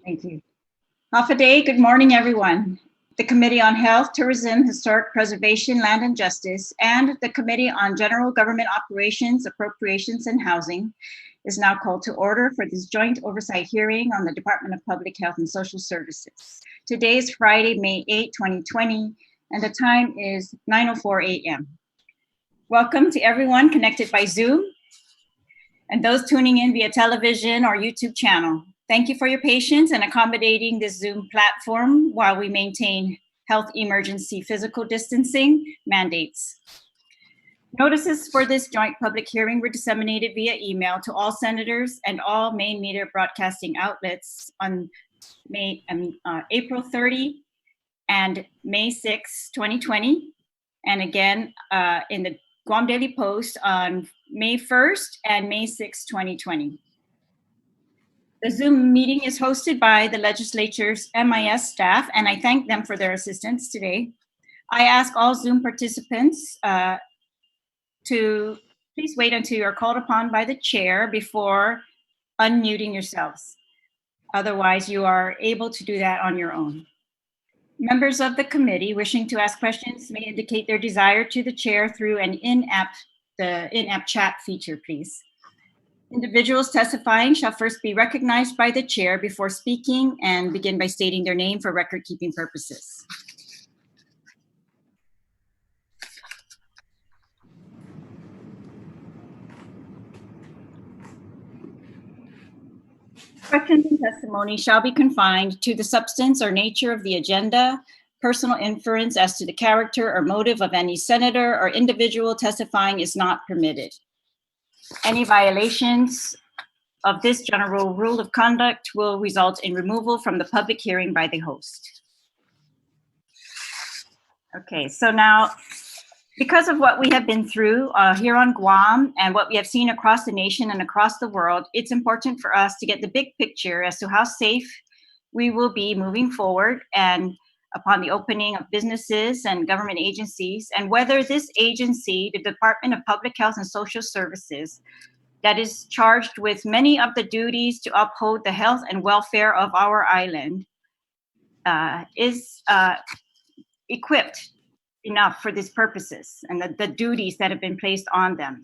Thank you. Hafa Day, good morning, everyone. The Committee on Health, Tourism, Historic Preservation, Land and Justice, and the Committee on General Government Operations, Appropriations, and Housing is now called to order for this joint oversight hearing on the Department of Public Health and Social Services. Today is Friday, May 8, 2020, and the time is 9:04 a.m. Welcome to everyone connected by Zoom and those tuning in via television or YouTube channel. Thank you for your patience in accommodating this Zoom platform while we maintain health emergency physical distancing mandates. Notices for this joint public hearing were disseminated via email to all senators and all main media broadcasting outlets on April 30 and May 6, 2020, and again in the Guam Daily Post on May 1st and May 6, 2020. The Zoom meeting is hosted by the legislature's MIS staff, and I thank them for their assistance today. I ask all Zoom participants to please wait until you're called upon by the chair before unmuting yourselves. Otherwise, you are able to do that on your own. Members of the committee wishing to ask questions may indicate their desire to the chair through an in-app chat feature, please. Individuals testifying shall first be recognized by the chair before speaking and begin by stating their name for record-keeping purposes. Questions and testimony shall be confined to the substance or nature of the agenda. Personal inference as to the character or motive of any senator or individual testifying is not permitted. Any violations of this general rule of conduct will result in removal from the public hearing by the host. Okay, so now, because of what we have been through here on Guam and what we have seen across the nation and across the world, it's important for us to get the big picture as to how safe we will be moving forward and upon the opening of businesses and government agencies, and whether this agency, the Department of Public Health and Social Services, that is charged with many of the duties to uphold the health and welfare of our island, is equipped enough for these purposes and the duties that have been placed on them.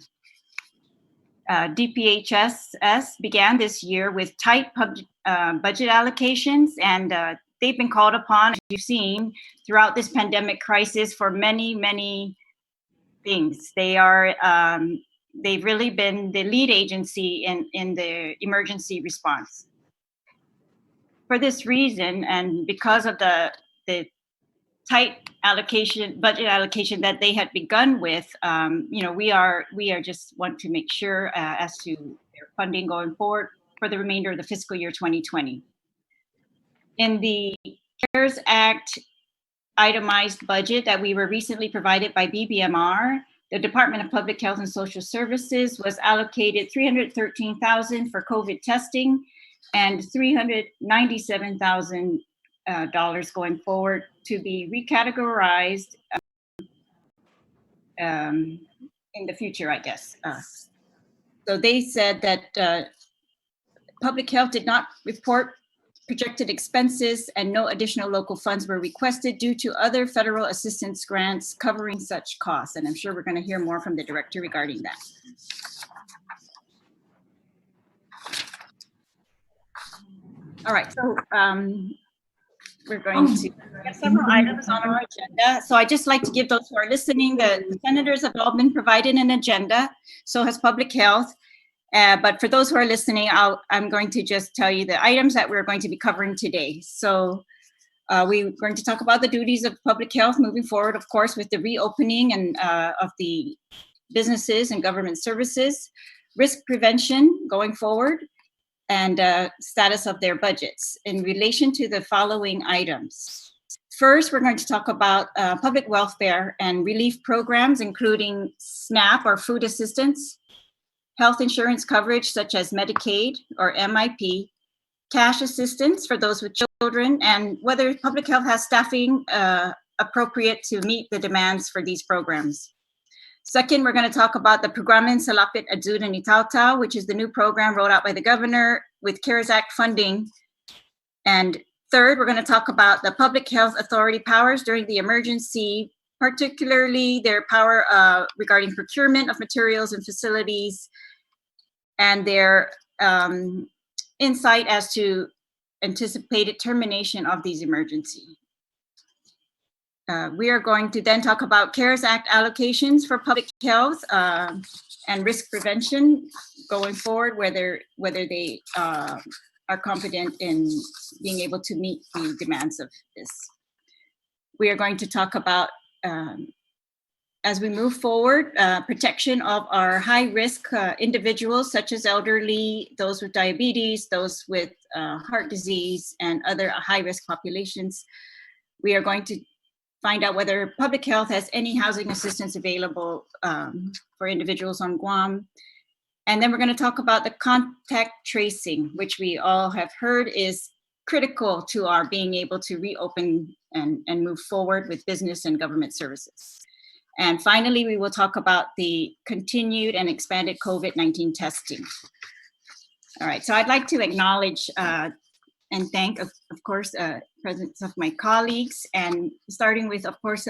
DPHSS began this year with tight budget allocations, and they've been called upon, as you've seen, throughout this pandemic crisis for many, many things. They are they've really been the lead agency in the emergency response. For this reason, and because of the tight budget allocation that they had begun with, we are just want to make sure as to their funding going forward for the remainder of the fiscal year 2020. In the CARES Act itemized budget that we were recently provided by BBMR, the Department of Public Health and Social Services was allocated $313,000 for COVID testing and $397,000 going forward to be recategorized in the future, I guess. So they said that public health did not report projected expenses and no additional local funds were requested due to other federal assistance grants covering such costs. And I'm sure we're going to hear more from the director regarding that. All right, so we're going to have several items on our agenda. So I'd just like to give those who are listening, the senators have all been provided an agenda, so has public health. But for those who are listening, I'm going to just tell you the items that we're going to be covering today. So we're going to talk about the duties of public health moving forward, of course, with the reopening and of the businesses and government services, risk prevention going forward, and status of their budgets in relation to the following items. First, we're going to talk about public welfare and relief programs, including SNAP or food assistance, health insurance coverage such as Medicaid or MIP, cash assistance for those with children, and whether public health has staffing appropriate to meet the demands for these programs. Second, we're going to talk about the Procurement Salapit Adzudan Itautau, which is the new program rolled out by the governor with CARES Act funding And third, we're going to talk about the Public Health Authority powers during the emergency, particularly their power regarding procurement of materials and facilities, and their insight as to anticipated termination of these emergencies. We are going to then talk about CARES Act allocations for public health and risk prevention going forward, whether they are confident in being able to meet the demands of this. We are going to talk about, as we move forward, protection of our high-risk individuals, such as elderly, those with diabetes, those with heart disease, and other high-risk populations. We are going to find out whether public health has any housing assistance available for individuals on Guam. And then we're going to talk about the contact tracing, which we all have heard is critical to our being able to reopen and move forward with business and government services. And finally, we will talk about the continued and expanded COVID-19 testing. All right, so I'd like to acknowledge and thank, of course, presence of my colleagues, and starting with, of course,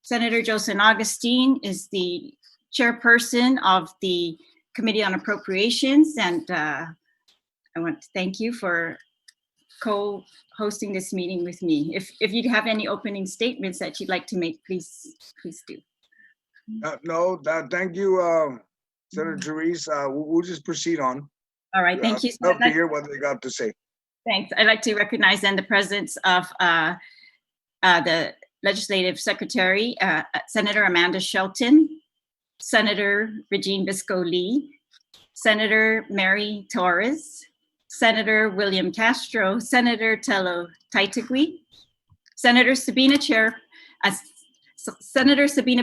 Senator Jocelyn Agustin is the chairperson of the Committee on Appropriations, and I want to thank you for co-hosting this meeting with me. If you have any opening statements that you'd like to make, please do. No, thank you, Senator Therese. We'll just proceed on. All right, thank you. Love to hear what they got to say. Thanks. I'd like to recognize then the presence of the Legislative Secretary, Senator Amanda Shelton, Senator Regine Bisco-Lee, Senator Mary Torres, Senator William Castro, Senator Tello Taitigui, Senator Sabina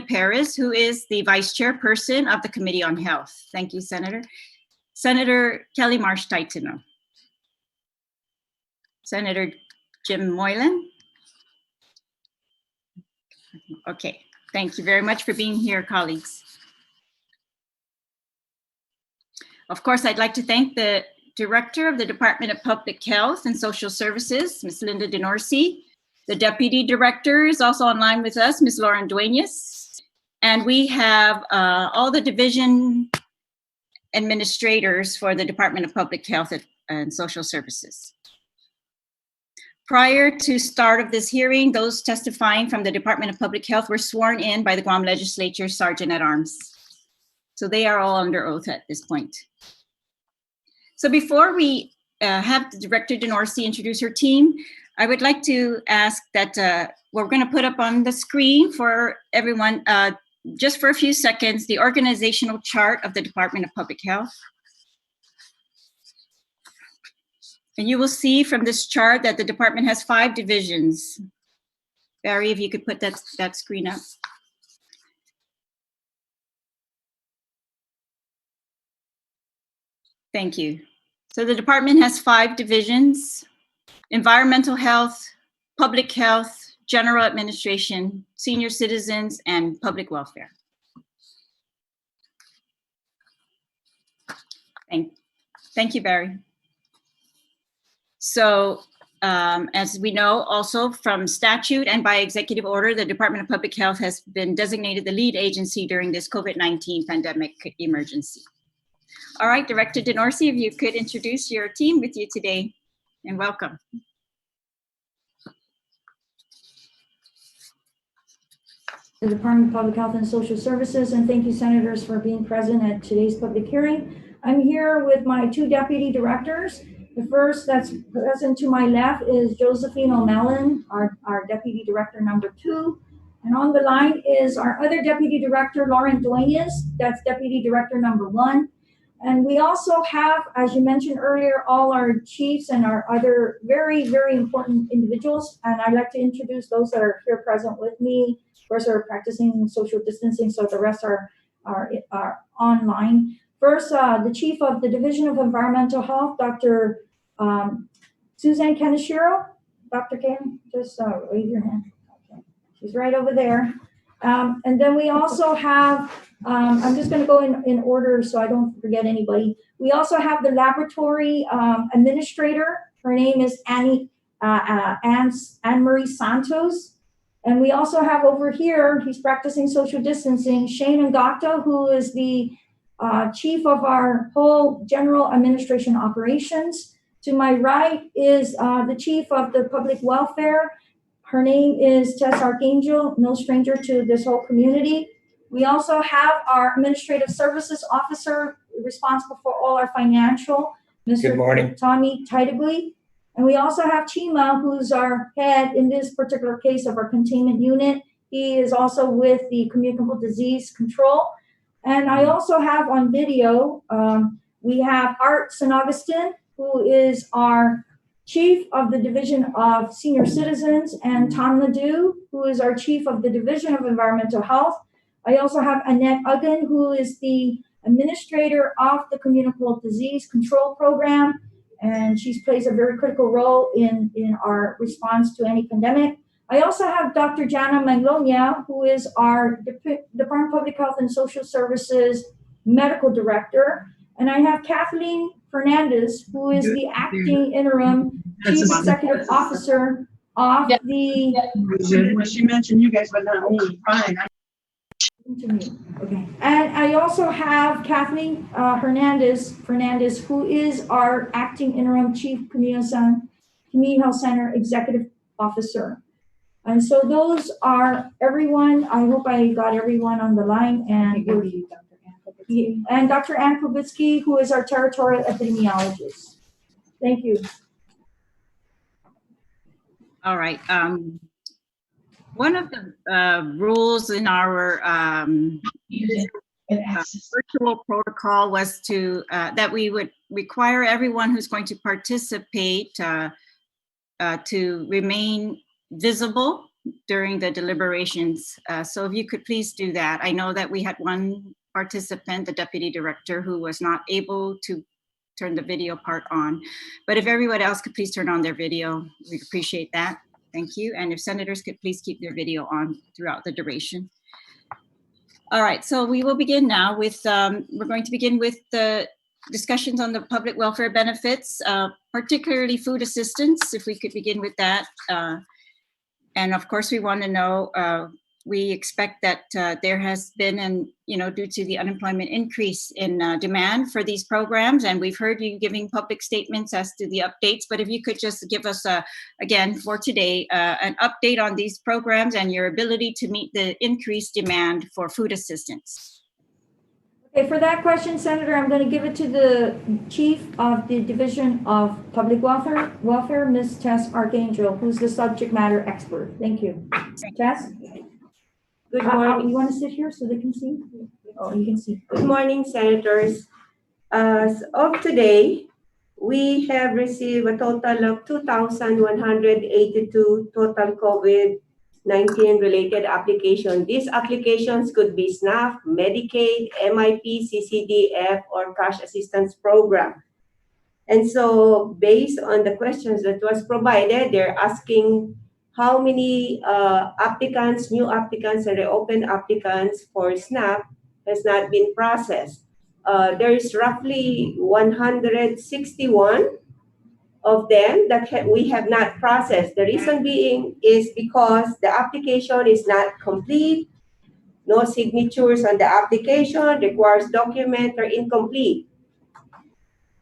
Perez, who is the Vice Chairperson of the Committee on Health. Thank you, Senator. Senator Kelly Marsh Taitino. Senator Jim Moylan. Okay, thank you very much for being here, colleagues. Of course, I'd like to thank the Director of the Department of Public Health and Social Services, Ms. Linda DeNorsi. The Deputy Director is also online with us, Ms. Lauren Duenas. And we have all the division administrators for the Department of Public Health and Social Services. Prior to start of this hearing, those testifying from the Department of Public Health were sworn in by the Guam Legislature Sergeant at Arms. So they are all under oath at this point. So before we have the Director DeNorsi introduce her team, I would like to ask that we're going to put up on the screen for everyone, just for a few seconds, the organizational chart of the Department of Public Health. And you will see from this chart that the department has 5 divisions. Barry, if you could put that screen up. Thank you. So the department has 5 divisions: environmental health, public health, general administration, senior citizens, and public welfare. Thank you, Barry. So as we know, also from statute and by executive order, the Department of Public Health has been designated the lead agency during this COVID-19 pandemic emergency. All right, Director DeNorsi, if you could introduce your team with you today, and welcome. The Department of Public Health and Social Services, and thank you, Senators, for being present at today's public hearing. I'm here with my 2 deputy directors. The first that's present to my left is Josephine O'Malley, our Deputy Director number 2. And on the line is our other Deputy Director, Lauren Duenas, that's Deputy Director number 1. And we also have, as you mentioned earlier, all our chiefs and our other very, very important individuals. And I'd like to introduce those that are here present with me. Of course, are practicing social distancing, so the rest are online. First, the Chief of the Division of Environmental Health, Dr. Suzanne Kaneshiro. Dr. Ken, just wave your hand. Okay. She's right over there. And then we also have, I'm just going to go in order so I don't forget anybody. We also have the laboratory administrator. Her name is Anne-Marie Santos. And we also have over here, he's practicing social distancing, Shane Ngata, who is the chief of our whole general administration operations. To my right is the chief of the public welfare. Her name is Tess Archangel, no stranger to this whole community. We also have our administrative services officer responsible for all our financial, Mr. Tommy Tidegly. And we also have Chima, who's our head in this particular case of our containment unit. He is also with the communicable disease control. And I also have on video, we have Art St. Augustin, who is our chief of the Division of Senior Citizens, and Tom Nadeau, who is our chief of the Division of Environmental Health. I also have Annette Uggan, who is the administrator of the Communicable Disease Control Program, and she plays a very critical role in our response to any pandemic. I also have Dr. Jana Manglonia, who is our Department of Public Health and Social Services Medical Director. And I have Kathleen Fernandez, who is the acting interim chief executive officer of the. When she mentioned you guys, but not me, fine. Okay. And I also have Kathleen Fernandez, who is our acting interim chief community health center executive officer. And so those are everyone. I hope I got everyone on the line. And Dr. Ann Kubitsky, who is our territorial epidemiologist. Thank you. All right. One of the rules in our virtual protocol was to that we would require everyone who's going to participate to remain visible during the deliberations. So if you could please do that. I know that we had one participant, the deputy director, who was not able to turn the video part on. But if everyone else could please turn on their video, we'd appreciate that. Thank you. And if senators could please keep their video on throughout the duration. All right, so we will begin now with, we're going to begin with the discussions on the public welfare benefits, particularly food assistance, if we could begin with that. And of course, we want to know, we expect that there has been, due to the unemployment increase in demand for these programs, and we've heard you giving public statements as to the updates, but if you could just give us, again, for today, an update on these programs and your ability to meet the increased demand for food assistance. Okay, for that question, Senator, I'm going to give it to the Chief of the Division of Public Welfare, Ms. Tess Archangel, who's the subject matter expert. Thank you. Tess? Good morning. You want to sit here so they can see? Oh, you can see. Good morning, Senators. As of today, we have received a total of 2,182 total COVID-19 related applications. These applications could be SNAP, Medicaid, MIP, CCDF, or Cash Assistance Program. And so based on the questions that was provided, they're asking how many new applicants, and reopened applicants for SNAP has not been processed. There is roughly 161 of them that we have not processed. The reason being is because the application is not complete, no signatures on the application, requires document, or incomplete.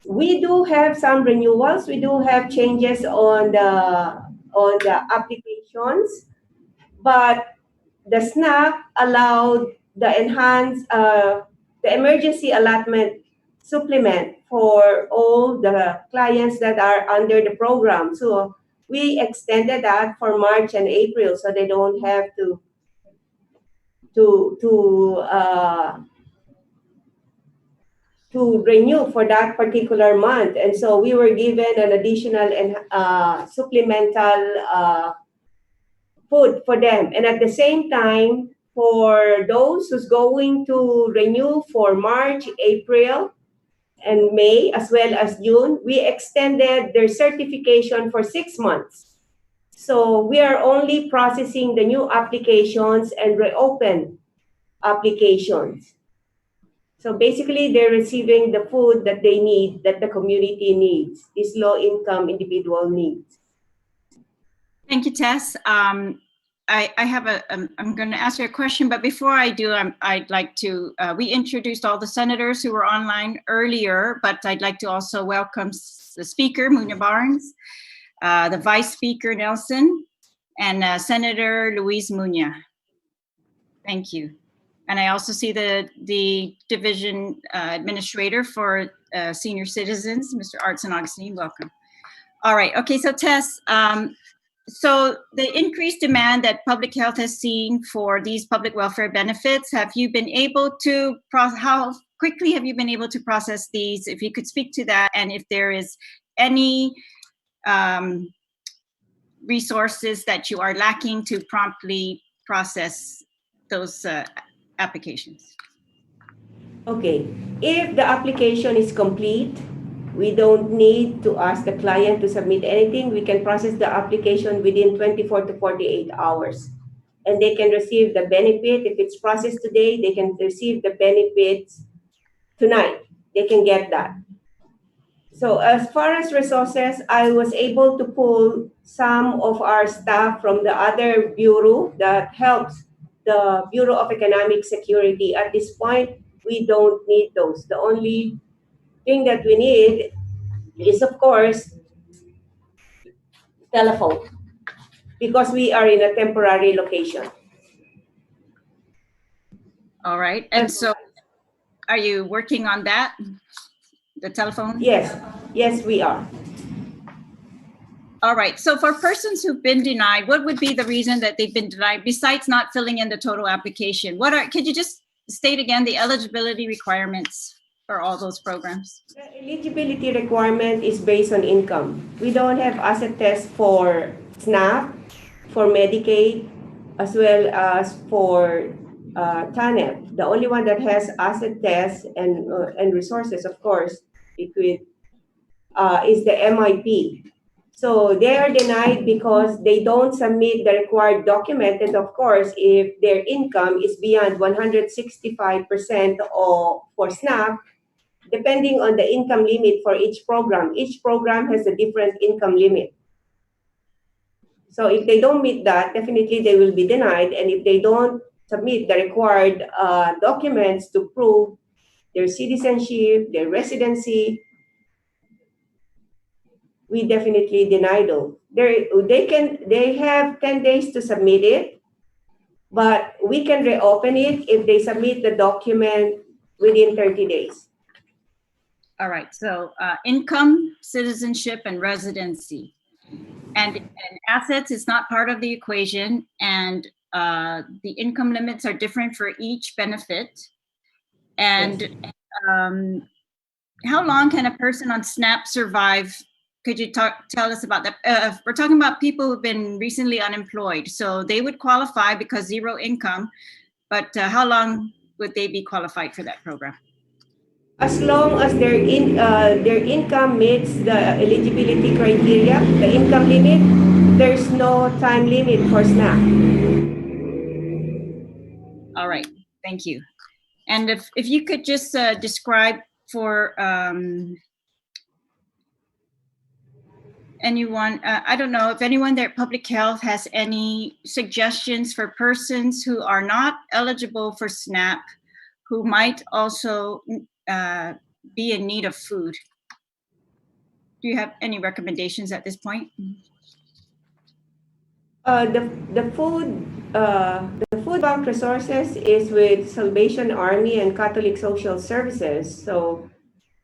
We do have some renewals. We do have changes on the applications, but the SNAP allowed the enhanced, the emergency allotment supplement for all the clients that are under the program. So we extended that for March and April, so they don't have to renew for that particular month. And so we were given an additional and supplemental food for them. And at the same time, for those who's going to renew for March, April, and May, as well as June, we extended their certification for 6 months. So we are only processing the new applications and reopen applications. So basically, they're receiving the food that they need, that the community needs, these low-income individual needs. Thank you, Tess. I have I'm going to ask you a question, but before I do, I'd like to, we introduced all the senators who were online earlier, but I'd like to also welcome the speaker, Munya Barnes, the vice speaker, Nelson, and Senator Luis Munya. Thank you. And I also see the division administrator for senior citizens, Mr. Artson Agustin. Welcome. All right. Okay. So Tess, so the increased demand that public health has seen for these public welfare benefits, have you been able to how quickly have you been able to process these? If you could speak to that, and if there is any resources that you are lacking to promptly process those applications. Okay, if the application is complete, we don't need to ask the client to submit anything. We can process the application within 24 to 48 hours. And they can receive the benefit. If it's processed today, they can receive the benefits tonight. They can get that. So as far as resources, I was able to pull some of our staff from the other bureau that helps the Bureau of Economic Security. At this point, we don't need those. The only thing that we need is, of course, telephone, because we are in a temporary location. All right. And so are you working on that, the telephone? Yes, yes, we are. All right. So for persons who've been denied, what would be the reason that they've been denied besides not filling in the total application? Could you just state again the eligibility requirements for all those programs? The eligibility requirement is based on income. We don't have asset tests for SNAP, for Medicaid, as well as for TANF. The only one that has asset tests and resources, of course, is the MIP. So they are denied because they don't submit the required document. And of course, if their income is beyond 165% for SNAP, depending on the income limit for each program has a different income limit. So if they don't meet that, definitely they will be denied. And if they don't submit the required documents to prove their citizenship, their residency, we definitely deny them. They have 10 days to submit it, but we can reopen it if they submit the document within 30 days. All right. So income, citizenship, and residency. And assets is not part of the equation. And the income limits are different for each benefit. And yes. How long can a person on SNAP survive? Could you tell us about that? We're talking about people who've been recently unemployed. So they would qualify because zero income, but how long would they be qualified for that program? As long as their income meets the eligibility criteria, the income limit, there's no time limit for SNAP. All right, thank you. And if you could just describe for anyone, I don't know if anyone there at Public Health has any suggestions for persons who are not eligible for SNAP, who might also be in need of food. Do you have any recommendations at this point? The food bank resources is with Salvation Army and Catholic Social Services. So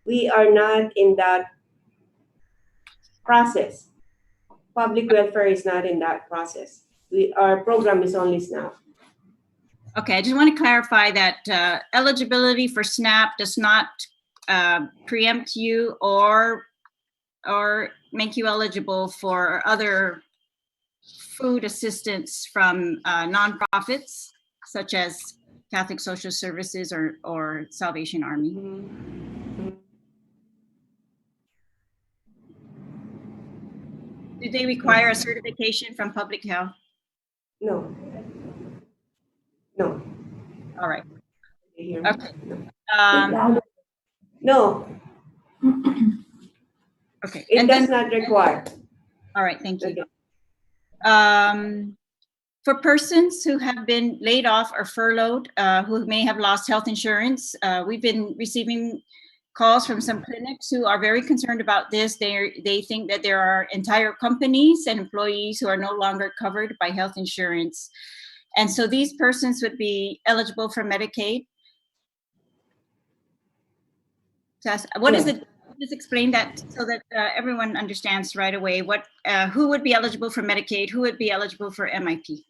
we are not in that process. Public welfare is not in that process. Our program is only SNAP. Okay, I just want to clarify that eligibility for SNAP does not preempt you or make you eligible for other food assistance from nonprofits such as Catholic Social Services or Salvation Army. Mm-hmm. Do they require a certification from Public Health? No. No. All right. Okay. No. Okay. It does not require. All right. Thank you. For persons who have been laid off or furloughed, who may have lost health insurance, we've been receiving calls from some clinics who are very concerned about this. They think that there are entire companies and employees who are no longer covered by health insurance. And so these persons would be eligible for Medicaid. What is it? Just explain that so that everyone understands right away who would be eligible for Medicaid, who would be eligible for MIP.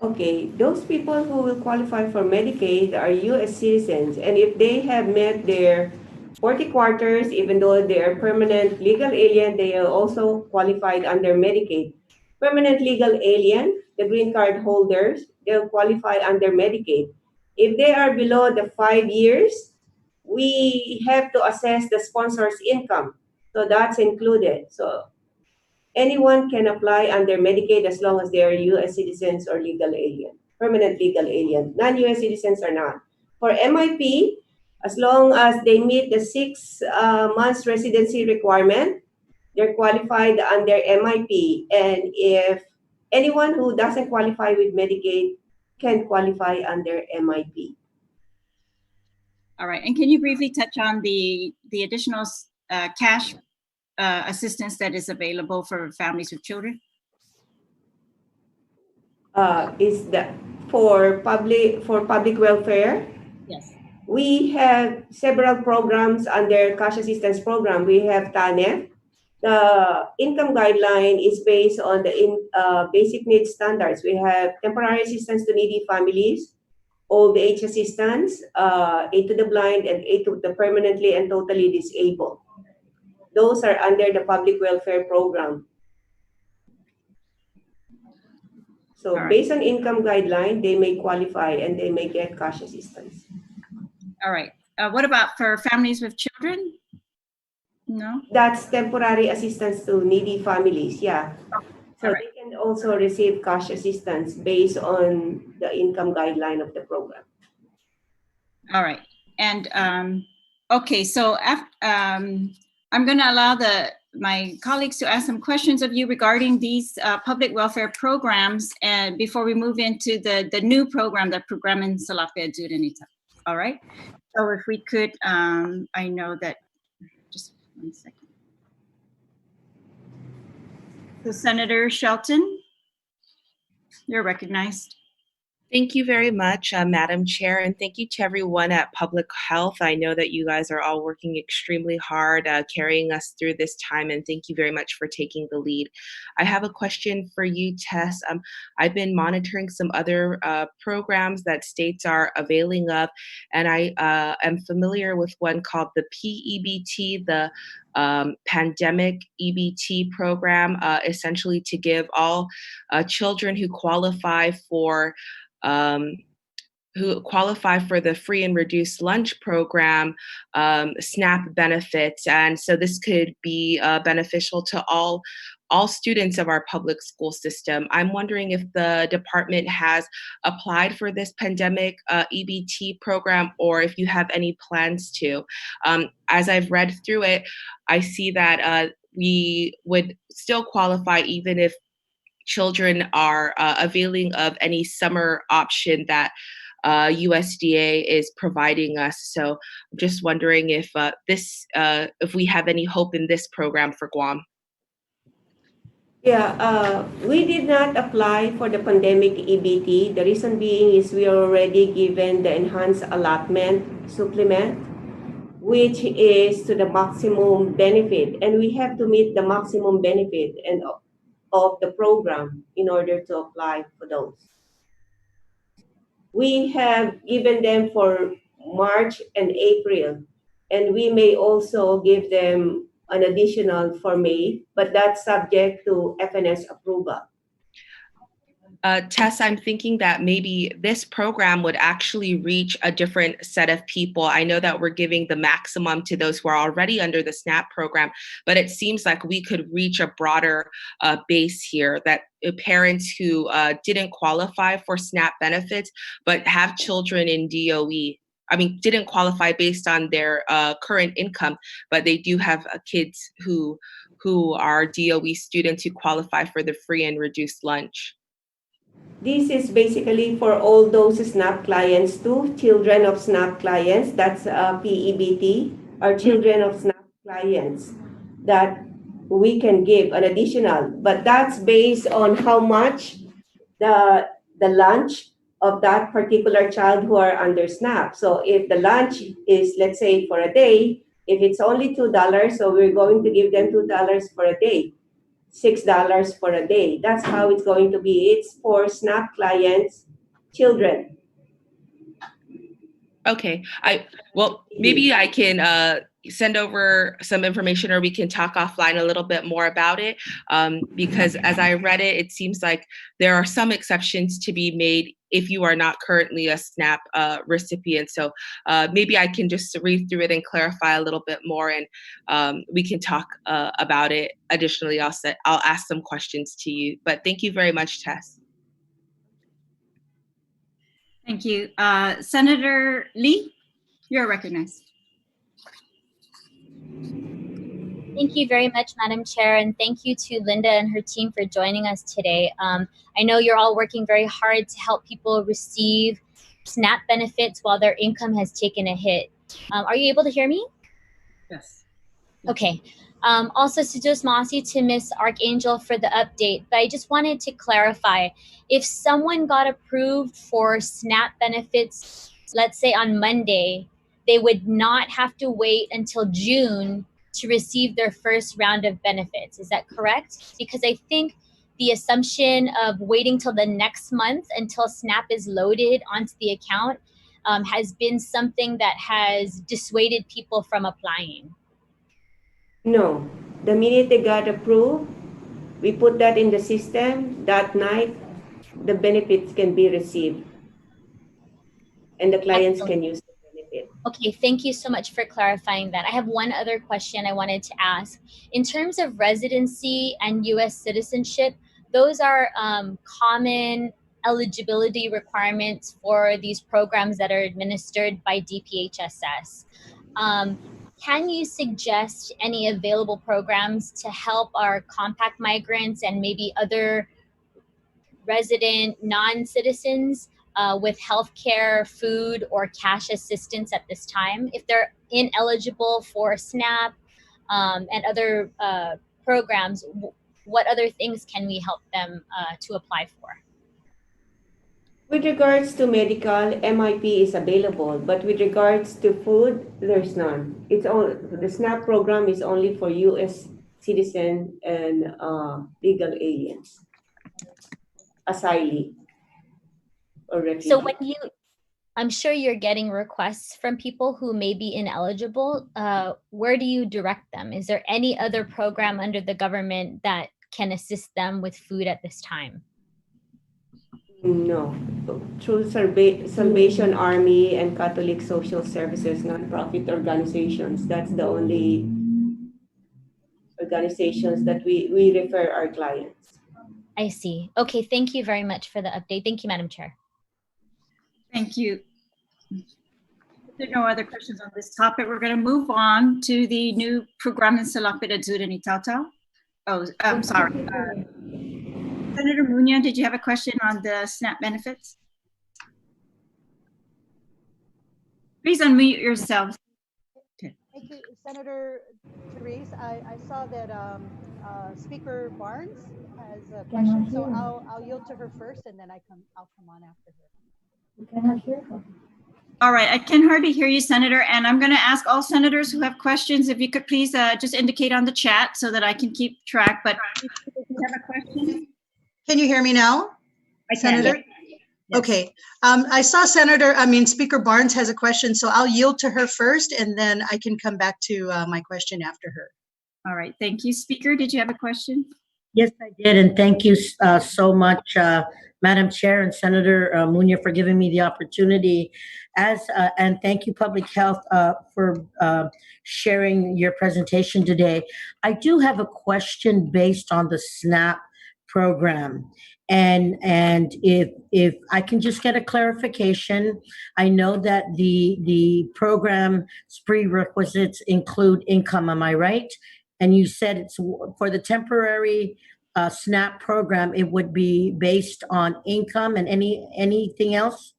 Okay, those people who will qualify for Medicaid are U.S. citizens, and if they have met their 40 quarters, even though they are permanent legal alien, they are also qualified under Medicaid. Permanent legal alien, the green card holders, they'll qualify under Medicaid. If they are below the 5 years, we have to assess the sponsor's income. So that's included. So anyone can apply under Medicaid as long as they are U.S. citizens or legal alien, permanent legal alien. Non-U.S. citizens are not. For MIP, as long as they meet the 6 months residency requirement, they're qualified under MIP. And if anyone who doesn't qualify with Medicaid can qualify under MIP. All right, and can you briefly touch on the additional cash assistance that is available for families with children? Is that for public welfare? Yes. We have several programs under cash assistance program. We have TANF. The income guideline is based on the basic needs standards. We have temporary assistance to needy families, old age assistance, aid to the blind, and aid to the permanently and totally disabled. Those are under the public welfare program. So All right. based on income guideline, they may qualify and they may get cash assistance. All right. What about for families with children? No? That's temporary assistance to needy families, yeah. So All right. they can also receive cash assistance based on the income guideline of the program. All right. And okay, so I'm going to allow my colleagues to ask some questions of you regarding these public welfare programs, and before we move into the new program, the Programen sa Lapid Zudanita. All right. So if we could, I know that, just 1 second. So Senator Shelton, you're recognized. Thank you very much, Madam Chair, and thank you to everyone at Public Health. I know that you guys are all working extremely hard, carrying us through this time, and thank you very much for taking the lead. I have a question for you, Tess. I've been monitoring some other programs that states are availing of, and I am familiar with one called the PEBT, the pandemic EBT program, essentially to give all children who qualify for the free and reduced lunch program, SNAP benefits. And so this could be beneficial to all students of our public school system. I'm wondering if the department has applied for this pandemic EBT program, or if you have any plans to. As I've read through it, I see that we would still qualify even if children are availing of any summer option that USDA is providing us. So I'm just wondering if if we have any hope in this program for Guam. Yeah, we did not apply for the pandemic EBT. The reason being is we are already given the enhanced allotment supplement, which is to the maximum benefit, and we have to meet the maximum benefit and of the program in order to apply for those. We have given them for March and April, and we may also give them an additional for May, but that's subject to FNS approval. Tess, I'm thinking that maybe this program would actually reach a different set of people. I know that we're giving the maximum to those who are already under the SNAP program, but it seems like we could reach a broader base here, that parents who didn't qualify for SNAP benefits, but have children in DOE, didn't qualify based on their current income, but they do have kids who who are DOE students who qualify for the free and reduced lunch? This is basically for all those SNAP clients too, children of SNAP clients, that's PEBT, or children of SNAP clients that we can give an additional, but that's based on how much the lunch of that particular child who are under SNAP. So if the lunch is, let's say, for a day, if it's only $2, so we're going to give them $2 for a day, $6 for a day. That's how it's going to be. It's for SNAP clients, children. Okay, maybe I can send over some information, or we can talk offline a little bit more about it, because as I read it, it seems like there are some exceptions to be made if you are not currently a SNAP recipient. So maybe I can just read through it and clarify a little bit more, and we can talk about it. Additionally, I'll ask some questions to you, but thank you very much, Tess. Thank you. Senator Lee, you're recognized. Thank you very much, Madam Chair, and thank you to Linda and her team for joining us today. I know you're all working very hard to help people receive SNAP benefits while their income has taken a hit. Are you able to hear me? Yes. Okay. Also, Sujos Masi to Ms. Archangel for the update, but I just wanted to clarify, if someone got approved for SNAP benefits, let's say on Monday, they would not have to wait until June to receive their first round of benefits. Is that correct? Because I think the assumption of waiting till the next month until SNAP is loaded onto the account has been something that has dissuaded people from applying. No, the minute they got approved, we put that in the system. That night, the benefits can be received, and the clients Excellent. can use the benefit. Okay, thank you so much for clarifying that. I have one other question I wanted to ask. In terms of residency and U.S. citizenship, those are common eligibility requirements for these programs that are administered by DPHSS. Can you suggest any available programs to help our compact migrants and maybe other resident non-citizens with healthcare, food, or cash assistance at this time? If they're ineligible for SNAP and other programs, what other things can we help them to apply for? With regards to medical, MIP is available, but with regards to food, there's none. The SNAP program is only for U.S. citizens and legal aliens, asylee, or refugee. So I'm sure you're getting requests from people who may be ineligible. Where do you direct them? Is there any other program under the government that can assist them with food at this time? No, through Salvation Army and Catholic Social Services nonprofit organizations. That's the only organizations that we refer our clients. I see. Okay, thank you very much for the update. Thank you, Madam Chair. Thank you. If there are no other questions on this topic, we're going to move on to the new Program sa Lapid at Zuda ni Tata. Oh, I'm sorry. Senator Muñoz, did you have a question on the SNAP benefits? Please unmute yourself. Thank you, Senator Therese. I saw that Speaker Barnes has a question, so I'll yield to her first, and then I'll come on after her. You cannot hear her. All right, I can hardly hear you, Senator, and I'm going to ask all senators who have questions if you could please just indicate on the chat so that I can keep track. But if you have a question. Can you hear me now, Senator? Yes. Okay. I saw Speaker Barnes has a question, so I'll yield to her first, and then I can come back to my question after her. All right. Thank you. Speaker, did you have a question? Yes, I did. And thank you so much, Madam Chair and Senator Muñoz, for giving me the opportunity. And thank you, Public Health, for sharing your presentation today. I do have a question based on the SNAP program. And if I can just get a clarification, I know that the program's prerequisites include income, am I right? and you said it's for the temporary SNAP program, it would be based on income and anything else?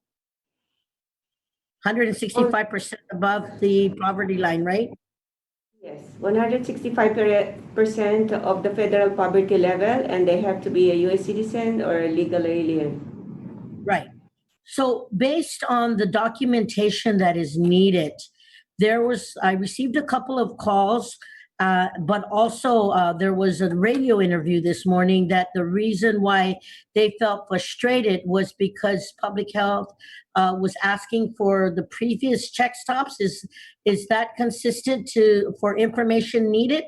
165% above the poverty line, right? Yes, 165% of the federal poverty level, and they have to be a U.S. citizen or a legal alien. Right. So based on the documentation that is needed, I received a couple of calls, but also there was a radio interview this morning that the reason why they felt frustrated was because public health was asking for the previous check stops. Is that consistent for information needed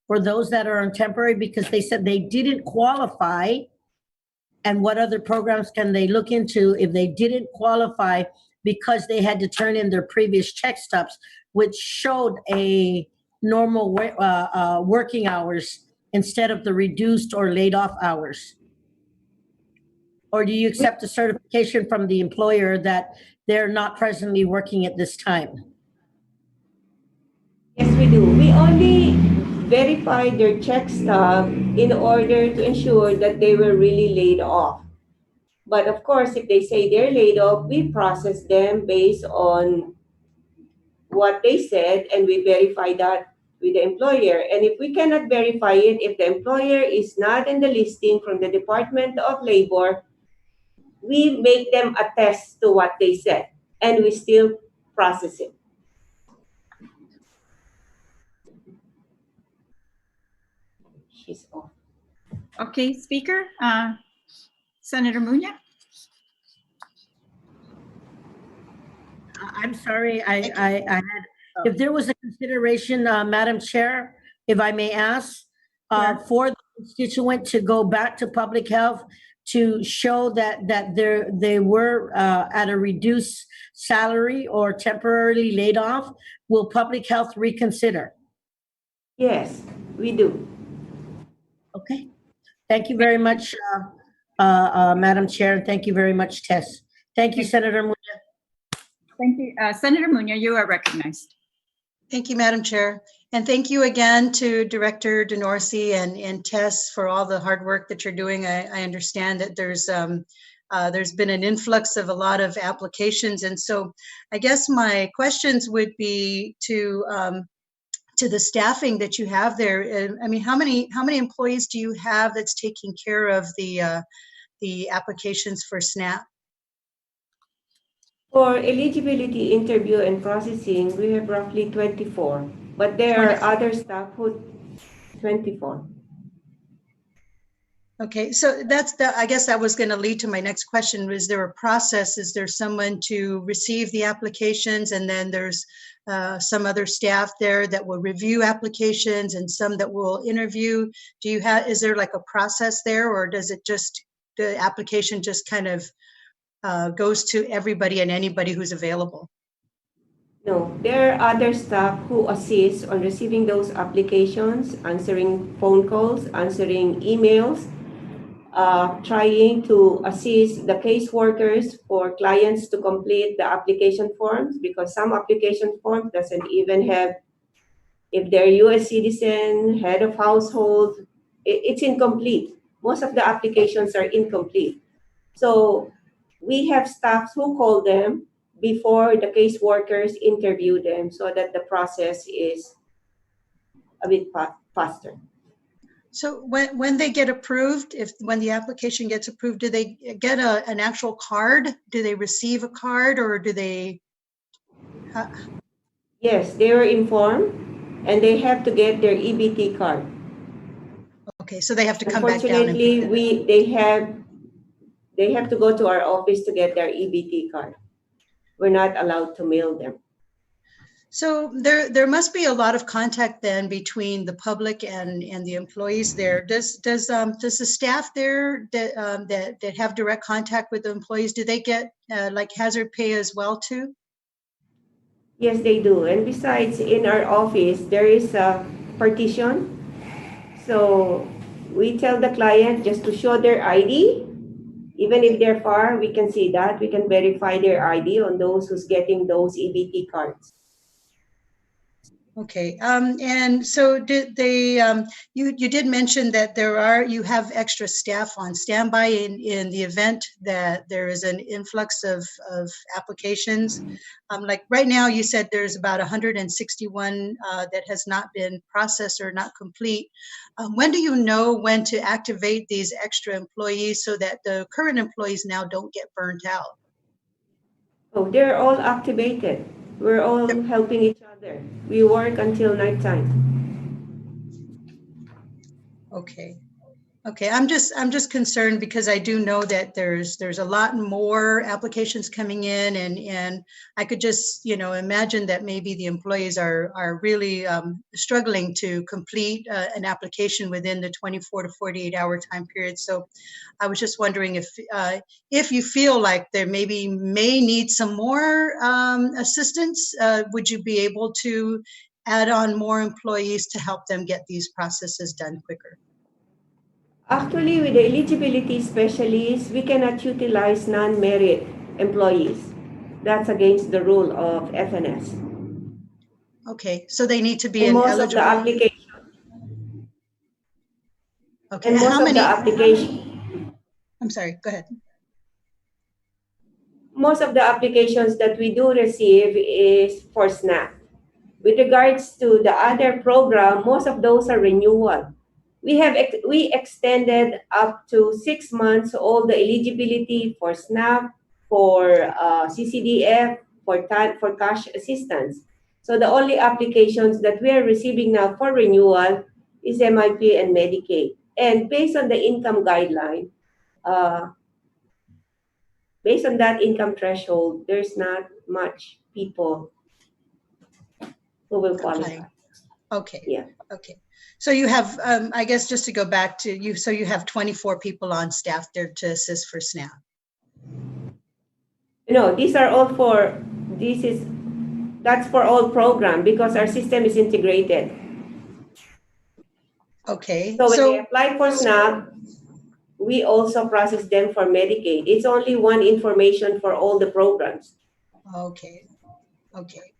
for those that are on temporary? Because they said they didn't qualify. And what other programs can they look into if they didn't qualify because they had to turn in their previous check stubs, which showed a normal working hours instead of the reduced or laid off hours? Or do you accept a certification from the employer that they're not presently working at this time? Yes, we do. We only verify their check stub in order to ensure that they were really laid off. But of course, if they say they're laid off, we process them based on what they said, and we verify that with the employer. And if we cannot verify it, if the employer is not in the listing from the Department of Labor, we make them attest to what they said, and we still process it. She's off. Okay, Speaker, Senator Muñoz? I'm sorry, I had, if there was a consideration, Madam Chair, if I may ask, for the constituent to go back to public health to show that they were at a reduced salary or temporarily laid off, will public health reconsider? Yes, we do. Okay. Thank you very much, Madam Chair, and thank you very much, Tess. Thank you, Senator Muñoz. Thank you. Senator Muñoz, you are recognized. Thank you, Madam Chair. And thank you again to Director DeNorsi and Tess for all the hard work that you're doing. I understand that there's been an influx of a lot of applications. And so I guess my questions would be to the staffing that you have there. I mean, how many employees do you have that's taking care of the applications for SNAP? For eligibility interview and processing, we have roughly 24, but there 24. are other staff who 24. Okay, so I guess that was going to lead to my next question. Was there a process? Is there someone to receive the applications, and then there's some other staff there that will review applications and some that will interview? Is there like a process there, or does it just, the application just kind of goes to everybody and anybody who's available? No, there are other staff who assist on receiving those applications, answering phone calls, answering emails, trying to assist the caseworkers for clients to complete the application forms, because some application forms doesn't even have, if they're U.S. citizen, head of household, it's incomplete. Most of the applications are incomplete. So we have staffs who call them before the caseworkers interview them so that the process is a bit faster. So when they get approved, when the application gets approved, do they get an actual card? Do they receive a card, or do they? Yes, they were informed, and they have to get their EBT card. Okay, so they have to come back down. Unfortunately, they have to go to our office to get their EBT card. We're not allowed to mail them. So there must be a lot of contact then between the public and the employees there. Does the staff there that have direct contact with the employees, do they get like hazard pay as well too? Yes, they do. And besides, in our office, there is a partition. So we tell the client just to show their ID. Even if they're far, we can see that. We can verify their ID on those who's getting those EBT cards. Okay, and so did they, you did mention that you have extra staff on standby in the event that there is an influx of applications. Like right now, you said there's about 161 that has not been processed or not complete. When do you know when to activate these extra employees so that the current employees now don't get burnt out? Oh, they're all activated. We're all helping each other. We work until nighttime. Okay. Okay, I'm just concerned because I do know that there's a lot more applications coming in, and I could just imagine that maybe the employees are really struggling to complete an application within the 24 to 48 hour time period. So I was just wondering if you feel like there may need some more assistance, would you be able to add on more employees to help them get these processes done quicker? Actually, with the eligibility specialists, we cannot utilize non-merit employees. That's against the rule of FNS. Okay, so they need to be And an most eligible. of the application. Okay, And most how of many? the application. I'm sorry. Go ahead. Most of the applications that we do receive is for SNAP. With regards to the other program, most of those are renewal. We extended up to 6 months all the eligibility for SNAP, for CCDF, for cash assistance. So the only applications that we are receiving now for renewal is MIP and Medicaid. And based on the income guideline, based on that income threshold, there's not much people who will qualify. Okay. Yeah. Okay. So you have, I guess, just to go back to you, so you have 24 people on staff there to assist for SNAP. No, these are all for, that's for all program because our system is integrated. Okay. So when they apply for SNAP, we also process them for Medicaid. It's only one information for all the programs. Okay. Okay.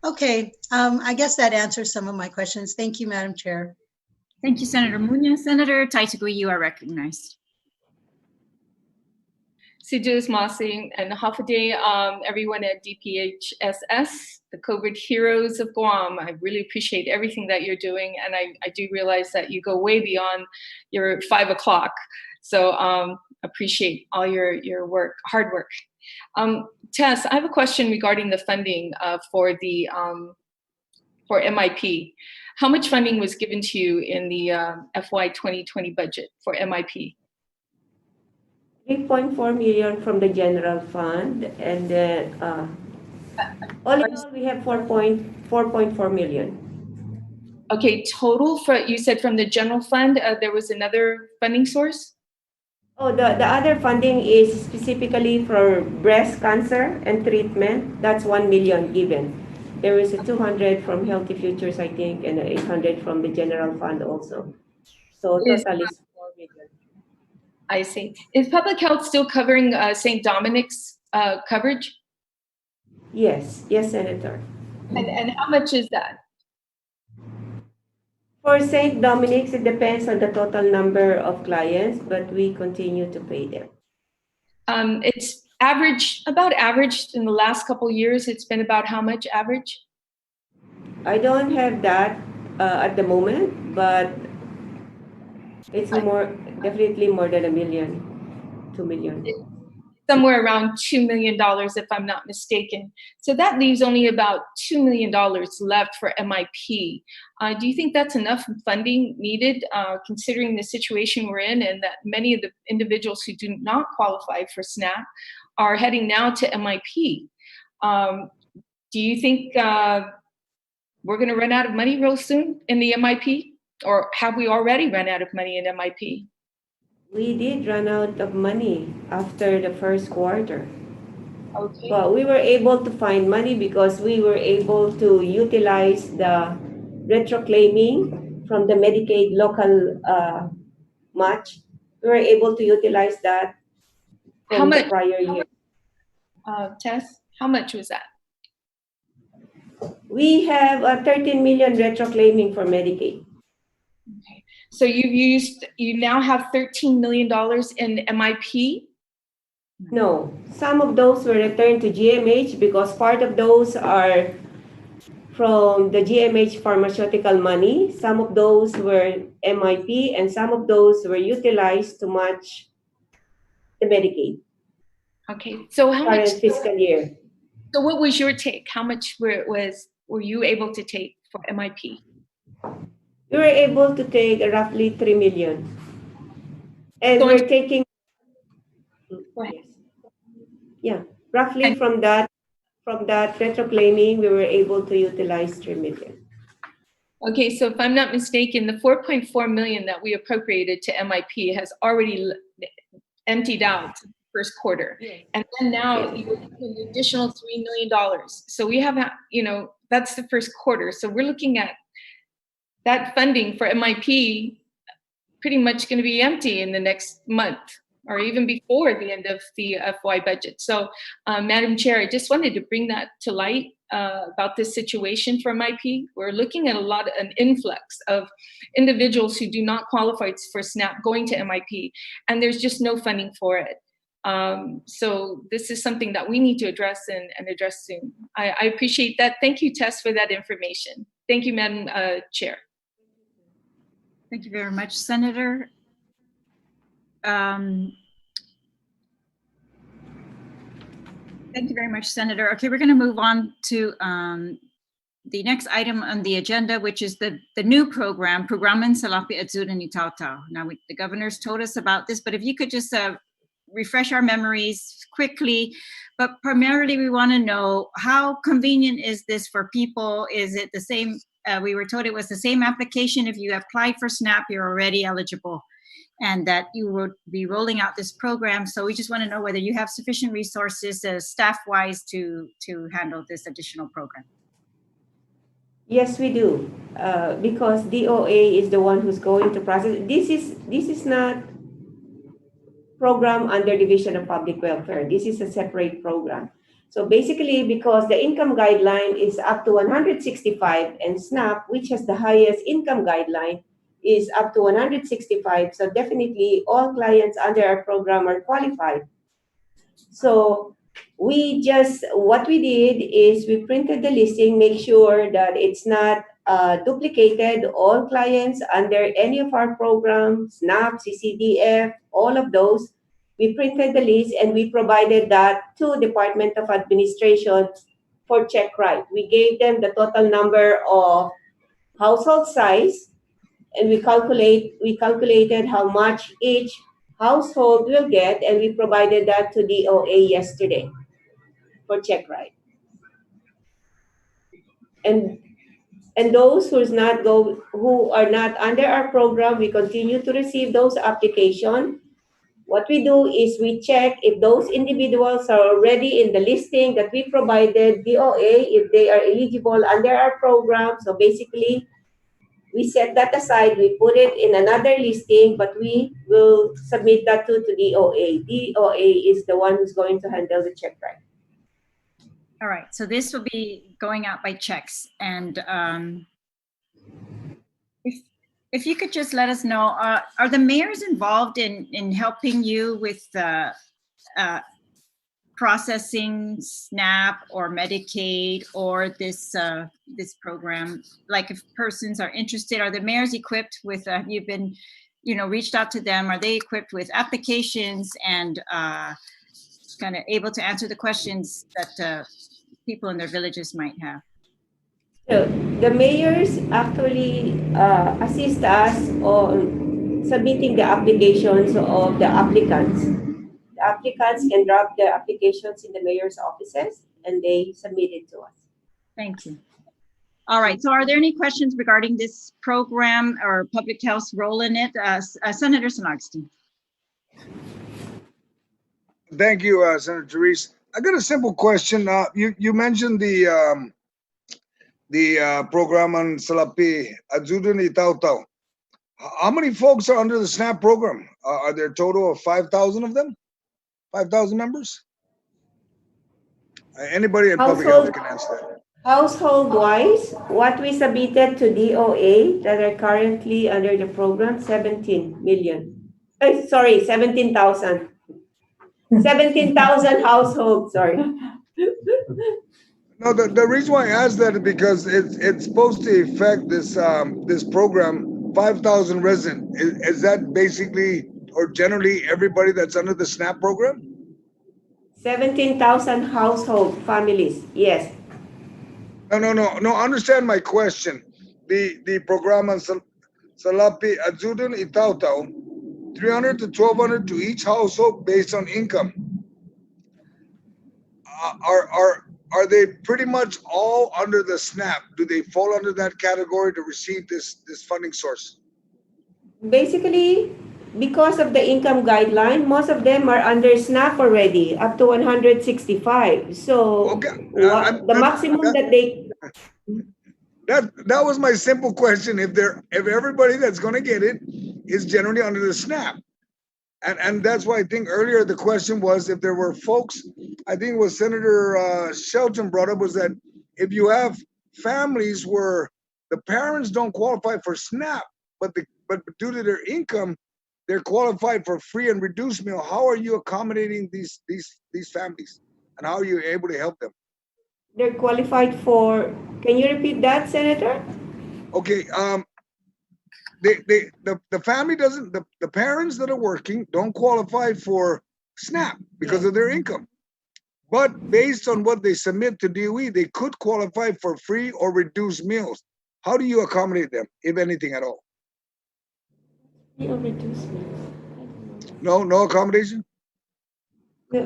Okay. I guess that answers some of my questions. Thank you, Madam Chair. Thank you, Senator Munoz. Senator Taitagui, you are recognized. Sijus Masing and Hafaday, everyone at DPHSS, the COVID heroes of Guam. I really appreciate everything that you're doing. And I do realize that you go way beyond your 5 o'clock. So appreciate all your work, hard work. Tess, I have a question regarding the funding for MIP. How much funding was given to you in the FY 2020 budget for MIP? 3.4 million from the general fund, and then all in all we have 4.4 million. Okay, total you said from the general fund, there was another funding source? Oh, the other funding is specifically for breast cancer and treatment. That's 1 million given. There is a 200 from Healthy Futures, I think, and 800 from the general fund also. So total is 4 million. I see. Is public health still covering St. Dominic's coverage? Yes, Senator. And how much is that? For St. Dominic's, it depends on the total number of clients, but we continue to pay them. It's about average in the last couple of years. It's been about how much average? I don't have that at the moment, but it's definitely more than 1 million, 2 million. Somewhere around $2 million, if I'm not mistaken. So that leaves only about $2 million left for MIP. Do you think that's enough funding needed, considering the situation we're in and that many of the individuals who do not qualify for SNAP are heading now to MIP? Do you think we're going to run out of money real soon in the MIP? Or have we already run out of money in MIP? We did run out of money after the first quarter. Okay. But we were able to find money because we were able to utilize the retroclaiming from the Medicaid local match. We were able to utilize that from the prior year. Tess, how much was that? We have 13 million retroclaiming for Medicaid. Okay. So you now have $13 million in MIP? No, some of those were returned to GMH because part of those are from the GMH pharmaceutical money. Some of those were MIP and some of those were utilized to match the Medicaid Okay. So how much? current fiscal year. So what was your take? How much were you able to take for MIP? We were able to take roughly 3 million. And So we're taking, Go ahead. yes. Yeah, roughly from that retroclaiming, we were able to utilize 3 million. Okay, so if I'm not mistaken, the 4.4 million that we appropriated to MIP has already emptied out first quarter. Yes. And then now you're an additional $3 million. So we have, that's the first quarter. So we're looking at that funding for MIP pretty much going to be empty in the next month or even before the end of the FY budget. So, Madam Chair, I just wanted to bring that to light about this situation for MIP. We're looking at an influx of individuals who do not qualify for SNAP going to MIP, and there's just no funding for it. So this is something that we need to address and address soon. I appreciate that. Thank you, Tess, for that information. Thank you, Madam Chair. Thank you very much, Senator. Thank you very much, Senator. Okay, we're going to move on to the next item on the agenda, which is the new program, Programan Salapi at Zudan Itautau. Now, the governor's told us about this, but if you could just refresh our memories quickly, but primarily we want to know how convenient is this for people? Is it the same? We were told it was the same application. If you applied for SNAP, you're already eligible, and that you would be rolling out this program. So we just want to know whether you have sufficient resources staff-wise to handle this additional program. Yes, we do, because DOA is the one who's going to process. This is not program under Division of Public Welfare. This is a separate program. So basically, because the income guideline is up to 165 and SNAP, which has the highest income guideline, is up to 165. So definitely all clients under our program are qualified. So what we did is we printed the listing, make sure that it's not duplicated. All clients under any of our programs, SNAP, CCDF, all of those, we printed the list and we provided that to Department of Administration for check right. We gave them the total number of household size, and we calculated how much each household will get, and we provided that to DOA yesterday for check right. And those who are not under our program, we continue to receive those applications. What we do is we check if those individuals are already in the listing that we provided DOA, if they are eligible under our program. So basically, we set that aside, we put it in another listing, but we will submit that to DOA. DOA is the one who's going to handle the check right. All right, so this will be going out by checks. And if you could just let us know, are the mayors involved in helping you with processing SNAP or Medicaid or this program? Like if persons are interested, are the mayors equipped with, you've been, reached out to them, are they equipped with applications and kind of able to answer the questions that people in their villages might have? So the mayors actually assist us on submitting the applications of the applicants. The applicants can drop their applications in the mayor's offices and they submit it to us. Thank you. All right, so are there any questions regarding this program or public health's role in it? Senator Agustin. Thank you, Senator Therese. I got a simple question. You mentioned the program on Salapi, Ajudan Itautau. How many folks are under the SNAP program? Are there a total of 5,000 of them? 5,000 members? Anybody in public health can answer that. Household-wise, what we submitted to DOA that are currently under the program, 17 million. Sorry, 17,000. 17,000 households, sorry. No, the reason why I asked that is because it's supposed to affect this program 5,000 residents. Is that basically or generally everybody that's under the SNAP program? 17,000 household families, yes. No. Understand my question. The program on Salapi Azudun Itautau, 300 to 1,200 to each household based on income. Are they pretty much all under the SNAP? Do they fall under that category to receive this funding source? Basically, because of the income guideline, most of them are under SNAP already, up to 165. So Okay. the maximum that they... That was my simple question. If everybody that's going to get it is generally under the SNAP, and that's why I think earlier the question was if there were folks. I think what Senator Shelton brought up was that if you have families where the parents don't qualify for SNAP, but due to their income, they're qualified for free and reduced meal. How are you accommodating these families, and how are you able to help them? They're qualified for... Can you repeat that, Senator? Okay. The family doesn't. The parents that are working don't qualify for SNAP because of their income. But based on what they submit to DOE, they could qualify for free or reduced meals. How do you accommodate them, if anything at all? Free or reduced meals. No accommodation?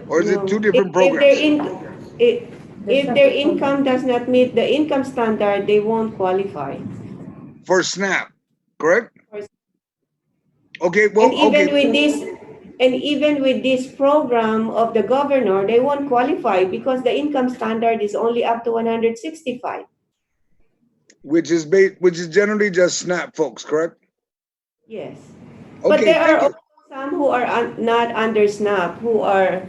Or is it two different If programs? if their income does not meet the income standard, they won't qualify. For SNAP, correct? Okay, And even with this program of the governor, they won't qualify because the income standard is only up to 165. Which is generally just SNAP folks, correct? Yes. Okay, but there are thank you. also some who are not under SNAP who are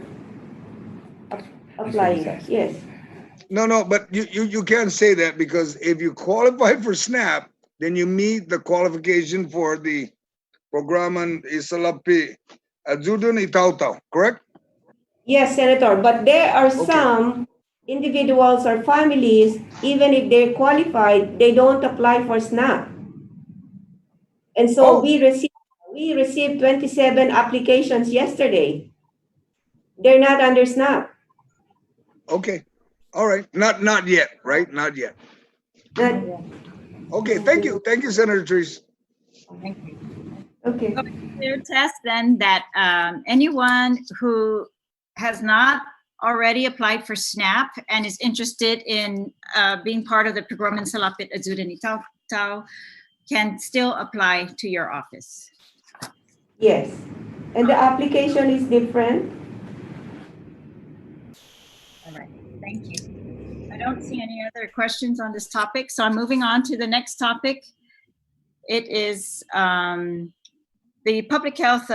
applying. Yes. No, but you can't say that because if you qualify for SNAP, then you meet the qualification for the Programan Isalapi Azudun Itautau, correct? Yes, Senator, but there are some individuals or families, even if they're qualified, they don't apply for SNAP. And so we received 27 applications yesterday. They're not under SNAP. Okay. All right. Not yet, right? Not yet. Okay, thank you. Thank you, Senator Therese. Thank you. Okay. Clear test then that anyone who has not already applied for SNAP and is interested in being part of the Procurement Salapit Azudan Itaw can still apply to your office. Yes. And the application is different. All right, thank you. I don't see any other questions on this topic, so I'm moving on to the next topic. It is the Public Health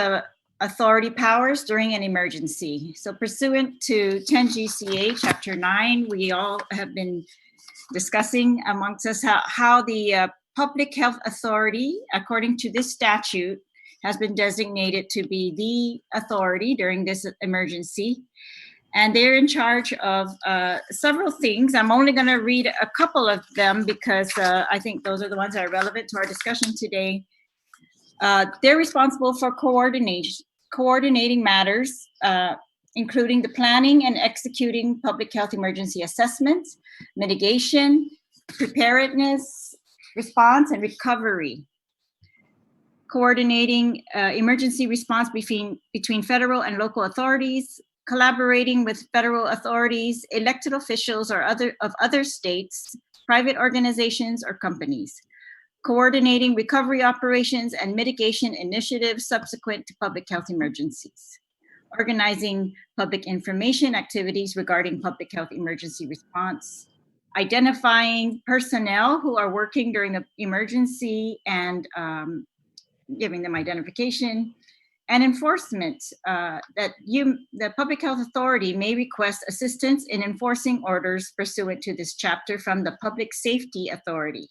Authority powers during an emergency. So pursuant to 10 GCA Chapter 9, we all have been discussing amongst us how the Public Health Authority, according to this statute, has been designated to be the authority during this emergency. And they're in charge of several things. I'm only going to read a couple of them because I think those are the ones that are relevant to our discussion today. They're responsible for coordinating matters, including the planning and executing public health emergency assessments, mitigation, preparedness, response, and recovery. Coordinating emergency response between federal and local authorities, collaborating with federal authorities, elected officials or other states, private organizations, or companies. Coordinating recovery operations and mitigation initiatives subsequent to public health emergencies. Organizing public information activities regarding public health emergency response. Identifying personnel who are working during the emergency and giving them identification, and enforcement, that the Public Health Authority may request assistance in enforcing orders pursuant to this chapter from the Public Safety Authority.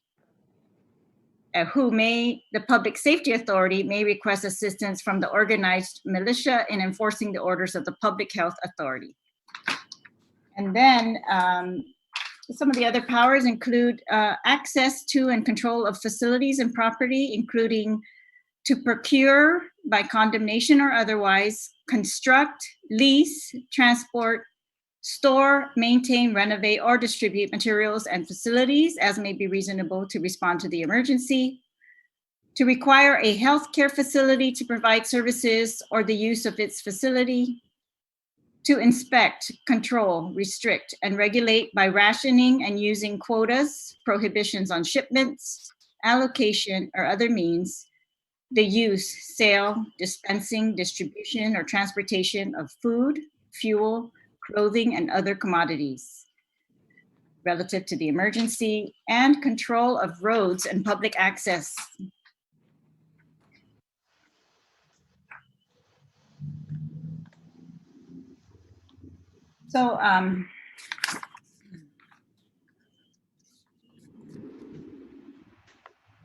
The Public Safety Authority may request assistance from the organized militia in enforcing the orders of the Public Health Authority. And then some of the other powers include access to and control of facilities and property, including to procure by condemnation or otherwise, construct, lease, transport, store, maintain, renovate, or distribute materials and facilities as may be reasonable to respond to the emergency, to require a healthcare facility to provide services or the use of its facility, to inspect, control, restrict, and regulate by rationing and using quotas, prohibitions on shipments, allocation, or other means, the use, sale, dispensing, distribution, or transportation of food, fuel, clothing, and other commodities relative to the emergency, and control of roads and public access. So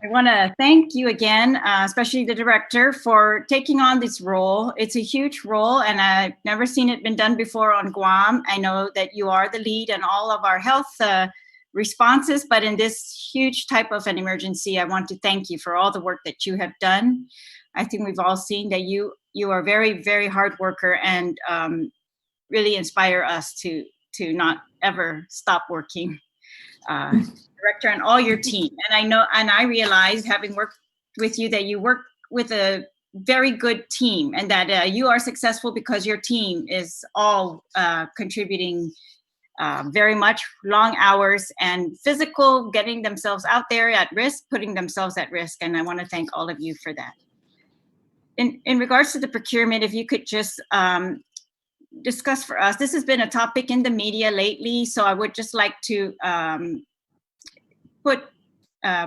I want to thank you again, especially the director, for taking on this role. It's a huge role, and I've never seen it been done before on Guam. I know that you are the lead in all of our health responses, but in this huge type of an emergency, I want to thank you for all the work that you have done. I think we've all seen that you are a very, very hard worker and really inspire us to not ever stop working. Director and all your team. And I know, and I realize, having worked with you, that you work with a very good team, and that you are successful because your team is all contributing very much, long hours and physical, getting themselves out there at risk, putting themselves at risk. And I want to thank all of you for that. In regards to the procurement, if you could just discuss for us, this has been a topic in the media lately, so I would just like to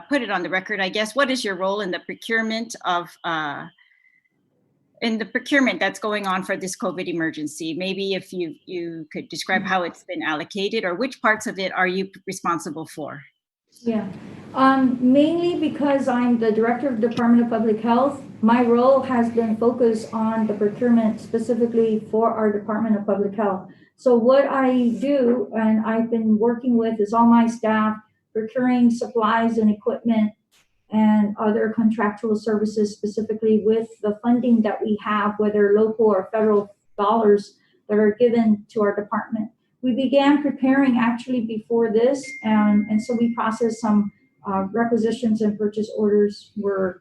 put it on the record, I guess. What is your role in the procurement of that's going on for this COVID emergency? Maybe if you could describe how it's been allocated, or which parts of it are you responsible for? Yeah, mainly because I'm the director of the Department of Public Health. My role has been focused on the procurement specifically for our Department of Public Health. So what I do, and I've been working with, is all my staff procuring supplies and equipment and other contractual services, specifically with the funding that we have, whether local or federal dollars that are given to our department. We began preparing actually before this, and so we processed some requisitions and purchase orders were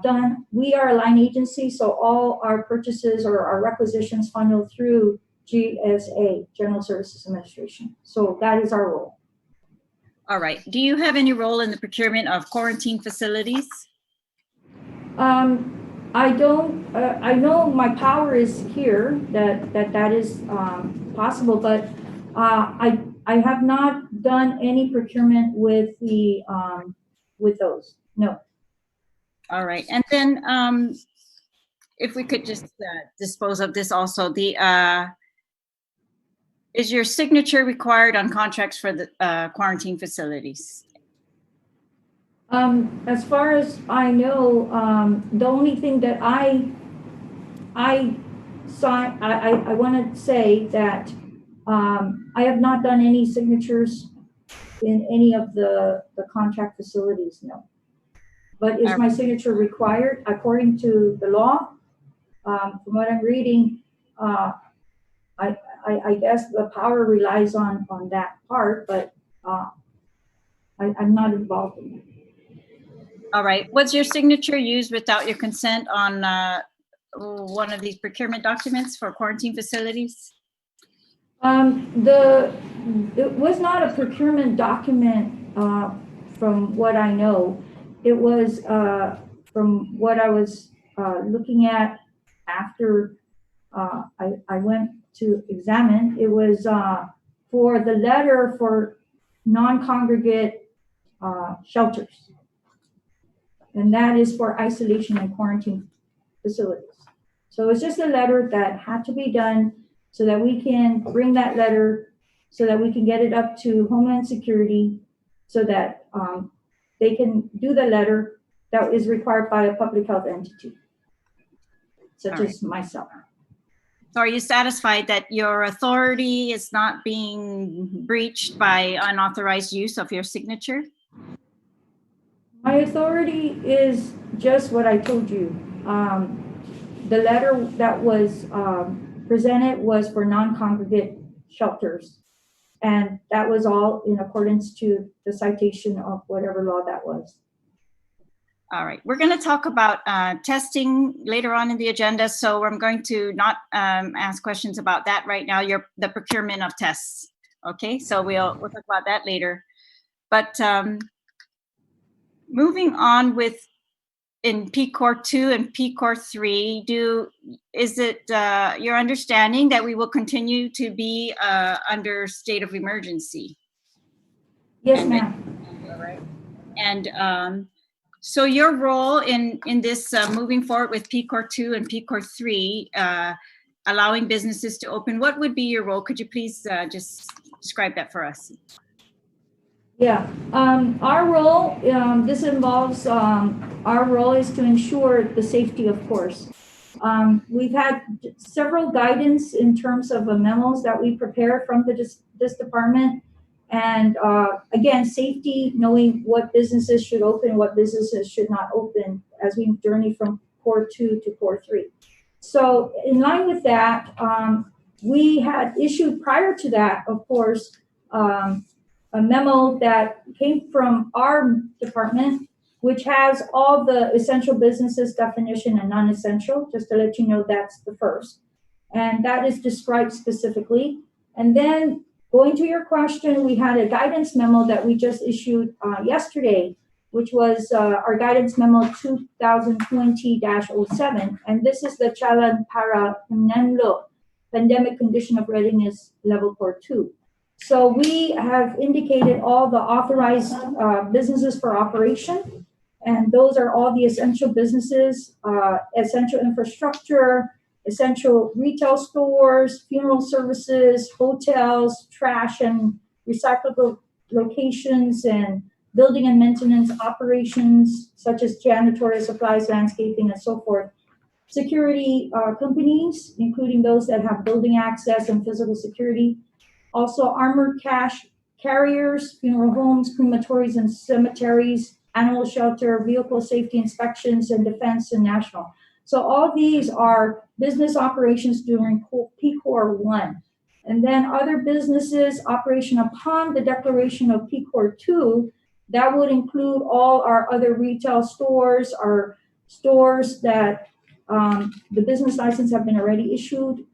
done. We are a line agency, so all our purchases or our requisitions funnel through GSA, General Services Administration. So that is our role. All right. Do you have any role in the procurement of quarantine facilities? I don't. I know my power is here that is possible, but I have not done any procurement with the with those. No. All right. And then if we could just dispose of this also, the is your signature required on contracts for the quarantine facilities? As far as I know, the only thing that I want to say that I have not done any signatures in any of the contract facilities, no. But is my signature required according to the law? From what I'm reading, I guess the power relies on that part, but I'm not involved in it. All right. Was your signature used without your consent on one of these procurement documents for quarantine facilities? It was not a procurement document from what I know. It was from what I was looking at after I went to examine. It was for the letter for non-congregate shelters. And that is for isolation and quarantine facilities. So it's just a letter that had to be done so that we can bring that letter, so that we can get it up to Homeland Security, so that they can do the letter that is required by a public health entity, such as myself. So are you satisfied that your authority is not being breached by unauthorized use of your signature? My authority is just what I told you. The letter that was presented was for non-congregate shelters. And that was all in accordance to the citation of whatever law that was. All right, we're going to talk about testing later on in the agenda, so I'm going to not ask questions about that right now. The procurement of tests. Okay, so we'll talk about that later. But moving on with in PCOR 2 and PCOR 3, is it your understanding that we will continue to be under state of emergency? Yes, ma'am. All right. And so your role in this moving forward with PCOR 2 and PCOR 3, allowing businesses to open, what would be your role? Could you please just describe that for us? Yeah, our role, this involves, our role is to ensure the safety, of course. We've had several guidance in terms of memos that we prepare from this department. And again, safety, knowing what businesses should open, what businesses should not open as we journey from Core 2 to Core 3. So in line with that, we had issued prior to that, of course, a memo that came from our department, which has all the essential businesses definition and non-essential, just to let you know that's the first. And that is described specifically. And then going to your question, we had a guidance memo that we just issued yesterday, which was our guidance memo 2020-07. And this is the Chalan para Himnenlo Pandemic Condition of Readiness Level Core 2. So we have indicated all the authorized businesses for operation. And those are all the essential businesses, essential infrastructure, essential retail stores, funeral services, hotels, trash and recyclable locations, and building and maintenance operations, such as janitorial supplies, landscaping, and so forth. Security companies, including those that have building access and physical security. Also armored cash carriers, funeral homes, crematories and cemeteries, animal shelter, vehicle safety inspections, and defense and national. So all these are business operations during PCOR 1. And then other businesses operation upon the declaration of PCOR 2, that would include all our other retail stores, our stores that the business license have been already issued,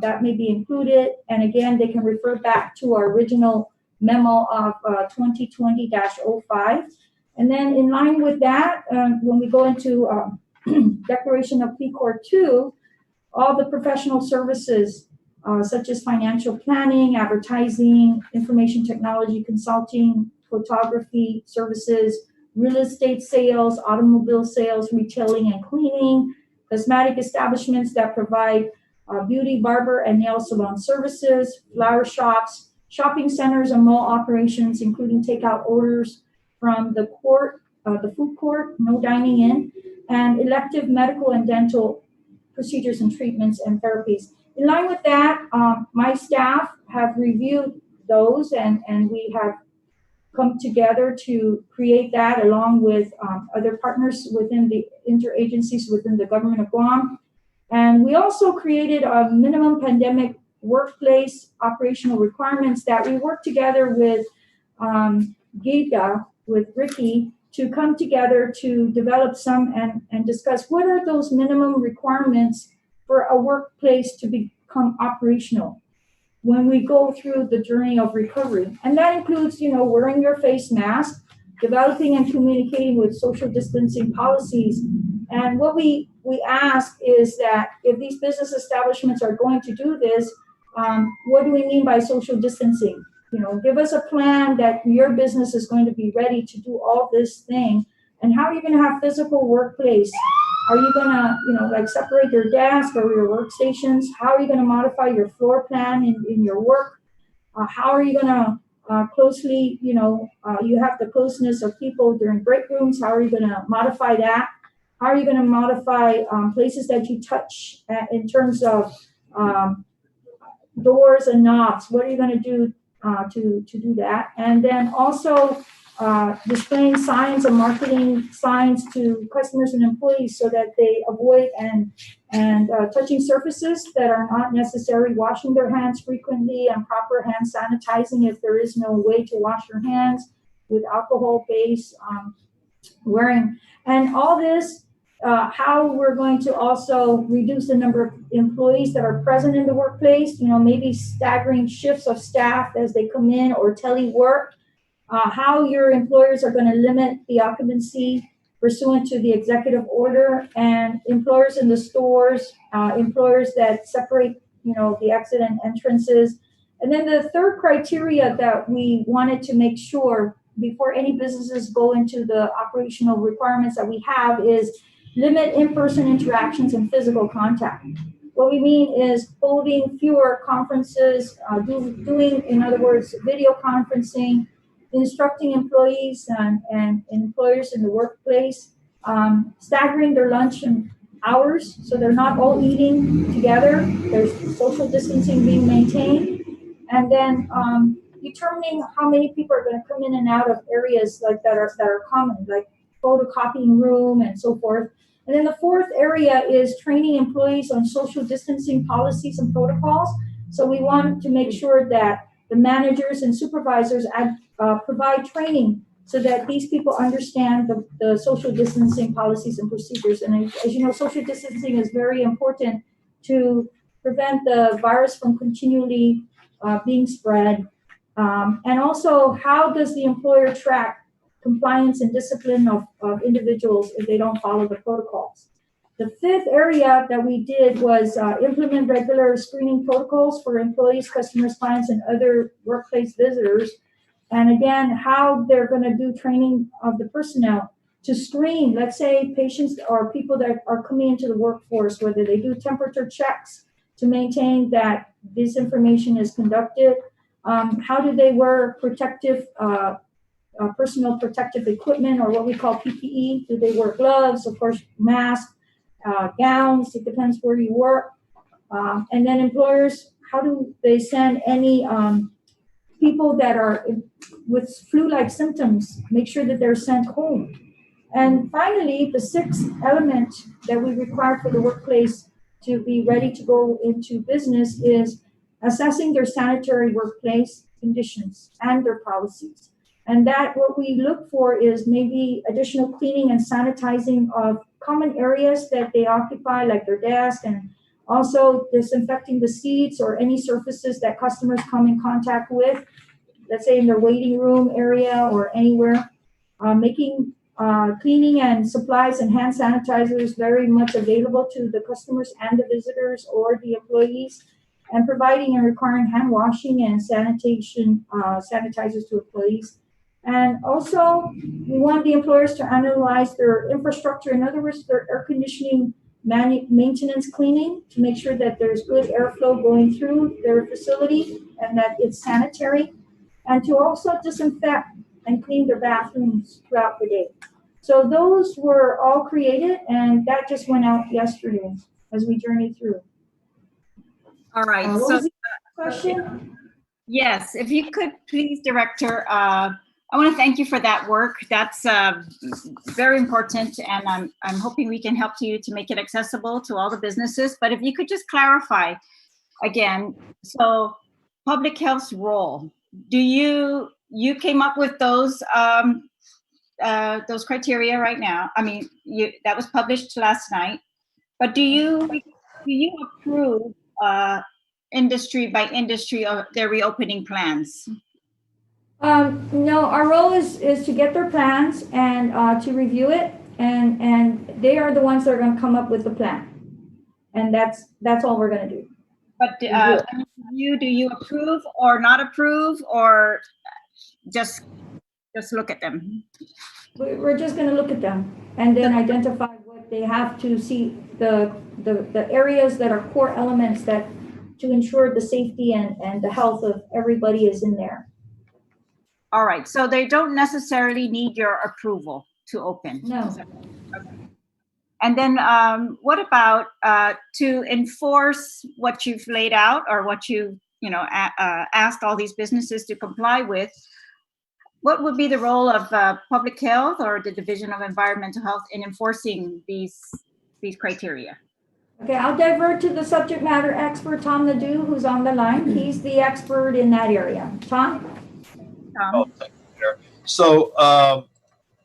that may be included. And again, they can refer back to our original memo of 2020-05. And then in line with that, when we go into declaration of PCOR 2, all the professional services, such as financial planning, advertising, information technology consulting, photography services, real estate sales, automobile sales, retailing and cleaning, cosmetic establishments that provide beauty, barber, and nail salon services, flower shops, shopping centers and mall operations, including takeout orders from the court, the food court, no dining in, and elective medical and dental procedures and treatments and therapies. In line with that, my staff have reviewed those, and we have come together to create that along with other partners within the interagencies within the government of Guam. And we also created a minimum pandemic workplace operational requirements that we work together with GIGA, with Ricky, to come together to develop some and discuss what are those minimum requirements for a workplace to become operational when we go through the journey of recovery. And that includes, wearing your face mask, developing and communicating with social distancing policies. And what we ask is that if these business establishments are going to do this, what do we mean by social distancing? Give us a plan that your business is going to be ready to do all this thing. And how are you going to have physical workplace Are you gonna, like separate your desk or your workstations? How are you gonna modify your floor plan in your work? How are you gonna closely, you have the closeness of people during break rooms. How are you gonna modify that? How are you gonna modify places that you touch in terms of doors and knobs? What are you going to do to do that? And then also displaying signs and marketing signs to customers and employees so that they avoid and touching surfaces that are not necessary, washing their hands frequently, and proper hand sanitizing if there is no way to wash your hands with alcohol-based wearing. And all this, how we're going to also reduce the number of employees that are present in the workplace, maybe staggering shifts of staff as they come in or telework, how your employers are going to limit the occupancy pursuant to the executive order, and employers in the stores, employers that separate, the exit and entrances. And then the third criteria that we wanted to make sure before any businesses go into the operational requirements that we have is limit in-person interactions and physical contact. What we mean is holding fewer conferences, doing, in other words, video conferencing, instructing employees and employers in the workplace, staggering their lunch hours so they're not all eating together. There's social distancing being maintained. And then determining how many people are going to come in and out of areas like that are common, like photocopying room and so forth. And then the fourth area is training employees on social distancing policies and protocols. So we want to make sure that the managers and supervisors provide training so that these people understand the social distancing policies and procedures. And as you know, social distancing is very important to prevent the virus from continually being spread. And also, how does the employer track compliance and discipline of individuals if they don't follow the protocols? The fifth area that we did was implement regular screening protocols for employees, customers, clients, and other workplace visitors. And again, how they're going to do training of the personnel to screen, let's say, patients or people that are coming into the workforce, whether they do temperature checks to maintain that this information is conducted. How do they wear protective, personal protective equipment, or what we call PPE? Do they wear gloves, of course, masks, gowns? It depends where you work. And then employers, how do they send any people that are with flu-like symptoms, make sure that they're sent home? And finally, the sixth element that we require for the workplace to be ready to go into business is assessing their sanitary workplace conditions and their policies. And that what we look for is maybe additional cleaning and sanitizing of common areas that they occupy, like their desk, and also disinfecting the seats or any surfaces that customers come in contact with, let's say in their waiting room area or anywhere, making cleaning and supplies and hand sanitizers very much available to the customers and the visitors or the employees, and providing and requiring hand washing and sanitation sanitizers to employees. And also, we want the employers to analyze their infrastructure, in other words, their air conditioning maintenance cleaning, to make sure that there's good airflow going through their facility and that it's sanitary, and to also disinfect and clean their bathrooms throughout the day. So those were all created, and that just went out yesterday as we journeyed through. All right. What So was the question? yes, if you could please, Director, I want to thank you for that work. That's very important, and I'm hoping we can help you to make it accessible to all the businesses. But if you could just clarify again, so public health's role. Do you came up with those criteria right now? I mean, that was published last night. But do you approve industry by industry of their reopening plans? No, our role is to get their plans and to review it, and they are the ones that are going to come up with the plan, and that's all we're going to do. But do you approve or not approve, or just look at them? We're just going to look at them and then identify They have to see the areas that are core elements that to ensure the safety and the health of everybody is in there. All right, so they don't necessarily need your approval to open? No. And then what about to enforce what you've laid out or what you asked all these businesses to comply with? What would be the role of public health or the Division of Environmental Health in enforcing these criteria? Okay, I'll divert to the subject matter expert, Tom Nadeau, who's on the line. He's the expert in that area. Tom? Oh, thank you, Chair. So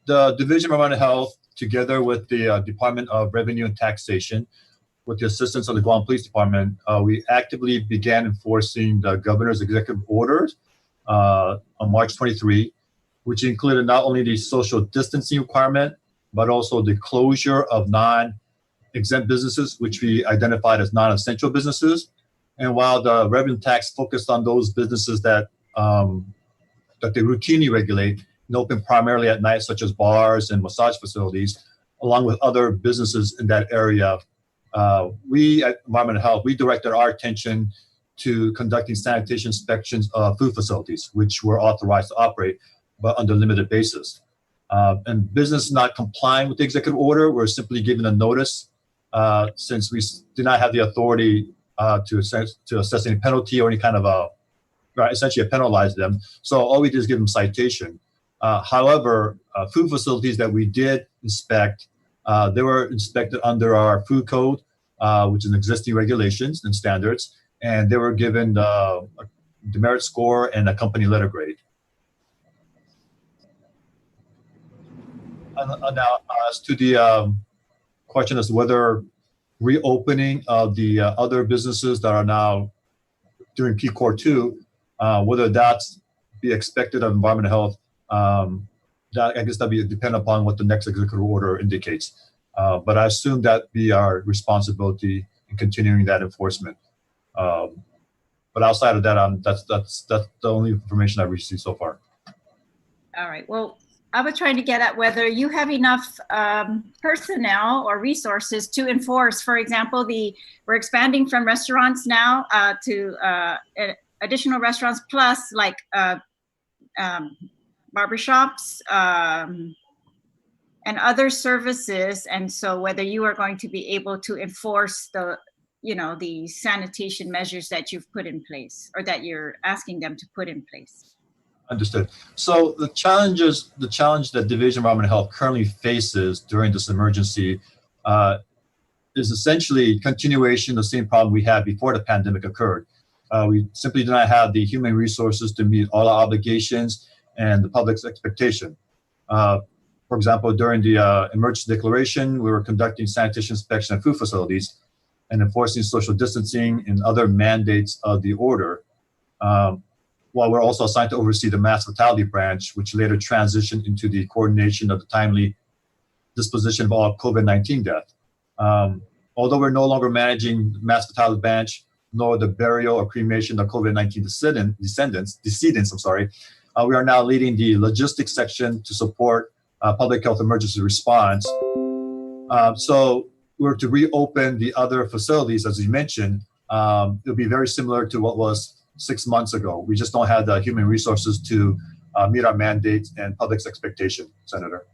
the Division of Environmental Health, together with the Department of Revenue and Taxation, with the assistance of the Guam Police Department, we actively began enforcing the governor's executive orders on March 23, which included not only the social distancing requirement, but also the closure of non-exempt businesses, which we identified as non-essential businesses. And while the revenue tax focused on those businesses that they routinely regulate and open primarily at night, such as bars and massage facilities, along with other businesses in that area, we at Environmental Health, we directed our attention to conducting sanitation inspections of food facilities, which were authorized to operate, but under limited basis. And business not complying with the executive order, we're simply given a notice since we do not have the authority to assess any penalty or any kind of essentially penalize them. So all we did is give them citation. However, food facilities that we did inspect, they were inspected under our food code, which is existing regulations and standards, and they were given a demerit score and a company letter grade. Now, as to the question as to whether reopening of the other businesses that are now doing PCOR 2, whether that's be expected of environmental health, that I guess that'd be dependent upon what the next executive order indicates. But I assume that be our responsibility in continuing that enforcement. But outside of that, that's the only information I've received so far. All right. Well, I was trying to get at whether you have enough personnel or resources to enforce. For example, we're expanding from restaurants now to additional restaurants, plus like barbershops and other services. And so whether you are going to be able to enforce the sanitation measures that you've put in place or that you're asking them to put in place. Understood. So the challenge that Division of Environmental Health currently faces during this emergency is essentially continuation of the same problem we had before the pandemic occurred. We simply do not have the human resources to meet all our obligations and the public's expectation. For example, during the emergency declaration, we were conducting sanitation inspection at food facilities and enforcing social distancing and other mandates of the order. While we're also assigned to oversee the mass fatality branch, which later transitioned into the coordination of the timely disposition of all COVID-19 death. Although we're no longer managing the mass fatality branch, nor the burial or cremation of COVID-19 decedents, we are now leading the logistics section to support public health emergency response. So we're to reopen the other facilities, as you mentioned. It'll be very similar to what was 6 months ago. We just don't have the human resources to meet our mandates and public's expectation, Senator.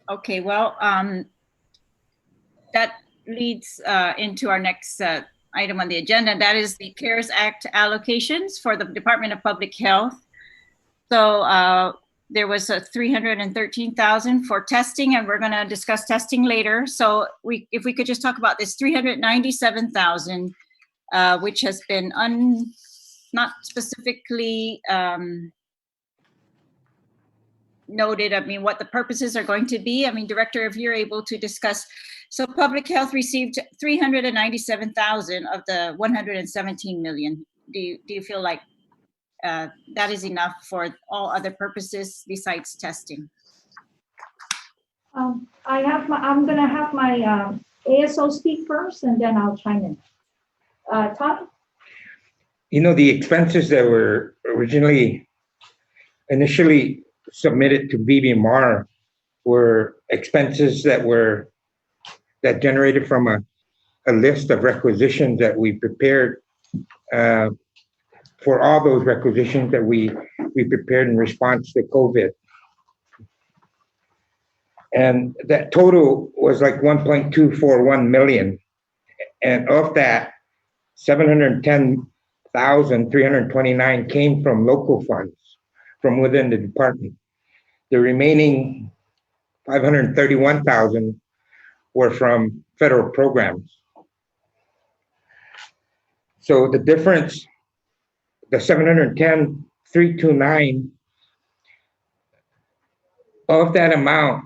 Okay, well, that leads into our next item on the agenda. That is the CARES Act allocations for the Department of Public Health. So there was a $313,000 for testing, and we're going to discuss testing later. So if we could just talk about this $397,000, which has been not specifically noted. I mean, what the purposes are going to be. I mean, Director, if you're able to discuss. So Public Health received $397,000 of the $117 million. Do you feel like that is enough for all other purposes besides testing? I'm going to have my ASO speak first, and then I'll chime in. Todd? The expenses that were initially submitted to BBMR were expenses that were that generated from a list of requisitions that we prepared for all those requisitions that we prepared in response to COVID. And that total was like 1.241 million. And of that, 710,329 came from local funds from within the department. The remaining 531,000 were from federal programs. So the difference, the 710,329, of that amount,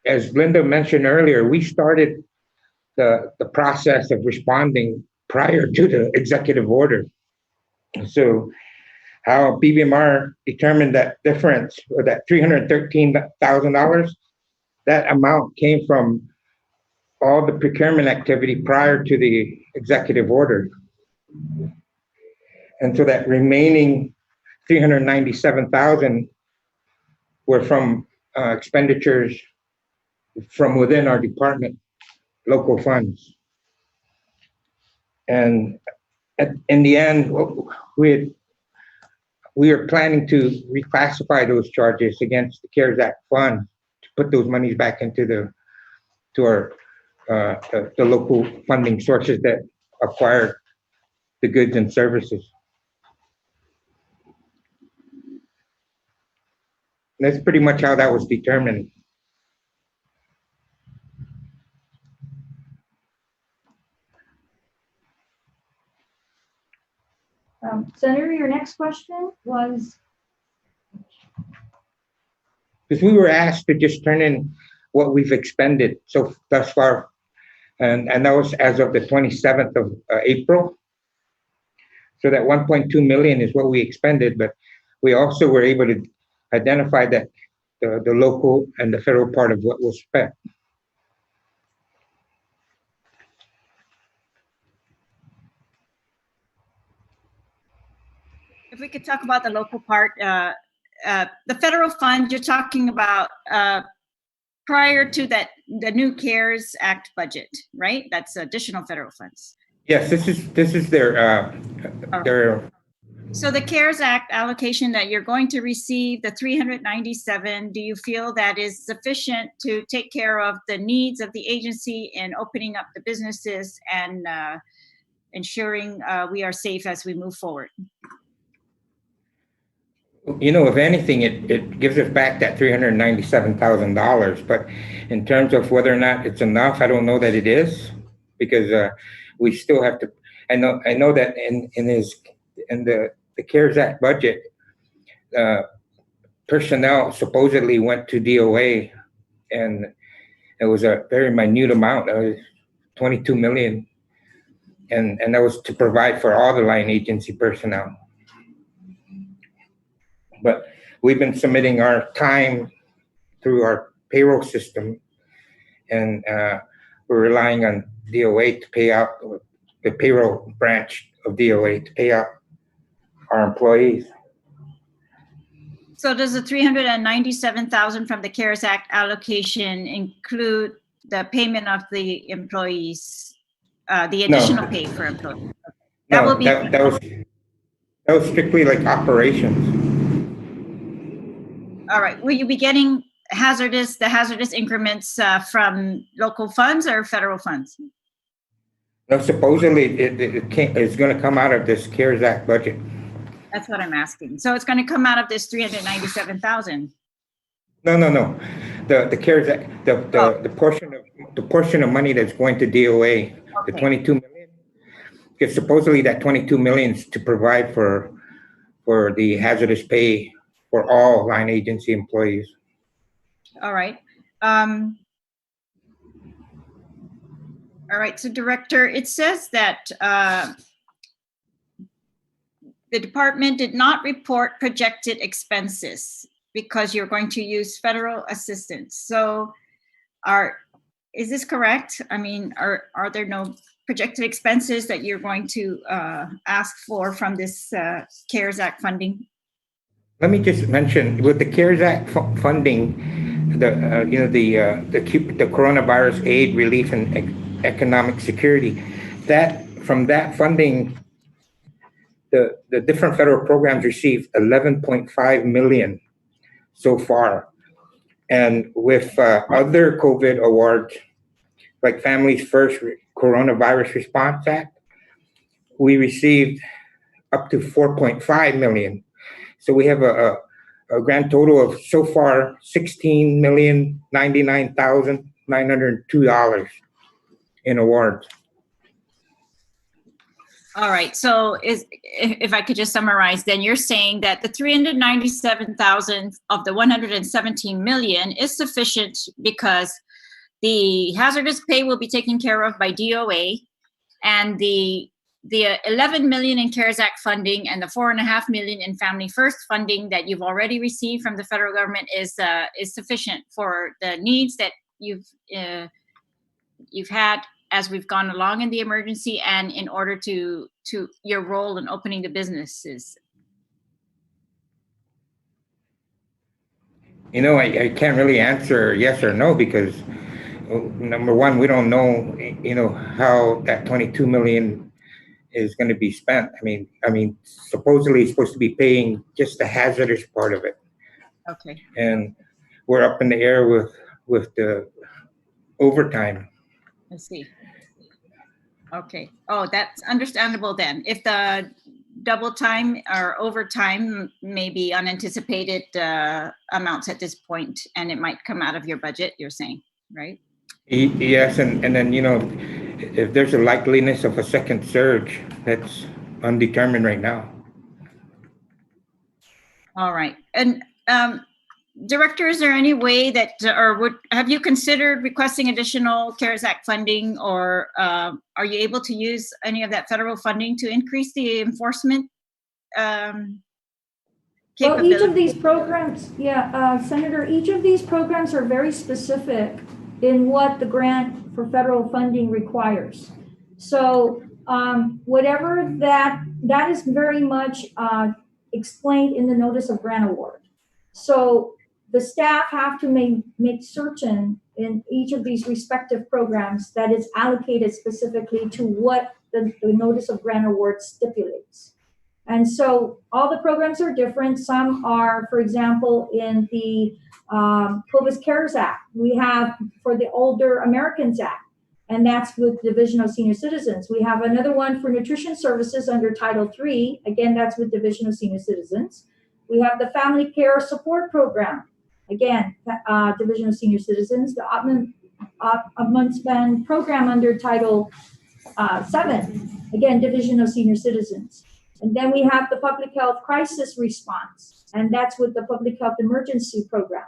as Linda mentioned earlier, we started the process of responding prior to the executive order. So how BBMR determined that difference, or that $313,000, that amount came from all the procurement activity prior to the executive order. And so that remaining 397,000 were from expenditures from within our department, local funds. And in the end, we are planning to reclassify those charges against the CARES Act fund to put those monies back into the local funding sources that acquire the goods and services. And that's pretty much how that was determined. Senator, your next question was? Because we were asked to just turn in what we've expended so thus far. And that was as of the 27th of April. So that 1.2 million is what we expended, but we also were able to identify that the local and the federal part of what was spent. If we could talk about the local part, the federal fund you're talking about prior to that, the new CARES Act budget, right? That's additional federal funds. Yes, this is their So the CARES Act allocation that you're going to receive, the 397, do you feel that is sufficient to take care of the needs of the agency in opening up the businesses and ensuring we are safe as we move forward? You know, if anything, it gives us back that $397,000. But in terms of whether or not it's enough, I don't know that it is, because we still have to. I know that in the CARES Act budget, personnel supposedly went to DOA, and it was a very minute amount. It was 22 million, and that was to provide for all the line agency personnel. But we've been submitting our time through our payroll system, and we're relying on DOA to pay out, the payroll branch of DOA to pay out our employees. So does the 397,000 from the CARES Act allocation include the payment of the employees, the additional pay for employees? That will be that was strictly like operations. All right. Will you be getting the hazardous increments from local funds or federal funds? No, supposedly it's going to come out of this CARES Act budget. That's what I'm asking. So it's going to come out of this 397,000. No. The CARES Act, the portion of money that's going to DOA, okay. The 22 million, because supposedly that 22 million is to provide for the hazardous pay for all line agency employees. All right. All right. So, Director, it says that the department did not report projected expenses because you're going to use federal assistance. So, is this correct? I mean, are there no projected expenses that you're going to ask for from this CARES Act funding? Let me just mention, with the CARES Act funding, the coronavirus aid, relief, and economic security. That from that funding, the different federal programs received 11.5 million so far, and with other COVID awards like Families First Coronavirus Response Act, we received up to 4.5 million. So we have a grand total of so far $16,099,902 in awards. All right, so if I could just summarize, then you're saying that the 397,000 of the 117 million is sufficient because the hazardous pay will be taken care of by DOA, and the 11 million in CARES Act funding and the 4.5 million in Family First funding that you've already received from the federal government is sufficient for the needs that you've had as we've gone along in the emergency, and in order to your role in opening the businesses. I can't really answer yes or no because number one, we don't know, how that 22 million is going to be spent. I mean, supposedly it's supposed to be paying just the hazardous part of it. Okay. And we're up in the air with the overtime. I see. Okay. Oh, that's understandable then. If the double time or overtime may be unanticipated amounts at this point, and it might come out of your budget, you're saying, right? Yes, and then, if there's a likeliness of a second surge, that's undetermined right now. All right. And Director, is there any way that, have you considered requesting additional CARES Act funding, or are you able to use any of that federal funding to increase the enforcement capability? Well, each of these programs, Senator, each of these programs are very specific in what the grant for federal funding requires. So whatever that is very much explained in the notice of grant award. So the staff have to make certain in each of these respective programs that it's allocated specifically to what the notice of grant award stipulates. And so all the programs are different. Some are, for example, in the COVID CARES Act, we have for the Older Americans Act, and that's with Division of Senior Citizens. We have another one for nutrition services under Title III. Again, that's with Division of Senior Citizens. We have the Family Care Support Program. Again, Division of Senior Citizens. The Ombudsman Program under Title VII. Again, Division of Senior Citizens. And then we have the Public Health Crisis Response, and that's with the Public Health Emergency Program.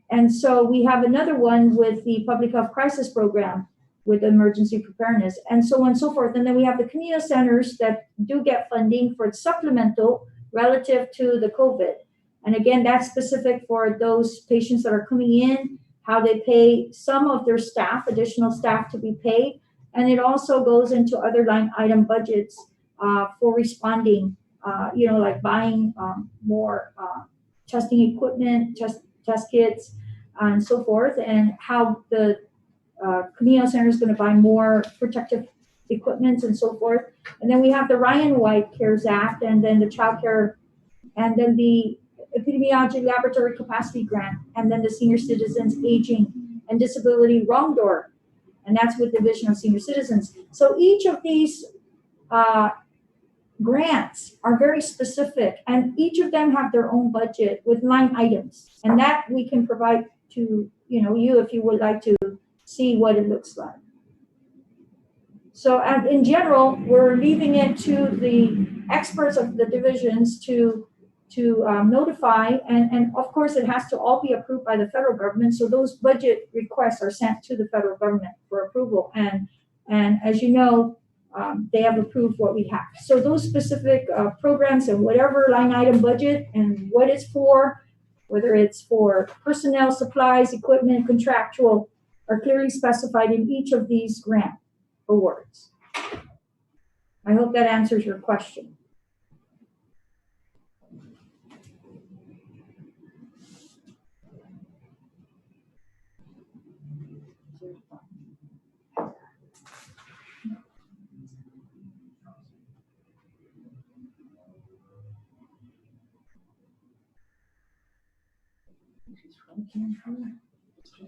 And so we have another one with the Public Health Crisis Program with Emergency Preparedness, and so on and so forth. And then we have the community centers that do get funding for supplemental relative to the COVID. And again, that's specific for those patients that are coming in, how they pay some of their staff, additional staff to be paid. And it also goes into other line item budgets for responding, like buying more testing equipment, test kits, and so forth, and how the community center is going to buy more protective equipment and so forth. And then we have the Ryan White CARES Act, and then the child care, and then the epidemiology laboratory capacity grant, and then the senior citizens aging and disability wrong door, and that's with Division of Senior Citizens. So each of these grants are very specific, and each of them have their own budget with line items, and that we can provide to you if you would like to see what it looks like. So in general, we're leaving it to the experts of the divisions to notify, and of course it has to all be approved by the federal government. So those budget requests are sent to the federal government for approval, and as you know, they have approved what we have. So those specific programs and whatever line item budget and what it's for, whether it's for personnel, supplies, equipment, contractual, are clearly specified in each of these grant awards. I hope that answers your question.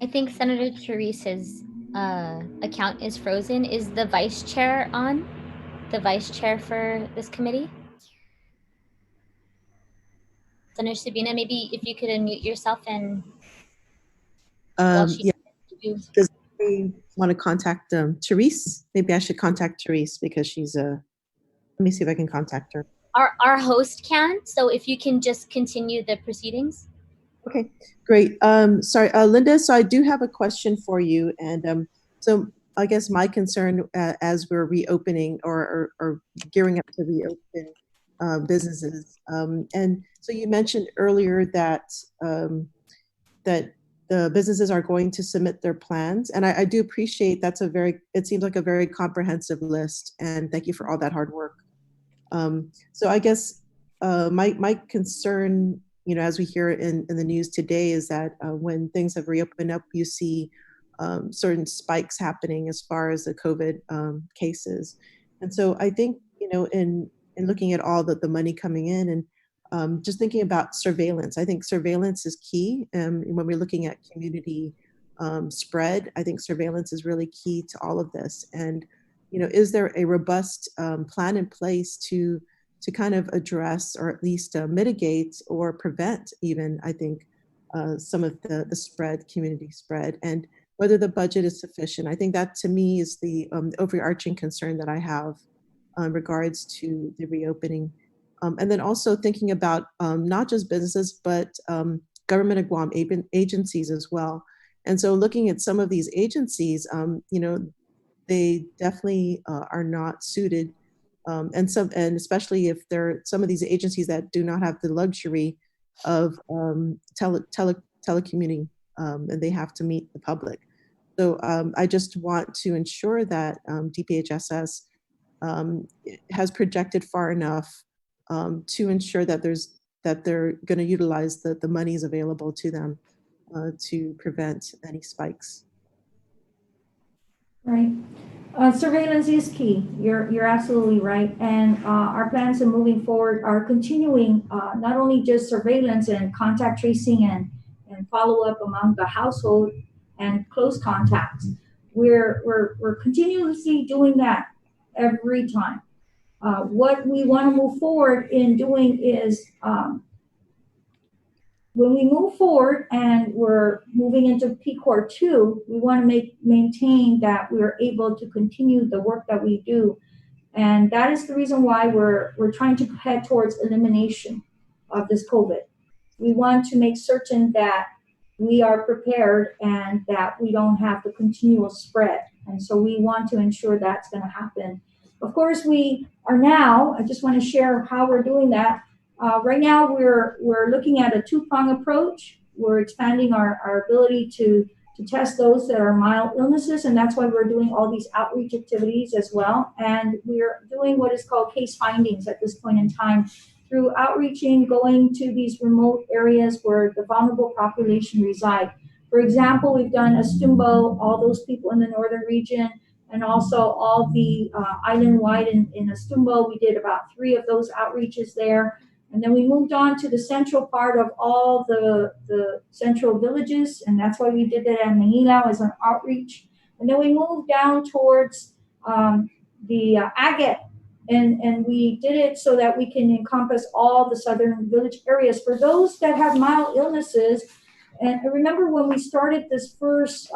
I think Senator Therese's account is frozen. Is the vice chair on? The vice chair for this committee? Senator Sabina, maybe if you could unmute yourself and while she Yeah. Does we want to contact Therese? Maybe I should contact Therese because she's a. Let me see if I can contact her. Our host can. So if you can just continue the proceedings. Okay, great. Sorry, Linda. So I do have a question for you, and so I guess my concern as we're reopening or gearing up to reopen businesses, and so you mentioned earlier that that the businesses are going to submit their plans, and I do appreciate that's a very. It seems like a very comprehensive list, and thank you for all that hard work. So I guess my concern, as we hear in the news today, is that when things have reopened up, you see certain spikes happening as far as the COVID cases. And so I think, in looking at all the money coming in and just thinking about surveillance, I think surveillance is key. When we're looking at community spread, I think surveillance is really key to all of this. And is there a robust plan in place to kind of address or at least mitigate or prevent even, I think, some of the spread, community spread, and whether the budget is sufficient? I think that to me is the overarching concern that I have in regards to the reopening. And then also thinking about not just businesses, but government of Guam agencies as well. And so looking at some of these agencies, they definitely are not suited, and especially if they're some of these agencies that do not have the luxury of telecommuting, and they have to meet the public. So I just want to ensure that DPHSS has projected far enough to ensure that they're going to utilize the monies available to them to prevent any spikes. Right. Surveillance is key. You're absolutely right. And our plans of moving forward are continuing not only just surveillance and contact tracing and follow up among the household and close contacts. We're continuously doing that every time. What we want to move forward in doing is when we move forward and we're moving into PCOR 2, we want to maintain that we're able to continue the work that we do. And that is the reason why we're trying to head towards elimination of this COVID. We want to make certain that we are prepared and that we don't have the continual spread. And so we want to ensure that's going to happen. Of course, we are now, I just want to share how we're doing that. Right now, we're looking at a two-prong approach. We're expanding our ability to test those that are mild illnesses, and that's why we're doing all these outreach activities as well. And we're doing what is called case findings at this point in time through outreaching, going to these remote areas where the vulnerable population reside. For example, we've done Astumbo, all those people in the northern region, and also all the island-wide in Astumbo. We did about 3 of those outreaches there. And then we moved on to the central part of all the central villages, and that's why we did that at Manila as an outreach. And then we moved down towards the Agate, and we did it so that we can encompass all the southern village areas. For those that have mild illnesses, and I remember when we started this first,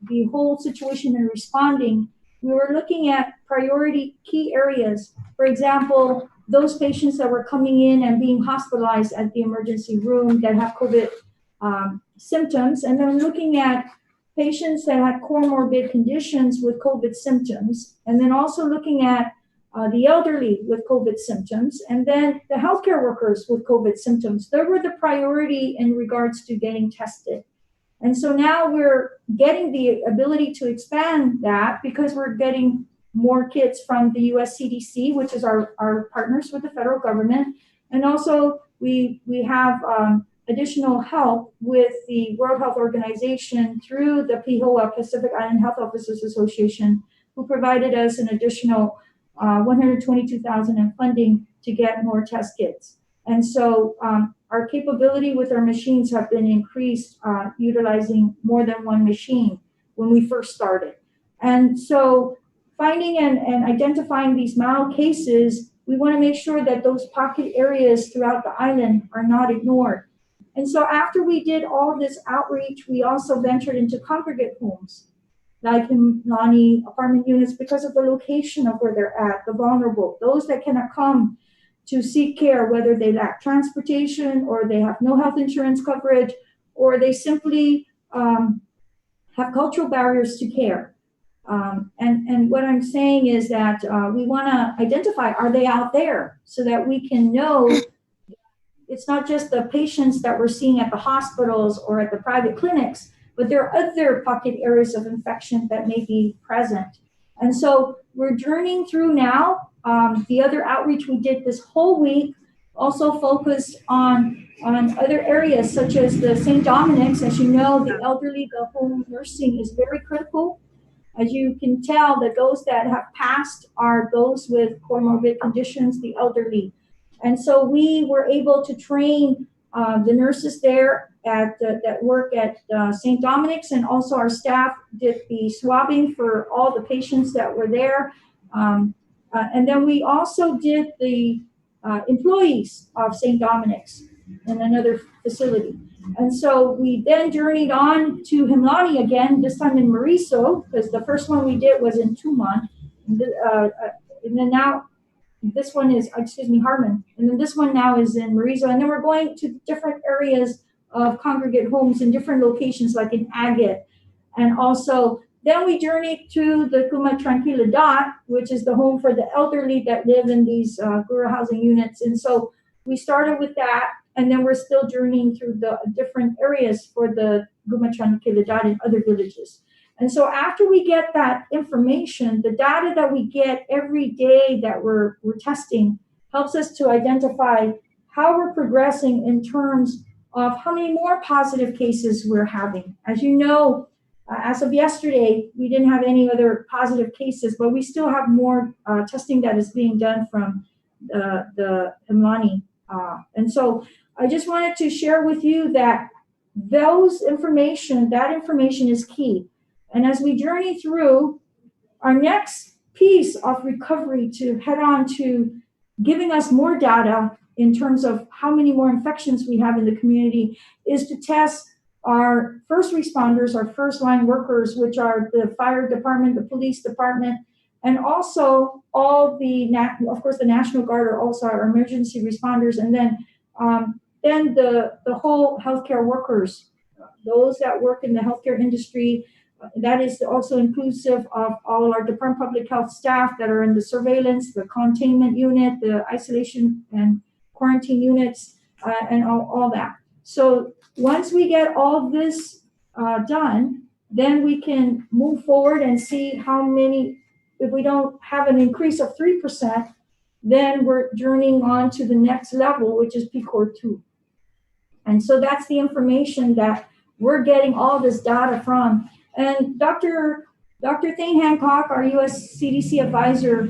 the whole situation in responding, we were looking at priority key areas. For example, those patients that were coming in and being hospitalized at the emergency room that have COVID symptoms, and then looking at patients that had comorbid conditions with COVID symptoms, and then also looking at the elderly with COVID symptoms, and then the healthcare workers with COVID symptoms. They were the priority in regards to getting tested. And so now we're getting the ability to expand that because we're getting more kits from the US CDC, which is our partners with the federal government. And also we have additional help with the World Health Organization through the PHOA, Pacific Island Health Officers Association, who provided us an additional $122,000 in funding to get more test kits. And so our capability with our machines have been increased, utilizing more than one machine when we first started. And so finding and identifying these mild cases, we want to make sure that those pocket areas throughout the island are not ignored. And so after we did all this outreach, we also ventured into congregate homes, like in Lani apartment units, because of the location of where they're at, the vulnerable, those that cannot come to seek care, whether they lack transportation or they have no health insurance coverage, or they simply have cultural barriers to care. And what I'm saying is that we want to identify, are they out there, so that we can know it's not just the patients that we're seeing at the hospitals or at the private clinics, but there are other pocket areas of infection that may be present. And so we're journeying through now. The other outreach we did this whole week also focused on other areas, such as the St. Dominic's. As you know, the elderly, the home nursing is very critical. As you can tell, that those that have passed are those with comorbid conditions, the elderly. And so we were able to train the nurses there that work at St. Dominic's, and also our staff did the swabbing for all the patients that were there. And then we also did the employees of St. Dominic's in another facility. And so we then journeyed on to Himlani again, this time in Mariso, because the first one we did was in Tuman. And then now this one is, Harmon. And then this one now is in Mariso. And then we're going to different areas of congregate homes in different locations, like in Agate. And also, then we journeyed to the Kuma Tranquilidad, which is the home for the elderly that live in these Gura housing units. And so we started with that, and then we're still journeying through the different areas for the Guma Tranquilidad and other villages. And so after we get that information, the data that we get every day that we're testing helps us to identify how we're progressing in terms of how many more positive cases we're having. As you know, as of yesterday, we didn't have any other positive cases, but we still have more testing that is being done from the Himlani. And so I just wanted to share with you that that information is key. And as we journey through, our next piece of recovery to head on to giving us more data in terms of how many more infections we have in the community is to test our first responders, our first line workers, which are the fire department, the police department, and also all of course, the National Guard are also our emergency responders, and then the whole healthcare workers, those that work in the healthcare industry. That is also inclusive of all our Department of Public Health staff that are in the surveillance, the containment unit, the isolation and quarantine units, and all that. So once we get all this done, then we can move forward and see how many, if we don't have an increase of 3%, then we're journeying on to the next level, which is PCOR 2. And so that's the information that we're getting all this data from. And Dr. Thane Hancock, our US CDC advisor,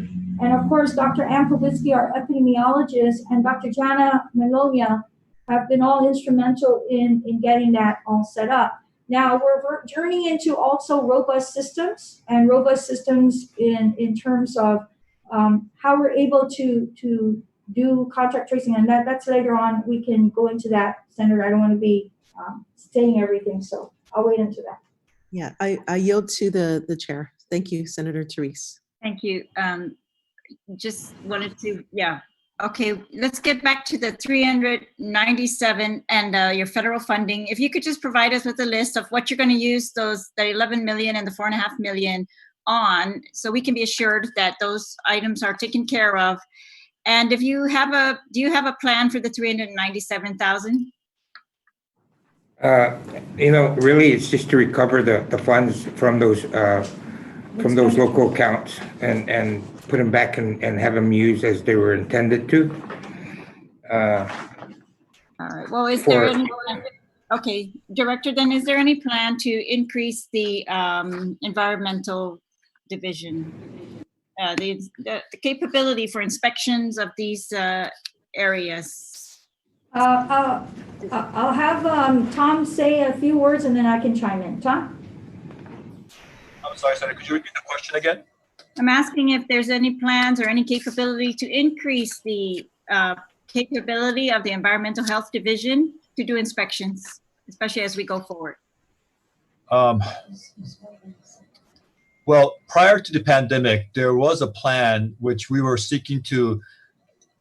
and of course, Dr. Ann Pobitsky, our epidemiologist, and Dr. Jana Melonia have been all instrumental in getting that all set up. Now we're journeying into also robust systems in terms of how we're able to do contact tracing, and that's later on. We can go into that, Senator. I don't want to be saying everything, so I'll wait into that. Yeah, I yield to the chair. Thank you, Senator Therese. Thank you. Just wanted to, Okay, let's get back to the 397 and your federal funding. If you could just provide us with a list of what you're going to use the 11 million and the 4.5 million on, so we can be assured that those items are taken care of. And if you have do you have a plan for the 397,000? Really, it's just to recover the funds from those local accounts and put them back and have them used as they were intended to. All right. Well, is there any? Okay, Director. Then, is there any plan to increase the environmental division, the capability for inspections of these areas? I'll have Tom say a few words and then I can chime in. Tom? I'm sorry, Senator, could you repeat the question again? I'm asking if there's any plans or any capability to increase the capability of the Environmental Health Division to do inspections, especially as we go forward. Well, prior to the pandemic, there was a plan which we were seeking to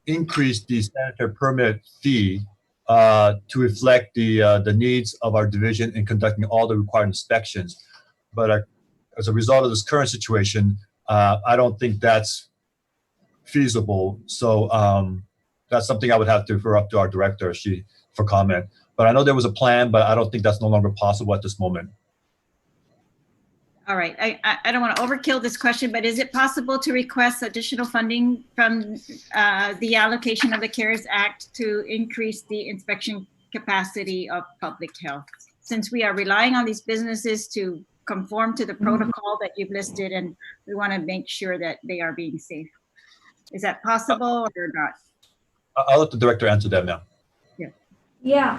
increase the sanitary permit fee to reflect the needs of our division in conducting all the required inspections. But as a result of this current situation, I don't think that's feasible. So that's something I would have to refer up to our director for comment. But I know there was a plan, but I don't think that's no longer possible at this moment. All right, I don't want to overkill this question, but is it possible to request additional funding from the allocation of the CARES Act to increase the inspection capacity of public health? Since we are relying on these businesses to conform to the protocol that you've listed, and we want to make sure that they are being safe. Is that possible or not? I'll let the director answer that now. Yeah,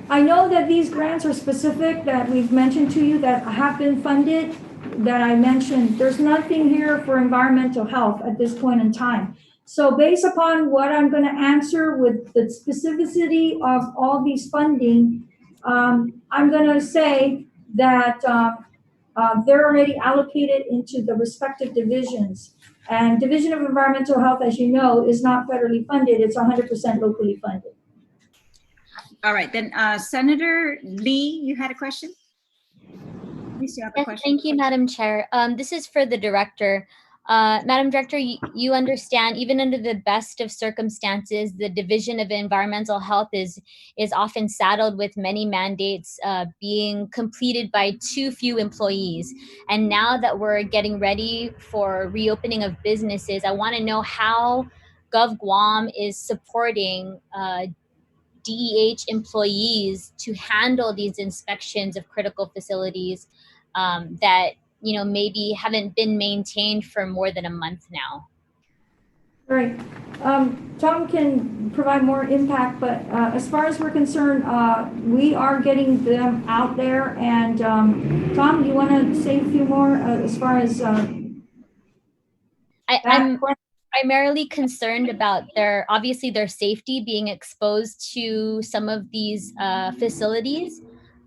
I know that these grants are specific that we've mentioned to you that have been funded, that I mentioned. There's nothing here for environmental health at this point in time. So based upon what I'm going to answer with the specificity of all these funding, I'm going to say that they're already allocated into the respective divisions. And Division of Environmental Health, as you know, is not federally funded. It's 100% locally funded. All right, then Senator Lee, you had a question? Please, you have a question. Thank you, Madam Chair. This is for the director. Madam Director, you understand, even under the best of circumstances, the Division of Environmental Health is often saddled with many mandates being completed by too few employees. And now that we're getting ready for reopening of businesses, I want to know how Gov Guam is supporting DEH employees to handle these inspections of critical facilities that maybe haven't been maintained for more than a month now. Right. Tom can provide more impact, but as far as we're concerned, we are getting them out there. And Tom, do you want to say a few more as far as I'm primarily concerned about their safety being exposed to some of these facilities.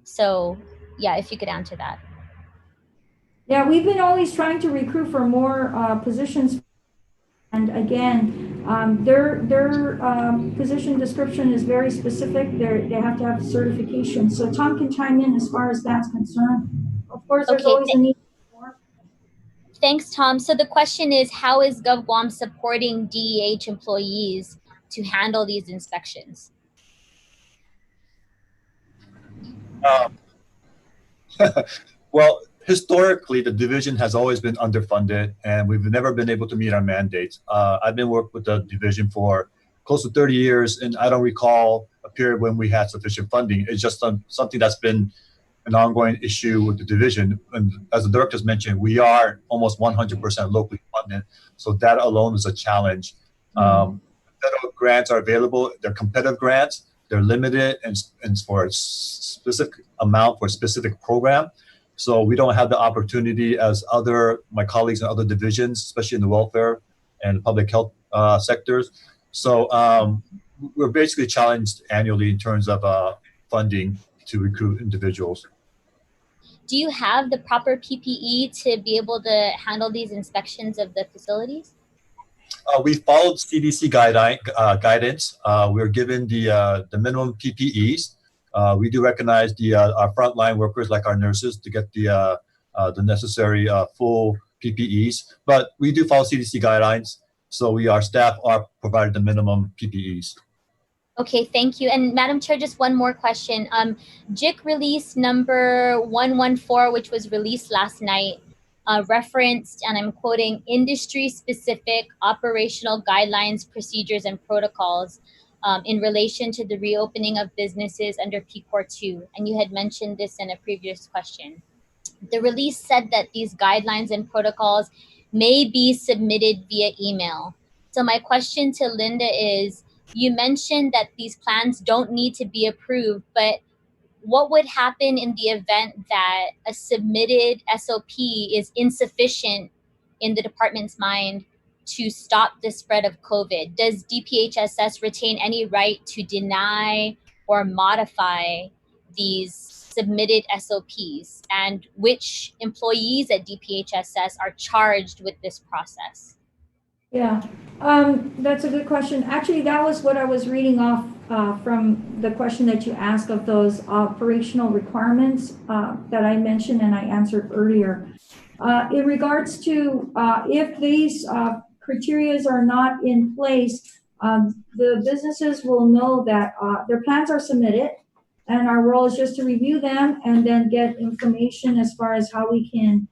So yeah, if you could answer that. Yeah, we've been always trying to recruit for more positions. And again, their position description is very specific. They have to have certification. So Tom can chime in as far as that's concerned. Of course, there's always a need for more. Thanks, Tom. So the question is, how is Gov Guam supporting DEH employees to handle these inspections? Well, historically, the division has always been underfunded, and we've never been able to meet our mandates. I've been working with the division for close to 30 years, and I don't recall a period when we had sufficient funding. It's just something that's been an ongoing issue with the division. And as the directors mentioned, we are almost 100% locally funded, so that alone is a challenge. Federal grants are available. They're competitive grants. They're limited and for a specific amount for a specific program. So we don't have the opportunity as my colleagues in other divisions, especially in the welfare and public health sectors. So we're basically challenged annually in terms of funding to recruit individuals. Do you have the proper PPE to be able to handle these inspections of the facilities? We followed CDC guidance. We're given the minimum PPEs. We do recognize our frontline workers, like our nurses, to get the necessary full PPEs. But we do follow CDC guidelines, so our staff are provided the minimum PPEs. Okay, thank you. And Madam Chair, just one more question. JIC release number 114, which was released last night, referenced, and I'm quoting, industry-specific operational guidelines, procedures, and protocols in relation to the reopening of businesses under PCOR 2. And you had mentioned this in a previous question. The release said that these guidelines and protocols may be submitted via email. So my question to Linda is, you mentioned that these plans don't need to be approved, but what would happen in the event that a submitted SOP is insufficient in the department's mind to stop the spread of COVID? Does DPHSS retain any right to deny or modify these submitted SOPs? And which employees at DPHSS are charged with this process? Yeah, that's a good question. Actually, that was what I was reading off from the question that you asked of those operational requirements that I mentioned and I answered earlier. In regards to if these criteria are not in place, the businesses will know that their plans are submitted, and our role is just to review them and then get information as far as how we can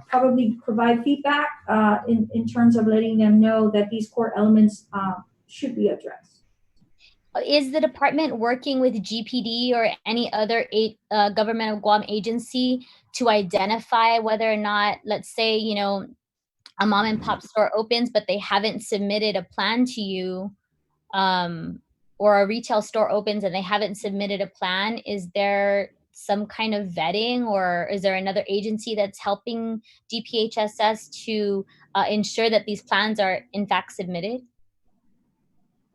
probably provide feedback in terms of letting them know that these core elements should be addressed. Is the department working with GPD or any other government of Guam agency to identify whether or not, let's say, you know, a mom and pop store opens, but they haven't submitted a plan to you, or a retail store opens and they haven't submitted a plan? Is there some kind of vetting, or is there another agency that's helping DPHSS to ensure that these plans are in fact submitted?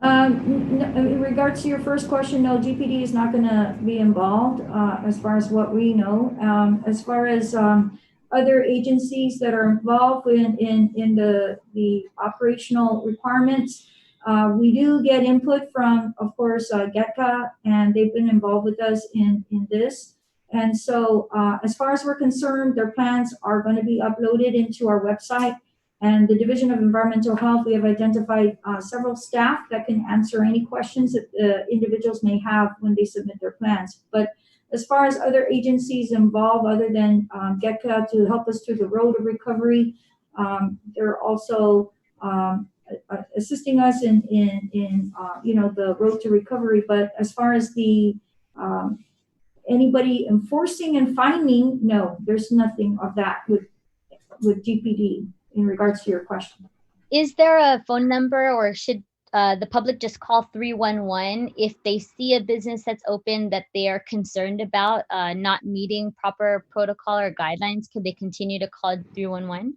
In regards to your first question, no, GPD is not going to be involved as far as what we know. As far as other agencies that are involved in the operational requirements, we do get input from, of course, GETCA, and they've been involved with us in this. And so as far as we're concerned, their plans are going to be uploaded into our website. And the Division of Environmental Health, we have identified several staff that can answer any questions that individuals may have when they submit their plans. But as far as other agencies involved, other than GETCA to help us through the road of recovery, they're also assisting us in the road to recovery. But as far as the anybody enforcing and finding, no, there's nothing of that with GPD. In regards to your question, is there a phone number, or should the public just call 311 if they see a business that's open that they are concerned about not meeting proper protocol or guidelines? Could they continue to call 311?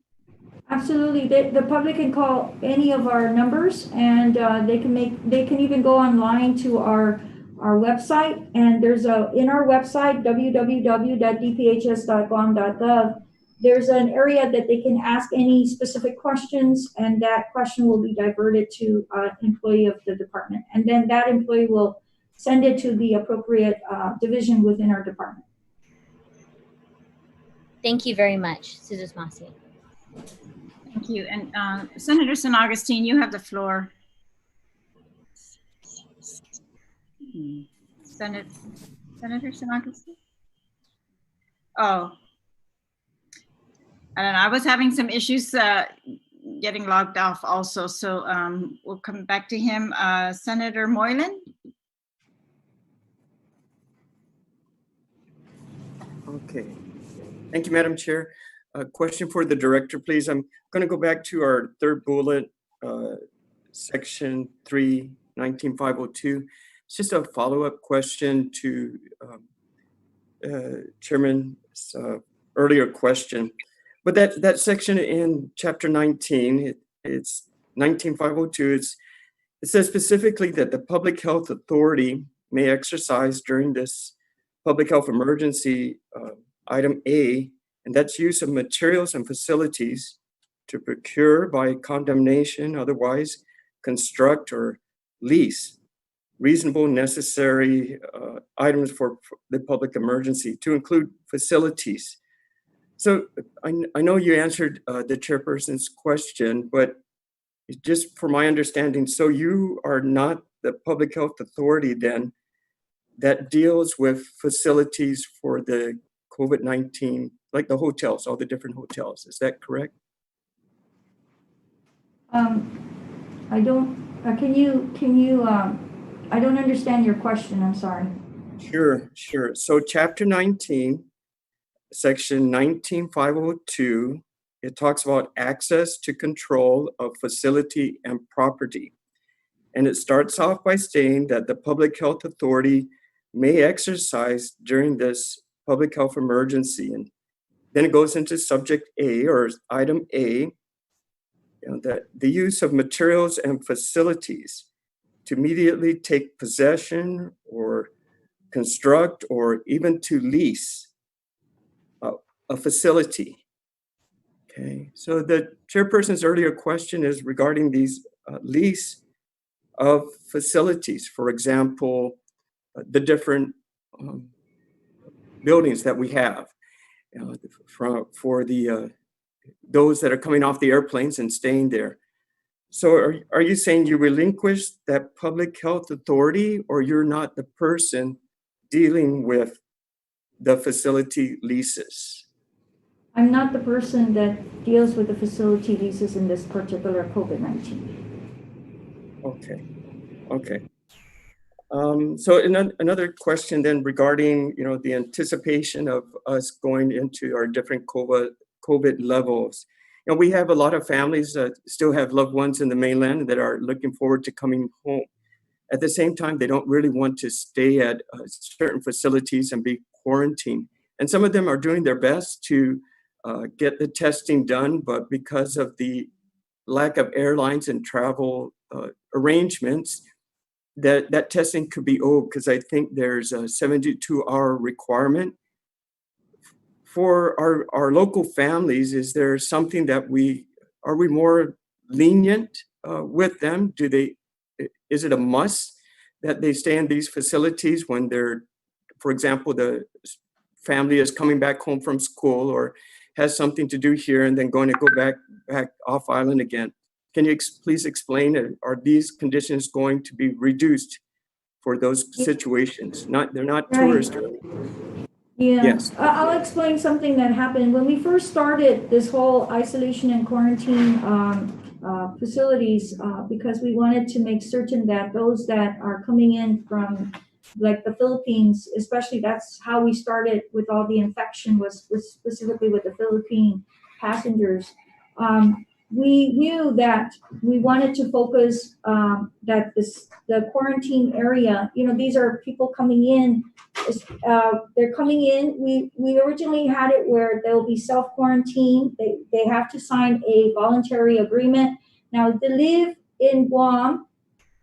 Absolutely. The public can call any of our numbers, and they can even go online to our website, and there's in our website www.dphs.guam.gov. There's an area that they can ask any specific questions, and that question will be diverted to an employee of the department. And then that employee will send it to the appropriate division within our department. Thank you very much, Suzus Masi. Thank you. And Senator San Agustin, you have the floor. Senator San Agustin? Oh. I don't know. I was having some issues getting logged off also, so we'll come back to him. Senator Moylan? Okay. Thank you, Madam Chair. A question for the director, please. I'm going to go back to our third bullet, section 3, 19502. It's just a follow-up question to Chairman's earlier question. But that section in chapter 19, it's 19502, it says specifically that the public health authority may exercise during this public health emergency, item A, and that's use of materials and facilities to procure by condemnation, otherwise construct or lease reasonable necessary items for the public emergency, to include facilities. So I know you answered the chairperson's question, but just for my understanding, so you are not the public health authority then that deals with facilities for the COVID-19, like the hotels, all the different hotels. Is that correct? I don't, I don't understand your question, I'm sorry. Sure. So chapter 19, section 19502 it talks about access to control of facility and property. And it starts off by saying that the public health authority may exercise during this public health emergency. And then it goes into subject A, or item A, that the use of materials and facilities to immediately take possession or construct or even to lease a facility. Okay, so the chairperson's earlier question is regarding these lease of facilities. For example, the different buildings that we have for the those that are coming off the airplanes and staying there. So are you saying you relinquish that public health authority, or you're not the person dealing with the facility leases? I'm not the person that deals with the facility leases in this particular COVID-19. Okay. So another question then regarding, the anticipation of us going into our different COVID levels. We have a lot of families that still have loved ones in the mainland that are looking forward to coming home. At the same time, they don't really want to stay at certain facilities and be quarantined. And some of them are doing their best to get the testing done, but because of the lack of airlines and travel arrangements, that testing could be owed, because I think there's a 72-hour requirement. For our local families, is there something that are we more lenient with them? Is it a must that they stay in these facilities when they're, for example, the family is coming back home from school or has something to do here and then going to go back off island again? Can you please explain, are these conditions going to be reduced for those situations? They're not tourist. Yeah, yes. I'll explain something that happened. When we first started this whole isolation and quarantine facilities, because we wanted to make certain that those that are coming in from like the Philippines, especially, that's how we started with all the infection, was specifically with the Philippine passengers. We knew that we wanted to focus that the quarantine area, these are people coming in, they're coming in. We originally had it where they'll be self-quarantined. They have to sign a voluntary agreement. Now, they live in Guam,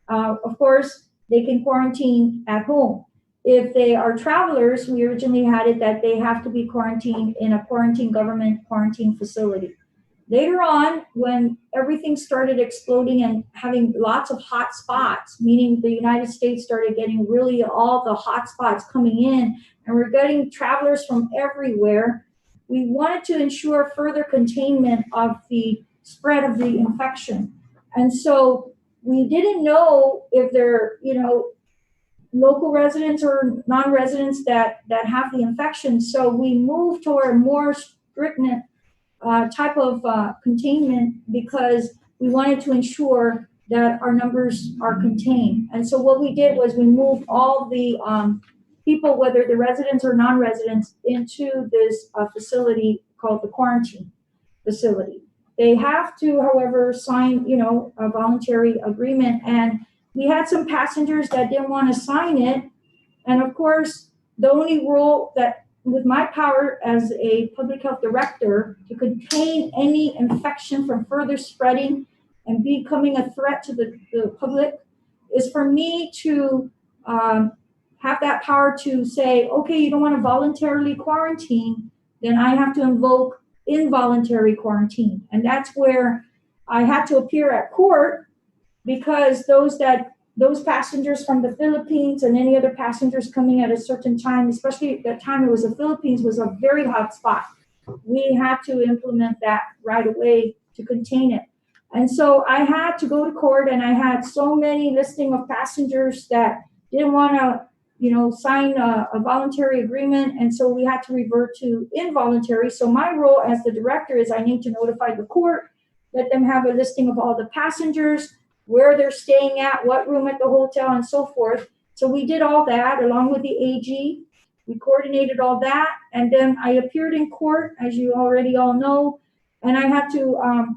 of course, they can quarantine at home. If they are travelers, we originally had it that they have to be quarantined in a government quarantine facility. Later on, when everything started exploding and having lots of hot spots, meaning the United States started getting really all the hot spots coming in, and we're getting travelers from everywhere, we wanted to ensure further containment of the spread of the infection. And so we didn't know if they're, local residents or non-residents that have the infection. So we moved toward a more stringent type of containment, because we wanted to ensure that our numbers are contained. And so what we did was we moved all the people, whether they're residents or non-residents, into this facility called the quarantine facility. They have to, however, sign, a voluntary agreement. And we had some passengers that didn't want to sign it. And of course, the only rule that, with my power as a public health director, to contain any infection from further spreading and becoming a threat to the public, is for me to have that power to say, okay, you don't want to voluntarily quarantine, then I have to invoke involuntary quarantine. And that's where I had to appear at court, because those passengers from the Philippines and any other passengers coming at a certain time, especially at that time it was the Philippines, was a very hot spot. We had to implement that right away to contain it. And so I had to go to court, and I had so many listing of passengers that didn't want to, sign a voluntary agreement. And so we had to revert to involuntary. So my role as the director is I need to notify the court, let them have a listing of all the passengers, where they're staying at, what room at the hotel, and so forth. So we did all that along with the AG. We coordinated all that. And then I appeared in court, as you already all know. and I had to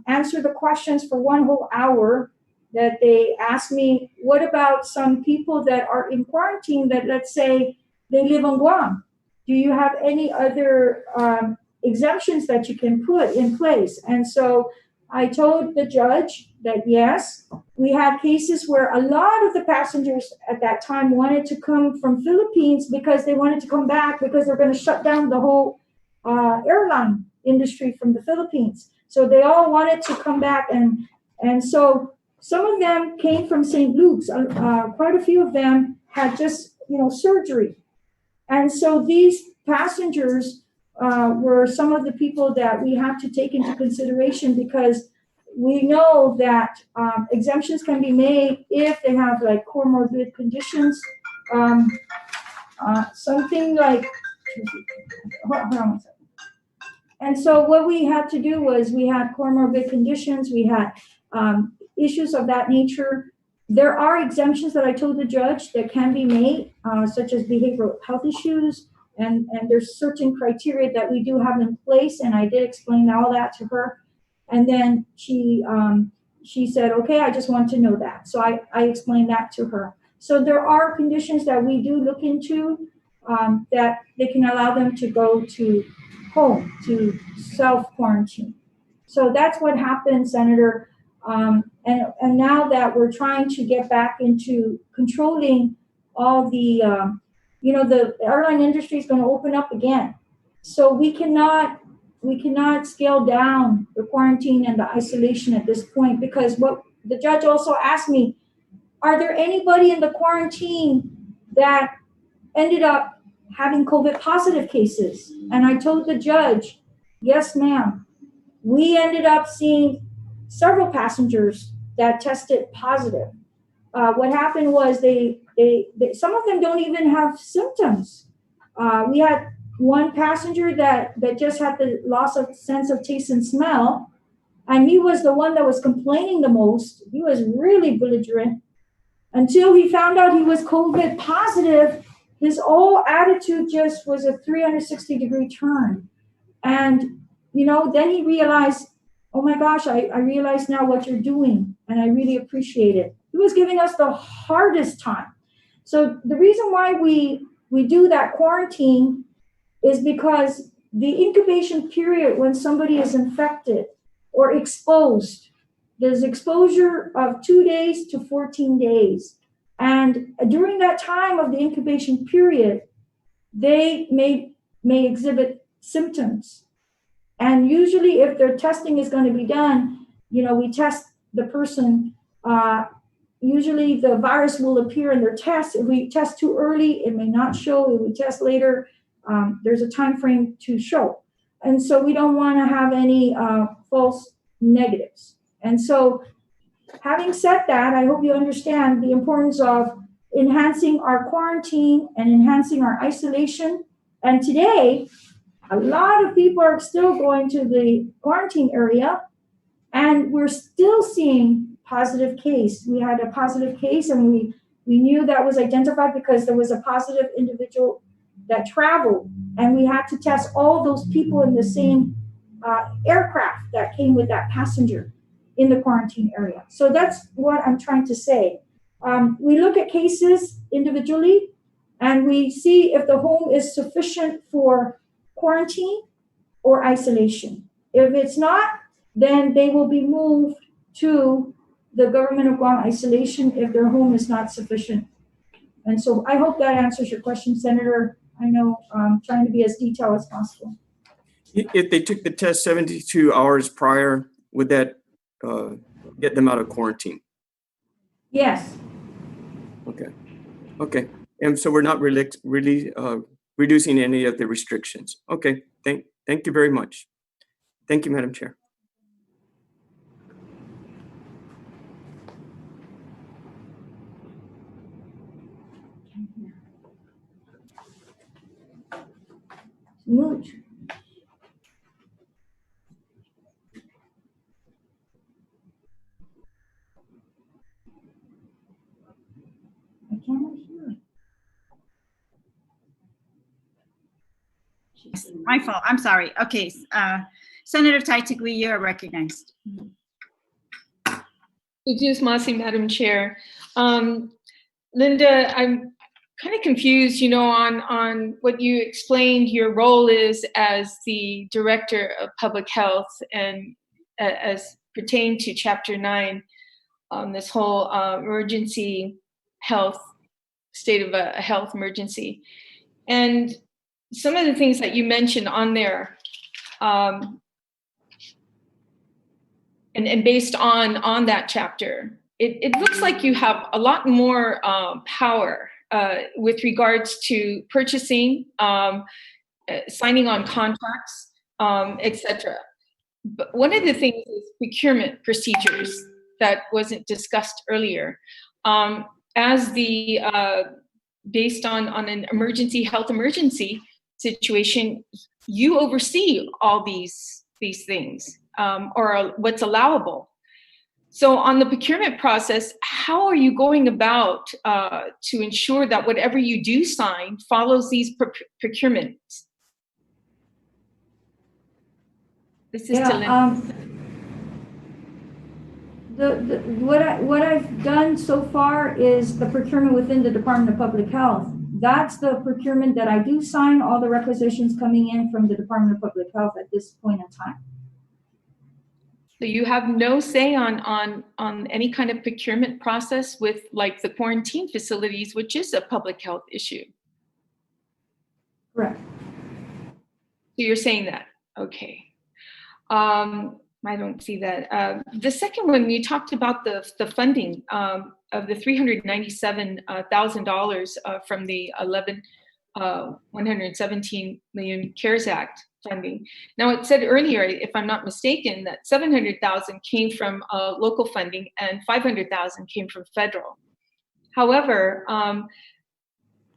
answer the questions for 1 whole hour that they asked me, what about some people that are in quarantine that, let's say, they live on Guam? Do you have any other exemptions that you can put in place? And so I told the judge that yes, we had cases where a lot of the passengers at that time wanted to come from Philippines because they wanted to come back because they're going to shut down the whole airline industry from the Philippines. So they all wanted to come back, and so some of them came from St. Luke's. Quite a few of them had just surgery, and so these passengers were some of the people that we have to take into consideration, because we know that exemptions can be made if they have like comorbid conditions, something like. Hold on one second. And so what we had to do was we had comorbid conditions, we had issues of that nature. There are exemptions that I told the judge that can be made, such as behavioral health issues, and there's certain criteria that we do have in place, and I did explain all that to her. And then she said, okay, I just want to know that. So I explained that to her. So there are conditions that we do look into that they can allow them to go to home to self-quarantine. So that's what happened, Senator. And now that we're trying to get back into controlling all the, the airline industry is going to open up again. So we cannot scale down the quarantine and the isolation at this point, because what the judge also asked me, are there anybody in the quarantine that ended up having COVID positive cases? And I told the judge, yes, ma'am. We ended up seeing several passengers that tested positive. What happened was they some of them don't even have symptoms. We had one passenger that just had the loss of sense of taste and smell, and he was the one that was complaining the most. He was really belligerent until he found out he was COVID positive. His whole attitude just was a 360-degree turn. And, then he realized, oh my gosh, I realize now what you're doing, and I really appreciate it. He was giving us the hardest time. So the reason why we do that quarantine is because the incubation period when somebody is infected or exposed, there's exposure of 2 days to 14 days. And during that time of the incubation period, they may exhibit symptoms. And usually if their testing is going to be done, we test the person. Usually the virus will appear in their test. If we test too early, it may not show. If we test later, there's a time frame to show. And so we don't want to have any false negatives. And so having said that, I hope you understand the importance of enhancing our quarantine and enhancing our isolation. And today, a lot of people are still going to the quarantine area, and we're still seeing positive case. We had a positive case, and we knew that was identified because there was a positive individual that traveled, and we had to test all those people in the same aircraft that came with that passenger in the quarantine area. So that's what I'm trying to say. We look at cases individually, and we see if the home is sufficient for quarantine or isolation. If it's not, then they will be moved to the government of Guam isolation if their home is not sufficient. And so I hope that answers your question, Senator. I know I'm trying to be as detailed as possible. If they took the test 72 hours prior, would that get them out of quarantine? Yes. Okay. And so we're not really reducing any of the restrictions. Okay. Thank you very much. Thank you, Madam Chair. Mooch. I cannot hear. My fault. I'm sorry. Okay. Senator Taitigui, you are recognized. Masi, Madam Chair. Linda, I'm kind of confused, on what you explained your role is as the Director of Public Health and as pertained to Chapter 9, this whole emergency health, state of a health emergency. And some of the things that you mentioned on there, and based on that chapter, it looks like you have a lot more power with regards to purchasing, signing on contracts, etc. But one of the things is procurement procedures that wasn't discussed earlier. As the based on an health emergency situation, you oversee all these things, or what's allowable. So on the procurement process, how are you going about to ensure that whatever you do sign follows these procurements? This is to what I've done so far is the procurement within the Department of Public Health. That's the procurement that I do sign, all the requisitions coming in from the Department of Public Health at this point in time. So you have no say on any kind of procurement process with like the quarantine facilities, which is a public health issue. Correct. So you're saying that, okay. I don't see that. The second one, you talked about the funding of the $397,000 from the 117 million CARES Act funding. Now, it said earlier, if I'm not mistaken, that 700,000 came from local funding and 500,000 came from federal. However,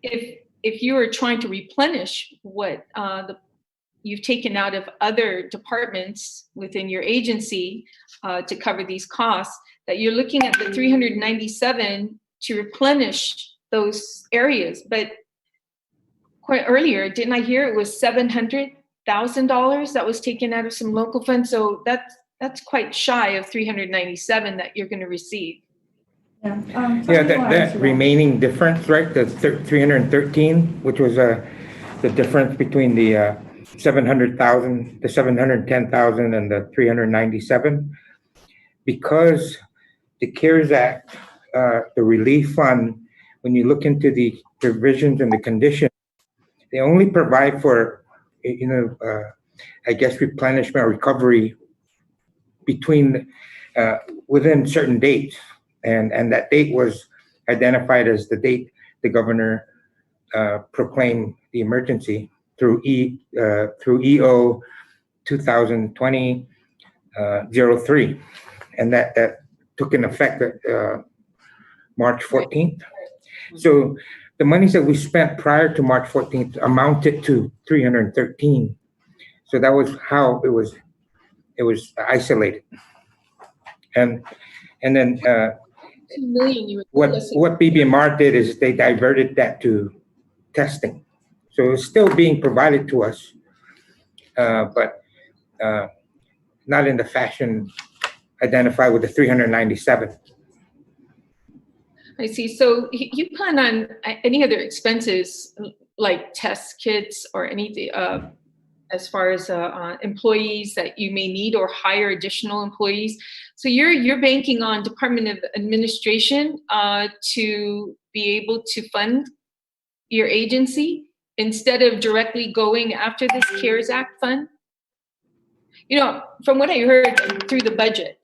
if you are trying to replenish what you've taken out of other departments within your agency to cover these costs, that you're looking at the 397 to replenish those areas. But quite earlier, didn't I hear it was $700,000 that was taken out of some local funds? So that's quite shy of 397 that you're going to receive. Yeah, that remaining difference, right? The 313, which was the difference between the 700,000, the 710,000, and the 397, because the CARES Act, the relief fund, when you look into the provisions and the conditions, they only provide for, I guess, replenishment or recovery between within certain dates, and that date was identified as the date the governor proclaimed the emergency through EO 2020-03, and that took in effect March 14th. So the monies that we spent prior to March 14th amounted to 313. So that was how it was isolated. And then 2 million. What BBMR did is they diverted that to testing. So it's still being provided to us, but not in the fashion identified with the 397. I see. So you plan on any other expenses like test kits or anything as far as employees that you may need or hire additional employees? So you're banking on Department of Administration to be able to fund your agency instead of directly going after this CARES Act fund? From what I heard through the budget,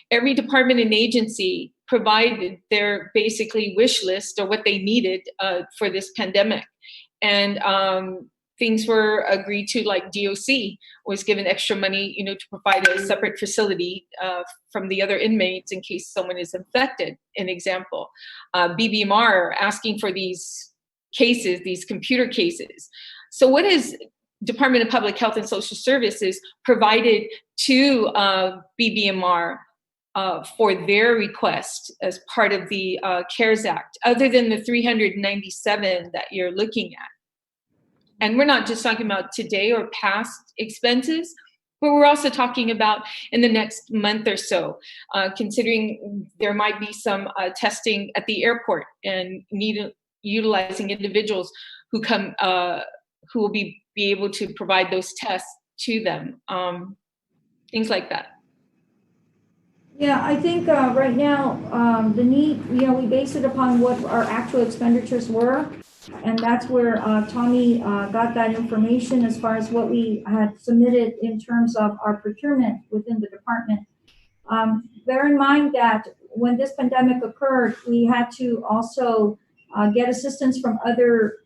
every department and agency provided their basically wish list or what they needed for this pandemic. And things were agreed to, like DOC was given extra money, to provide a separate facility from the other inmates in case someone is infected, an example. BBMR asking for these cases, these computer cases. So what is Department of Public Health and Social Services provided to BBMR for their request as part of the CARES Act, other than the 397 that you're looking at? And we're not just talking about today or past expenses, But we're also talking about in the next month or so, considering there might be some testing at the airport and utilizing individuals who come, who will be able to provide those tests to them, things like that. Yeah, I think right now, the need, we base it upon what our actual expenditures were. And that's where Tommy got that information as far as what we had submitted in terms of our procurement within the department. Bear in mind that when this pandemic occurred, we had to also get assistance from other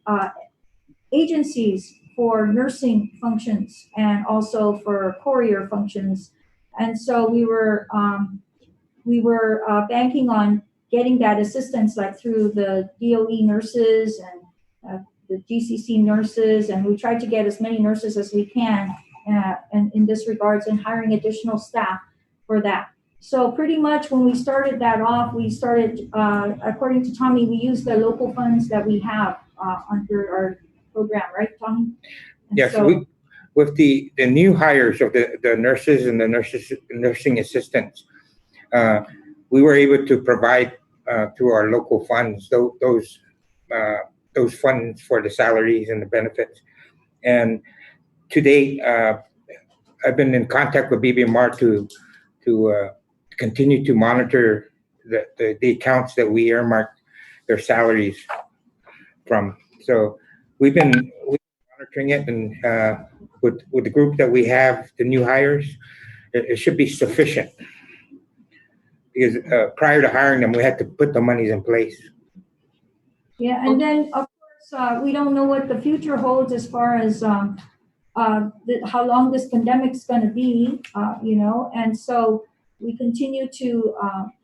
agencies for nursing functions and also for courier functions. And so we were banking on getting that assistance, like through the DOE nurses and the GCC nurses, and we tried to get as many nurses as we can and in this regards, and hiring additional staff for that. So pretty much when we started that off, we started, according to Tommy, we used the local funds that we have under our program, right, Tommy? And yes, so, with the new hires of the nurses and the nursing assistants, we were able to provide through our local funds those funds for the salaries and the benefits. And to date, I've been in contact with BBMR to continue to monitor the accounts that we earmark their salaries from. So we've been monitoring it, and with the group that we have, the new hires, it should be sufficient. Because prior to hiring them, we had to put the monies in place. yeah, and then of course, we don't know what the future holds as far as how long this pandemic's going to be, and so we continue to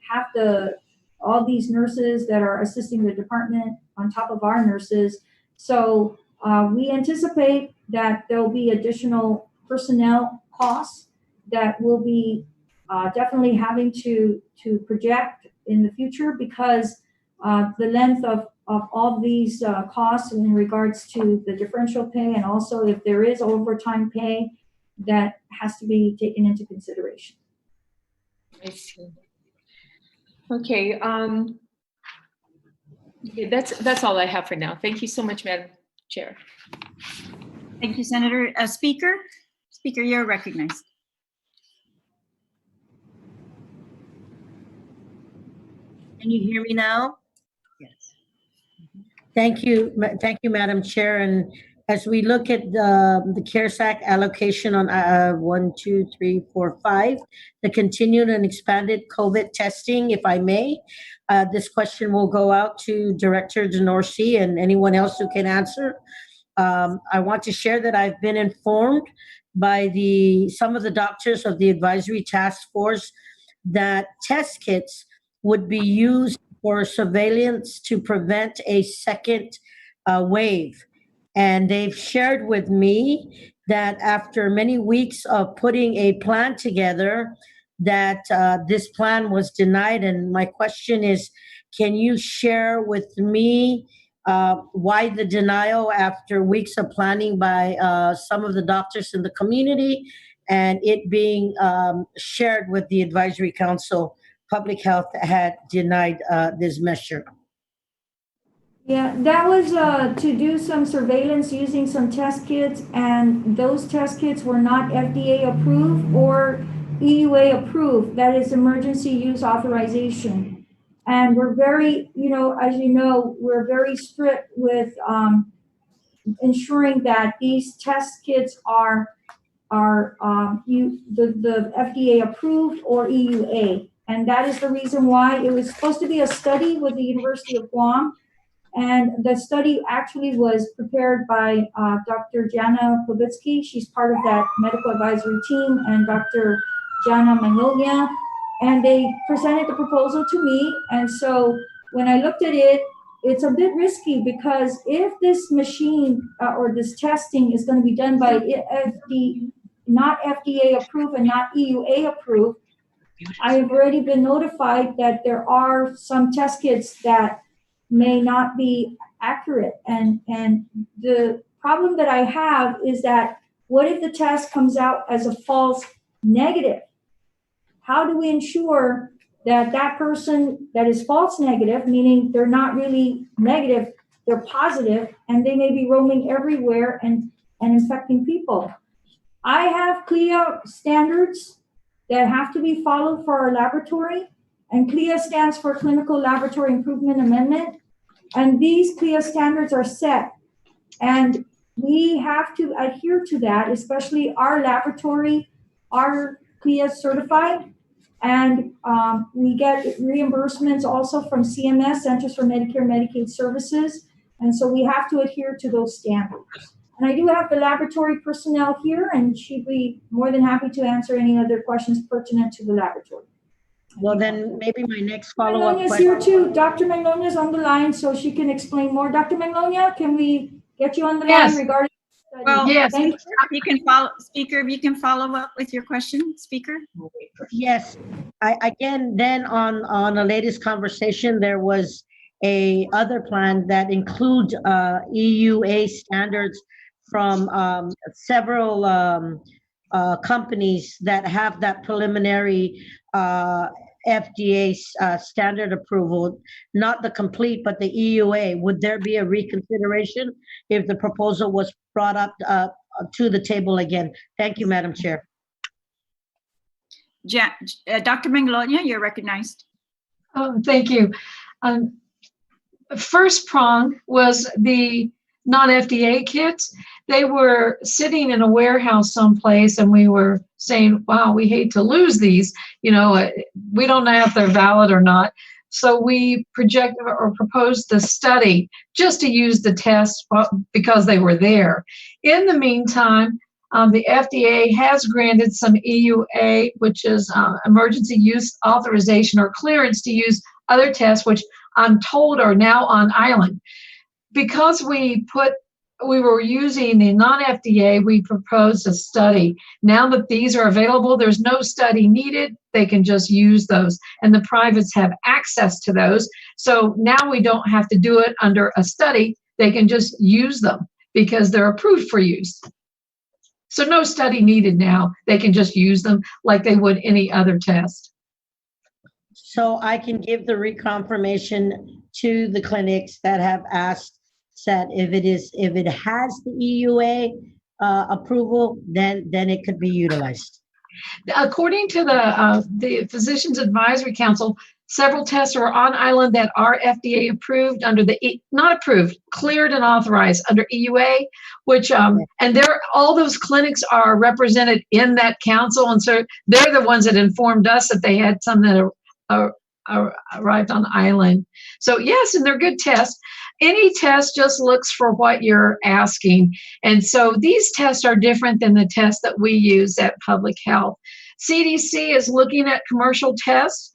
have all these nurses that are assisting the department on top of our nurses. So we anticipate that there'll be additional personnel costs that will be definitely having to project in the future, because the length of all these costs in regards to the differential pay, and also if there is overtime pay, that has to be taken into consideration. I see. Okay, that's all I have for now. Thank you so much, Madam Chair. Thank you, Senator. Speaker, you're recognized. Can you hear me now? Yes. Thank you, Madam Chair. And as we look at the CARES Act allocation on 1, 2, 3, 4, 5, the continued and expanded COVID testing, if I may, this question will go out to Director DeNorsi and anyone else who can answer. I want to share that I've been informed by some of the doctors of the advisory task force that test kits would be used for surveillance to prevent a second wave. And they've shared with me that after many weeks of putting a plan together, that this plan was denied. And my question is, can you share with me why the denial after weeks of planning by some of the doctors in the community, and it being shared with the Advisory Council? Public Health had denied this measure. Yeah, that was to do some surveillance using some test kits, and those test kits were not FDA approved or EUA approved. That is emergency use authorization. And we're very, as you know, we're very strict with ensuring that these test kits are the FDA approved or EUA. And that is the reason why it was supposed to be a study with the University of Guam. And the study actually was prepared by Dr. Jana Povitsky. She's part of that medical advisory team, and Dr. Jana Magnolia. And they presented the proposal to me. And so when I looked at it, it's a bit risky, because if this machine or this testing is going to be done by not FDA approved and not EUA approved, I have already been notified that there are some test kits that may not be accurate. And the problem that I have is that What if the test comes out as a false negative? How do we ensure that that person that is false negative, meaning they're not really negative, they're positive, and they may be roaming everywhere and infecting people? I have CLIA standards that have to be followed for our laboratory, and CLIA stands for Clinical Laboratory Improvement Amendment. And these CLIA standards are set, and we have to adhere to that, especially our laboratory, our CLIA certified, and we get reimbursements also from CMS, Centers for Medicare and Medicaid Services, and so we have to adhere to those standards. And I do have the laboratory personnel here, and she'd be more than happy to answer any other questions pertinent to the laboratory. Well, then maybe my next follow-up Maglonia's question. here too. Dr. Magnolia is on the line, so she can explain more. Dr. Magnolia, can we get you on the line regarding the study? Well, Yes. Thank you. If you can follow, speaker, if you can follow up with your question, speaker. Yes, again, then on the latest conversation, there was a other plan that includes EUA standards from several companies that have that preliminary FDA standard approval, not the complete, but the EUA. Would there be a reconsideration if the proposal was brought up to the table again? Thank you, Madam Chair. Dr. Manglonia, you're recognized. Thank you. First prong was the non-FDA kits. They were sitting in a warehouse someplace, and we were saying, wow, we hate to lose these. You know, we don't know if they're valid or not. So we projected or proposed the study just to use the test because they were there. In the meantime, the FDA has granted some EUA, which is emergency use authorization or clearance to use other tests, which I'm told are now on island. Because we were using the non-FDA, we proposed a study. Now that these are available, there's no study needed. They can just use those, and the privates have access to those. So now we don't have to do it under a study. They can just use them because they're approved for use. So no study needed now. They can just use them like they would any other test. So I can give the reconfirmation to the clinics that have asked that if it has the EUA approval, then it could be utilized. According to the Physicians Advisory Council, several tests are on island that are FDA approved under not approved, cleared and authorized under EUA, which and all those clinics are represented in that council, and so they're the ones that informed us that they had some that arrived on island. So yes, and they're good tests. Any test just looks for what you're asking. And so these tests are different than the tests that we use at Public Health. CDC is looking at commercial tests.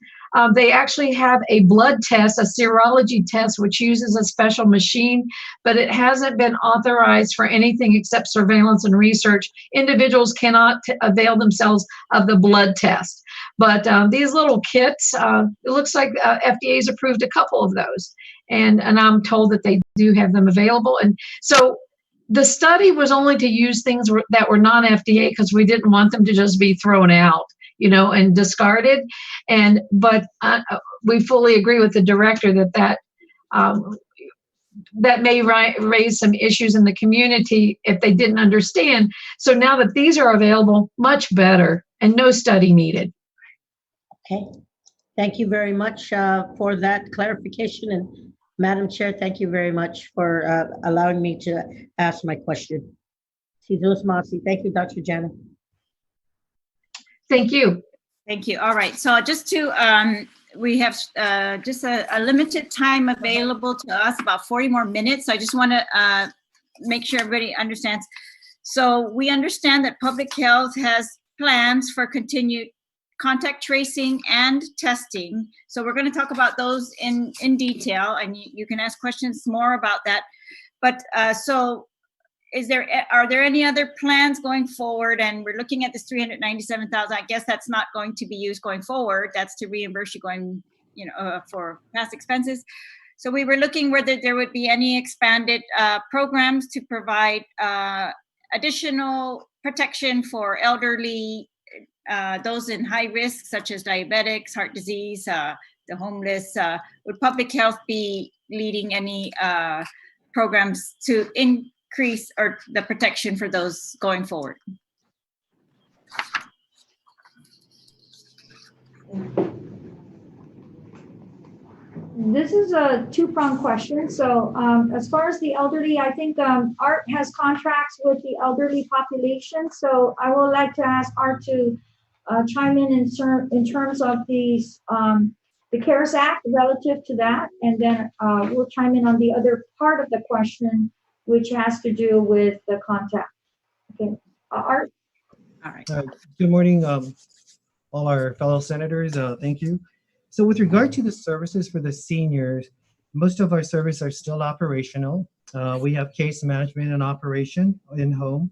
They actually have a blood test, a serology test, which uses a special machine, but it hasn't been authorized for anything except surveillance and research. Individuals cannot avail themselves of the blood test. But these little kits, it looks like FDA's approved a couple of those. And I'm told that they do have them available. And so the study was only to use things that were non-FDA because we didn't want them to just be thrown out, you know, and discarded. But we fully agree with the director that may raise some issues in the community if they didn't understand. So now that these are available, much better, and no study needed. Okay, thank you very much for that clarification. And Madam Chair, thank you very much for allowing me to ask my question. Thank you, Dr. Jana. Thank you. Thank you. All right. So just to, we have just a limited time available to us, about 40 more minutes. So I just want to make sure everybody understands. So we understand that Public Health has plans for continued contact tracing and testing. So we're going to talk about those in detail, and you can ask questions more about that. But so are there any other plans going forward? And we're looking at this $397,000. I guess that's not going to be used going forward. That's to reimburse you going, for past expenses. So we were looking whether there would be any expanded programs to provide additional protection for elderly, those in high risk, such as diabetics, heart disease, the homeless. Would public health be leading any programs to increase or the protection for those going forward? This is a two-pronged question. So as far as the elderly, I think Art has contracts with the elderly population. So I would like to ask Art to chime in terms of these, the CARES Act relative to that. And then we'll chime in on the other part of the question, which has to do with the contact. Okay, Art? All right. Good morning, all our fellow senators. Thank you. So with regard to the services for the seniors, most of our services are still operational. We have case management and operation in home.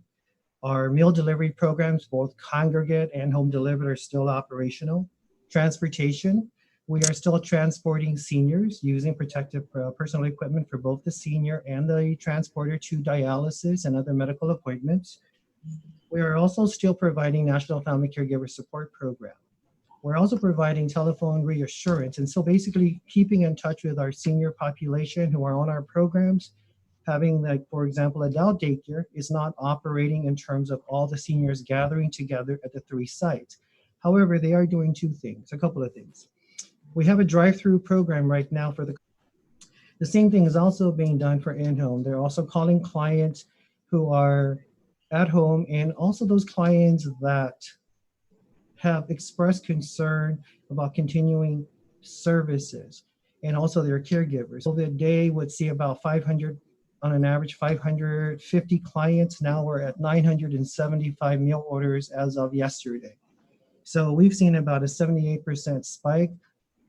Our meal delivery programs, both congregate and home delivered, are still operational. Transportation, we are still transporting seniors using protective personal equipment for both the senior and the transporter to dialysis and other medical appointments. We are also still providing National Family Caregiver Support Program. We're also providing telephone reassurance. And so basically keeping in touch with our senior population who are on our programs, having, like, for example, adult daycare is not operating in terms of all the seniors gathering together at the 3 sites. However, they are doing a couple of things. We have a drive-through program right now for the same thing is also being done for in-home. They're also calling clients who are at home, and also those clients that have expressed concern about continuing services, and also their caregivers. So the day would see about 500, on an average 550 clients. Now we're at 975 meal orders as of yesterday. So we've seen about a 78% spike.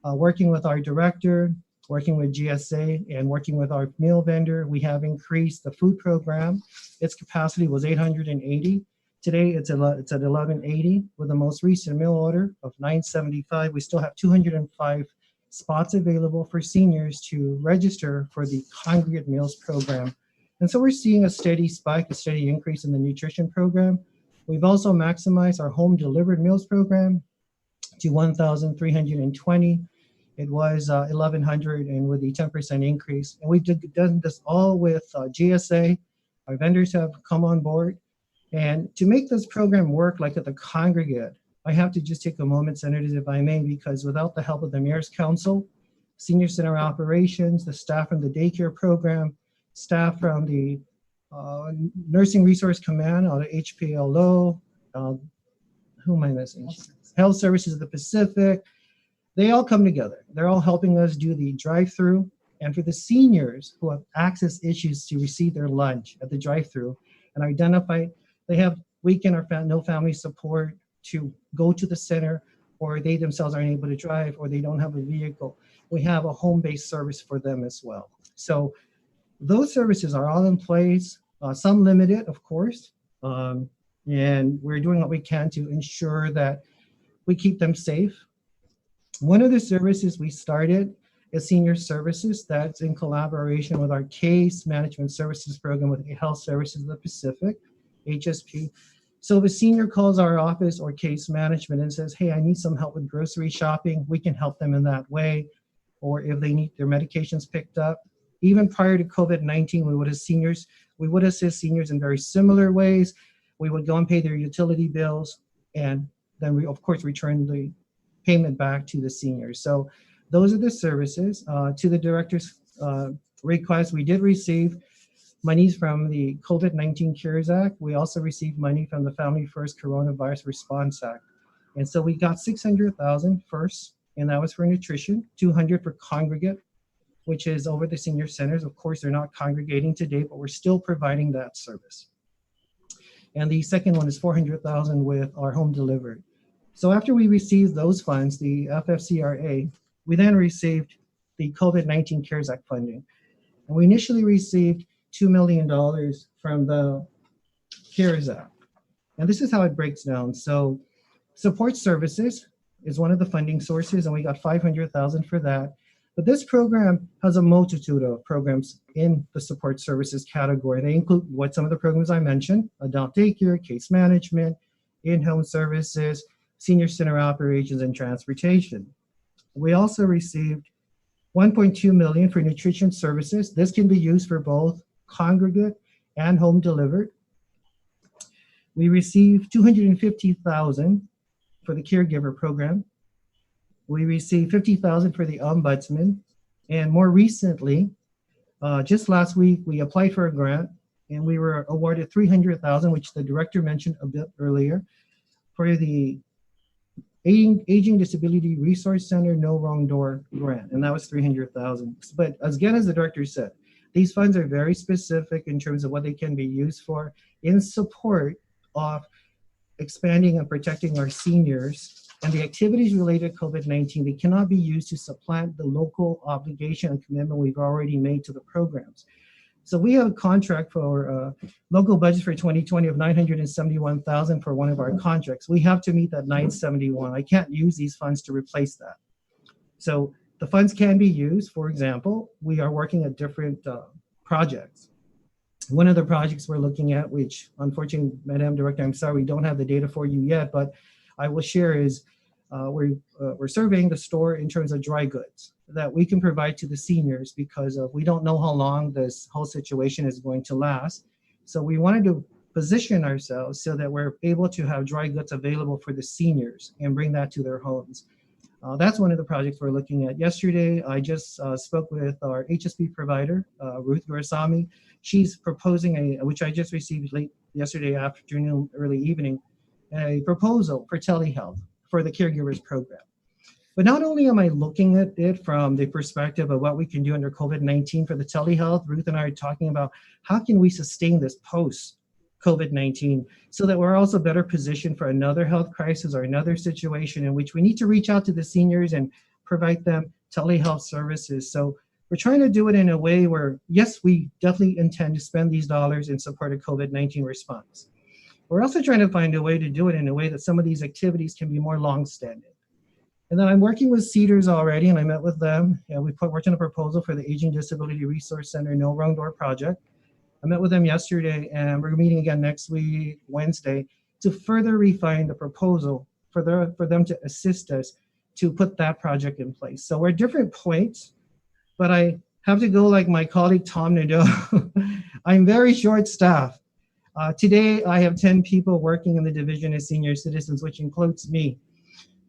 Working with our director, working with GSA, and working with our meal vendor, we have increased the food program. Its capacity was 880. Today it's at 1180 with the most recent meal order of 975. We still have 205 spots available for seniors to register for the congregate meals program. And so we're seeing a steady spike, a steady increase in the nutrition program. We've also maximized our home delivered meals program to 1,320. It was 1,100, and with the 10% increase. And we've done this all with GSA. Our vendors have come on board. And to make this program work like at the congregate, I have to just take a moment, Senators, if I may, because without the help of the Mayor's Council, Senior Center Operations, the staff from the daycare program, staff from the Nursing Resource Command out of HPLO, who am I missing? Health Services of the Pacific, they all come together. They're all helping us do the drive-through. And for the seniors who have access issues to receive their lunch at the drive-through and identify, they have weekend or no family support to go to the center, or they themselves aren't able to drive, or they don't have a vehicle. We have a home-based service for them as well. So those services are all in place, some limited, of course, and we're doing what we can to ensure that we keep them safe. One of the services we started is senior services. That's in collaboration with our case management services program with Health Services of the Pacific, HSP. So if a senior calls our office or case management and says, hey, I need some help with grocery shopping, we can help them in that way. Or if they need their medications picked up. Even prior to COVID-19, we would assist seniors in very similar ways. We would go and pay their utility bills, and then we, of course, return the payment back to the seniors. So those are the services. To the director's request, we did receive monies from the COVID-19 CARES Act. We also received money from the Family First Coronavirus Response Act. And so we got 600,000 first, and that was for nutrition, 200 for congregate, which is over the senior centers. Of course, they're not congregating today, but we're still providing that service. And the second one is 400,000 with our home delivered. So after we received those funds, the FFCRA, we then received the COVID-19 CARES Act funding. And we initially received $2 million from the CARES Act. And this is how it breaks down. So support services is one of the funding sources, and we got 500,000 for that. But this program has a multitude of programs in the support services category. They include some of the programs I mentioned: adult daycare, case management, in-home services, senior center operations, and transportation. We also received $1.2 million for nutrition services. This can be used for both congregate and home delivered. We received $250,000 for the caregiver program. We received $50,000 for the ombudsman. And more recently, just last week, we applied for a grant and we were awarded $300,000, which the director mentioned a bit earlier, for the Aging Disability Resource Center No Wrong Door grant, and that was $300,000. But again, as the director said, these funds are very specific in terms of what they can be used for in support of expanding and protecting our seniors. And the activities related to COVID-19, they cannot be used to supplant the local obligation and commitment we've already made to the programs. So we have a contract for local budget for 2020 of $971,000 for one of our contracts. We have to meet that 971. I can't use these funds to replace that. So the funds can be used. For example, we are working at different projects. One of the projects we're looking at, which unfortunately, Madam Director, I'm sorry, we don't have the data for you yet, but I will share is we're surveying the store in terms of dry goods that we can provide to the seniors because we don't know how long this whole situation is going to last. So we wanted to position ourselves so that we're able to have dry goods available for the seniors and bring that to their homes. That's one of the projects we're looking at. Yesterday, I just spoke with our HSP provider, Ruth Gurasamy. She's proposing which I just received late yesterday afternoon, early evening, a proposal for telehealth for the caregivers program. But not only am I looking at it from the perspective of what we can do under COVID-19 for the telehealth, Ruth and I are talking about how can we sustain this post-COVID-19 so that we're also better positioned for another health crisis or another situation in which we need to reach out to the seniors and provide them telehealth services. So we're trying to do it in a way where, yes, we definitely intend to spend these dollars in support of COVID-19 response. We're also trying to find a way to do it in a way that some of these activities can be more long-standing. And then I'm working with Cedars already, and I met with them. And we worked on a proposal for the Aging Disability Resource Center No Wrong Door project. I met with them yesterday, and we're meeting again next week, Wednesday, to further refine the proposal for them to assist us to put that project in place. So we're at different points, but I have to go like my colleague Tom Nadeau. I'm very short-staffed. Today, I have 10 people working in the Division of Senior Citizens, which includes me.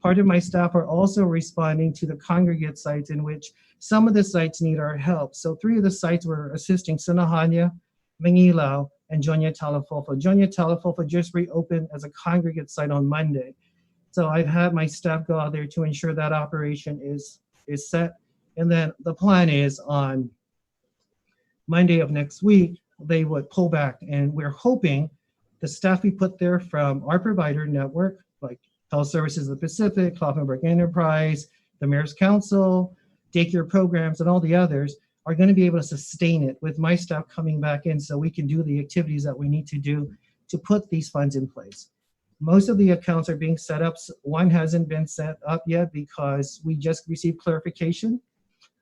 Part of my staff are also responding to the congregate sites in which some of the sites need our help. So 3 of the sites were assisting Sinahanya, Mangilao, and Jonya Talafulfo. Jonya Talafulfo just reopened as a congregate site on Monday. So I've had my staff go out there to ensure that operation is set. And then the plan is on Monday of next week, they would pull back. And we're hoping the staff we put there from our provider network, like Health Services of the Pacific, Kaufenberg Enterprise, the Mayor's Council, daycare programs, and all the others are going to be able to sustain it with my staff coming back in so we can do the activities that we need to do to put these funds in place. Most of the accounts are being set up. One hasn't been set up yet because we just received clarification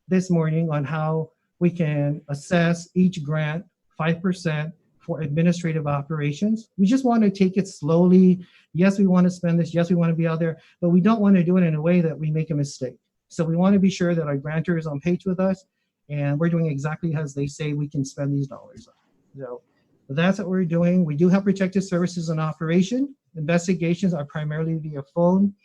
this morning on how we can assess each grant 5% for administrative operations. We just want to take it slowly. Yes, we want to spend this. Yes, we want to be out there, but we don't want to do it in a way that we make a mistake. So we want to be sure that our grantor is on page with us and we're doing exactly as they say we can spend these dollars on. So that's what we're doing. We do have protective services in operation. Investigations are primarily via phone.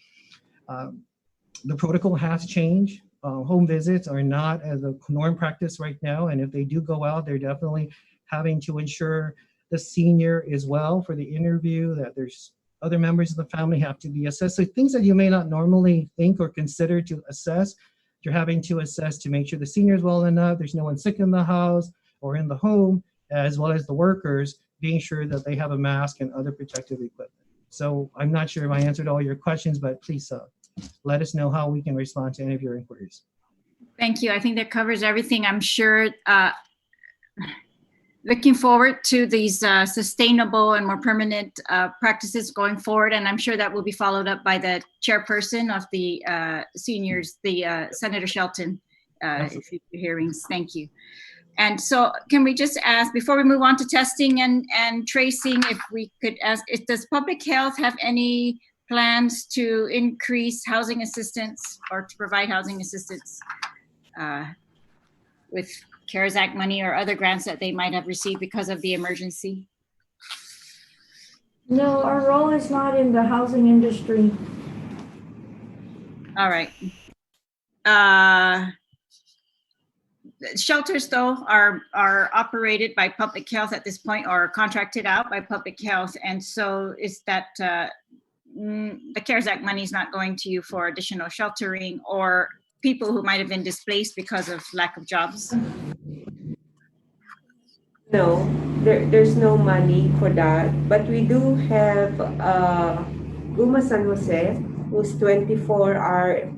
The protocol has changed. Home visits are not as a norm practice right now. And if they do go out, they're definitely having to ensure the senior is well for the interview, that there's other members of the family have to be assessed. So things that you may not normally think or consider to assess, you're having to assess to make sure the senior is well enough, there's no one sick in the house or in the home, as well as the workers being sure that they have a mask and other protective equipment. So I'm not sure if I answered all your questions, but please let us know how we can respond to any of your inquiries. Thank you. I think that covers everything. I'm sure looking forward to these sustainable and more permanent practices going forward. And I'm sure that will be followed up by the chairperson of the seniors, Senator Shelton, future hearings. Thank you. And so can we just ask, before we move on to testing and tracing, if we could ask, does public health have any plans to increase housing assistance or to provide housing assistance with CARES Act money or other grants that they might have received because of the emergency? No, our role is not in the housing industry. All right. Shelters, though, are operated by public health at this point, or contracted out by public health. And so is that the CARES Act money is not going to you for additional sheltering or people who might have been displaced because of lack of jobs? No, there's no money for that. But we do have Guma San Jose, who's 24-hour,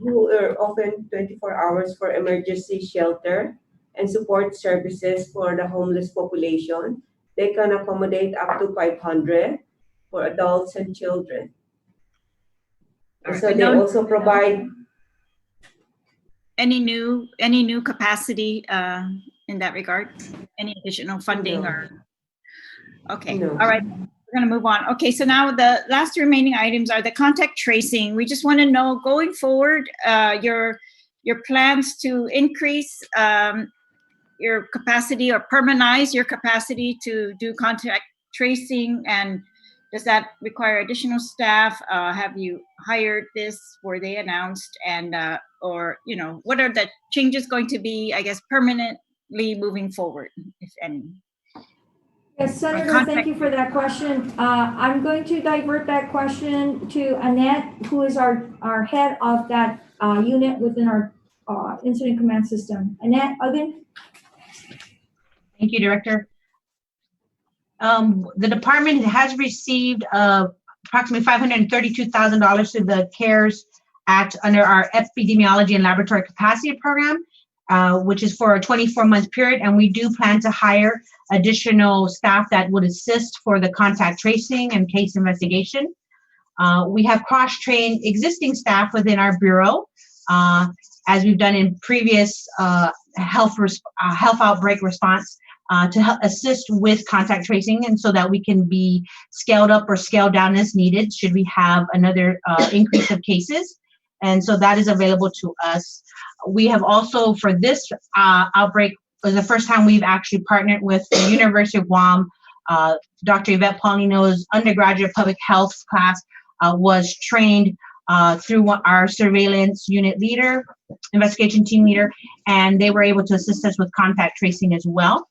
who are open 24 hours for emergency shelter and support services for the homeless population. They can accommodate up to 500 for adults and children. And so they also provide any new capacity in that regard? Any additional funding? No. Or okay, No. All right. We're going to move on. Okay, so now the last remaining items are the contact tracing. We just want to know, going forward, your plans to increase your capacity or permanentize your capacity to do contact tracing, and does that require additional staff? Have you hired this? Were they announced? And or what are the changes going to be, I guess, permanently moving forward, if any? Yes, Senator, thank you for that question. I'm going to divert that question to Annette, who is our head of that unit within our incident command system. Annette, again. Thank you, Director. The department has received approximately $532,000 through the CARES Act under our Epidemiology and Laboratory Capacity Program, which is for a 24-month period, and we do plan to hire additional staff that would assist for the contact tracing and case investigation. We have cross-trained existing staff within our bureau, as we've done in previous health outbreak response, to help assist with contact tracing, and so that we can be scaled up or scaled down as needed should we have another increase of cases. And so that is available to us. We have also, for this outbreak, was the first time we've actually partnered with the University of Guam. Dr. Yvette Paulino's undergraduate public health class was trained through our surveillance unit leader, investigation team leader, and they were able to assist us with contact tracing as well.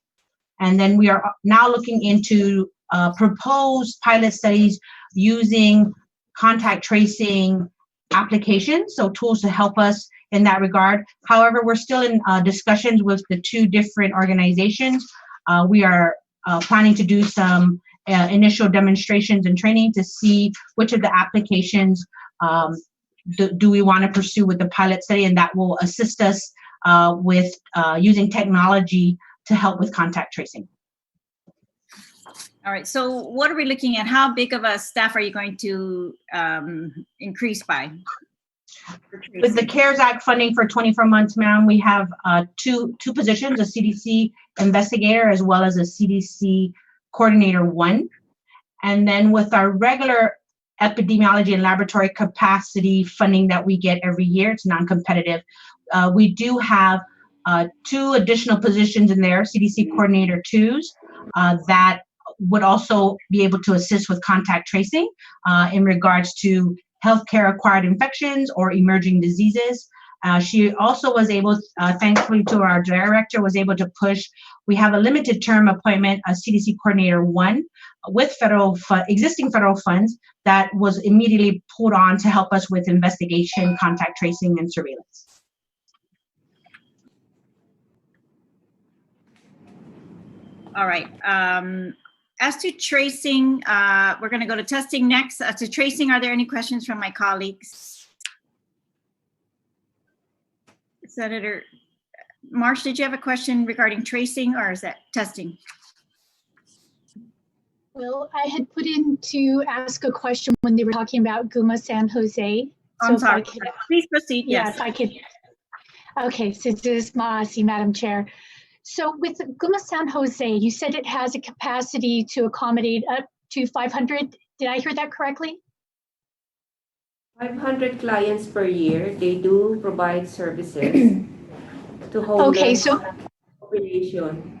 And then we are now looking into proposed pilot studies using contact tracing applications, so tools to help us in that regard. However, we're still in discussions with the two different organizations. We are planning to do some initial demonstrations and training to see which of the applications do we want to pursue with the pilot study, and that will assist us with using technology to help with contact tracing. All right, so what are we looking at? How big of a staff are you going to increase by? With the CARES Act funding for 24 months, ma'am, we have two positions, a CDC investigator as well as a CDC coordinator 1. And then with our regular epidemiology and laboratory capacity funding that we get every year, it's non-competitive. We do have 2 additional positions in there, CDC coordinator 2s, that would also be able to assist with contact tracing in regards to healthcare acquired infections or emerging diseases. She also was able, thankfully to our director, was able to push. We have a limited term appointment, a CDC coordinator 1 with existing federal funds that was immediately pulled on to help us with investigation, contact tracing, and surveillance. All right. As to tracing, we're going to go to testing next. As to tracing, are there any questions from my colleagues? Senator Marsh, did you have a question regarding tracing, or is that testing? Well, I had put in to ask a question when they were talking about Guma San Jose. I'm sorry. Please proceed. Yeah, Yes. if I could. Okay, so this is Maasi, Madam Chair. So with Guma San Jose, you said it has a capacity to accommodate up to 500. Did I hear that correctly? 500 clients per year. They do provide services to homeless Okay, so population.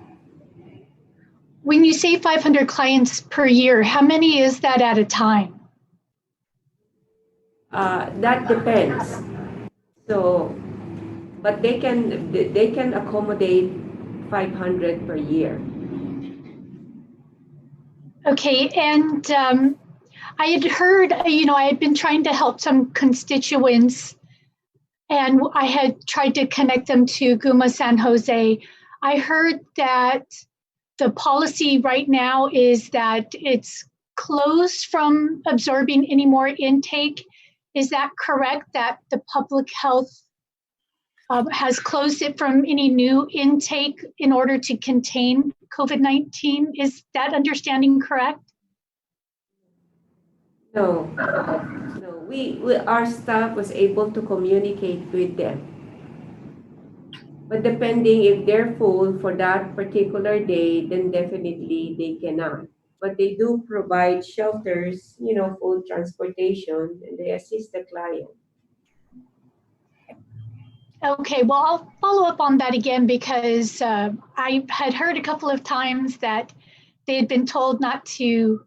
when you say 500 clients per year, how many is that at a time? That depends. So, but they can accommodate 500 per year. Okay, and I had heard, I had been trying to help some constituents, and I had tried to connect them to Guma San Jose. I heard that the policy right now is that it's closed from absorbing any more intake. Is that correct, that the public health has closed it from any new intake in order to contain COVID-19? Is that understanding correct? No, our staff was able to communicate with them. But depending if they're full for that particular day, then definitely they cannot. But they do provide shelters, food transportation, and they assist the client. Okay, well, I'll follow up on that again because I had heard a couple of times that they had been told not to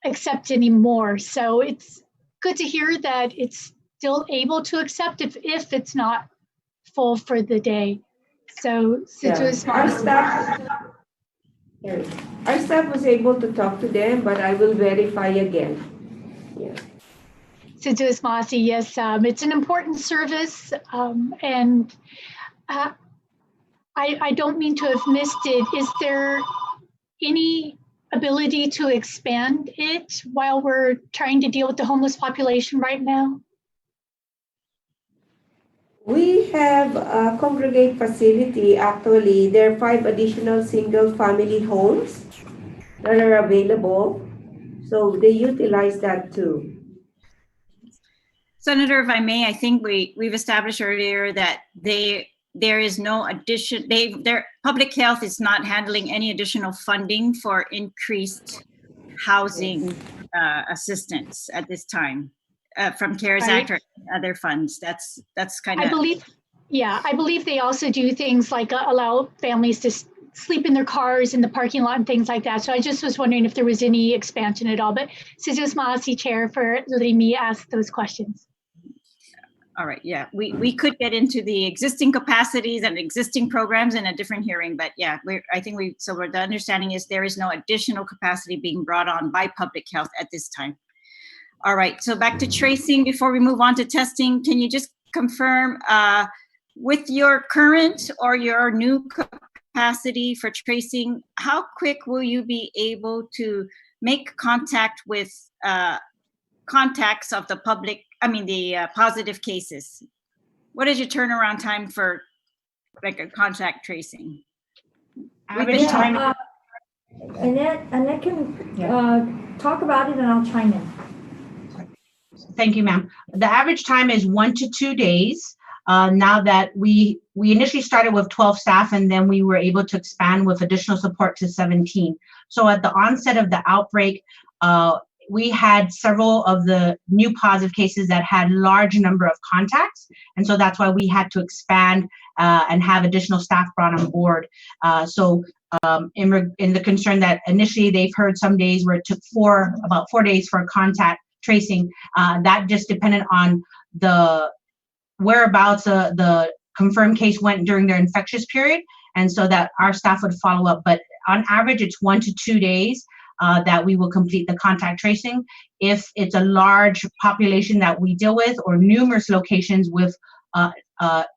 accept anymore. So it's good to hear that it's still able to accept if it's not full for the day. So Our staff was able to talk to them, but I will verify again. Yeah. Situus Masi, yes, it's an important service, and I don't mean to have missed it. Is there any ability to expand it while we're trying to deal with the homeless population right now? We have a congregate facility. Actually, there are 5 additional single family homes that are available. So they utilize that too. Senator, if I may, I think we've established earlier that there is no addition, their public health is not handling any additional funding for increased housing assistance at this time from CARES Act or other funds. That's kind of. I believe they also do things like allow families to sleep in their cars in the parking lot and things like that. So I just was wondering if there was any expansion at all. But Situus Masi, Chair, for letting me ask those questions. All right, yeah, we could get into the existing capacities and existing programs in a different hearing, but yeah, so the understanding is there is no additional capacity being brought on by public health at this time. All right, so back to tracing before we move on to testing. Can you just confirm with your current or your new capacity for tracing, how quick will you be able to make contact with contacts of the public, the positive cases? What is your turnaround time for like a contact tracing? Annette can talk about it and I'll chime in. Thank you, ma'am. The average time is 1 to 2 days. Now that we initially started with 12 staff and then we were able to expand with additional support to 17. So at the onset of the outbreak, we had several of the new positive cases that had large number of contacts. And so that's why we had to expand and have additional staff brought on board. In the concern that initially they've heard some days where it took about 4 days for contact tracing, that just depended on the whereabouts the confirmed case went during their infectious period. And so that our staff would follow up. But on average, it's 1 to 2 days that we will complete the contact tracing. If it's a large population that we deal with or numerous locations with a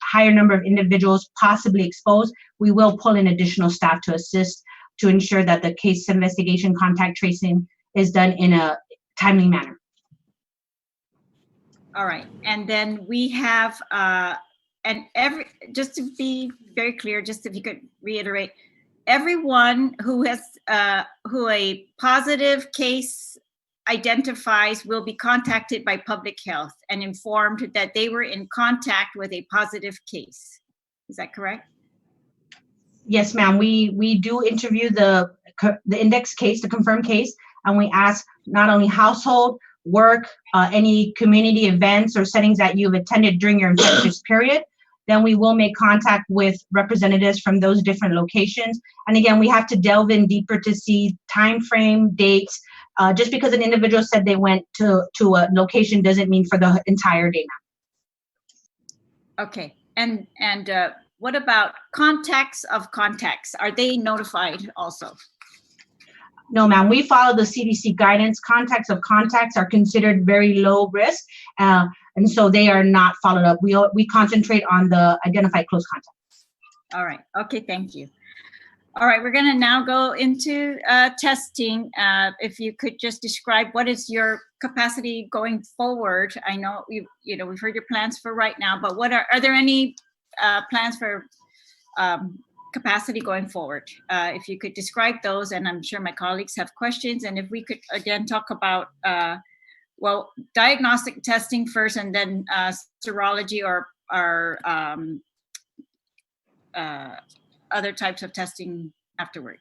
higher number of individuals possibly exposed, we will pull in additional staff to assist to ensure that the case investigation contact tracing is done in a timely manner. All right, and then we have, just to be very clear, just if you could reiterate, everyone who has, who a positive case identifies will be contacted by public health and informed that they were in contact with a positive case. Is that correct? Yes, ma'am. We do interview the index case, the confirmed case, and we ask not only household, work, any community events or settings that you've attended during your infectious period. Then we will make contact with representatives from those different locations. And again, we have to delve in deeper to see time frame, dates. Just because an individual said they went to a location doesn't mean for the entire day, ma'am. Okay. And what about contacts of contacts? Are they notified also? No, ma'am. We follow the CDC guidance. Contacts of contacts are considered very low risk, and so they are not followed up. We concentrate on the identified close contacts. All right. Okay. Thank you. All right. We're going to now go into testing. If you could just describe what is your capacity going forward. I know we've heard your plans for right now, but what are there any plans for capacity going forward? If you could describe those, and I'm sure my colleagues have questions, and if we could again talk about, diagnostic testing first and then serology or other types of testing afterward.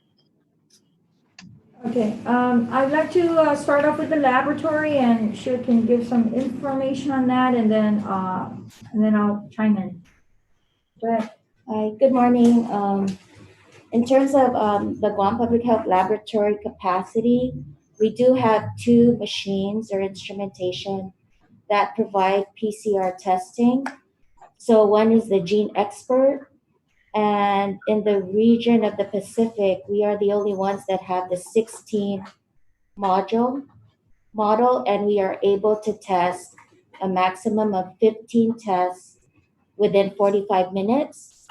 Okay, I'd like to start off with the laboratory, and Shir can give some information on that, and then I'll chime in. Go ahead. Hi, good morning. In terms of the Guam Public Health Laboratory capacity, we do have 2 machines or instrumentation that provide PCR testing. So one is the Gene Expert, and in the region of the Pacific, we are the only ones that have the 16 model, and we are able to test a maximum of 15 tests within 45 minutes.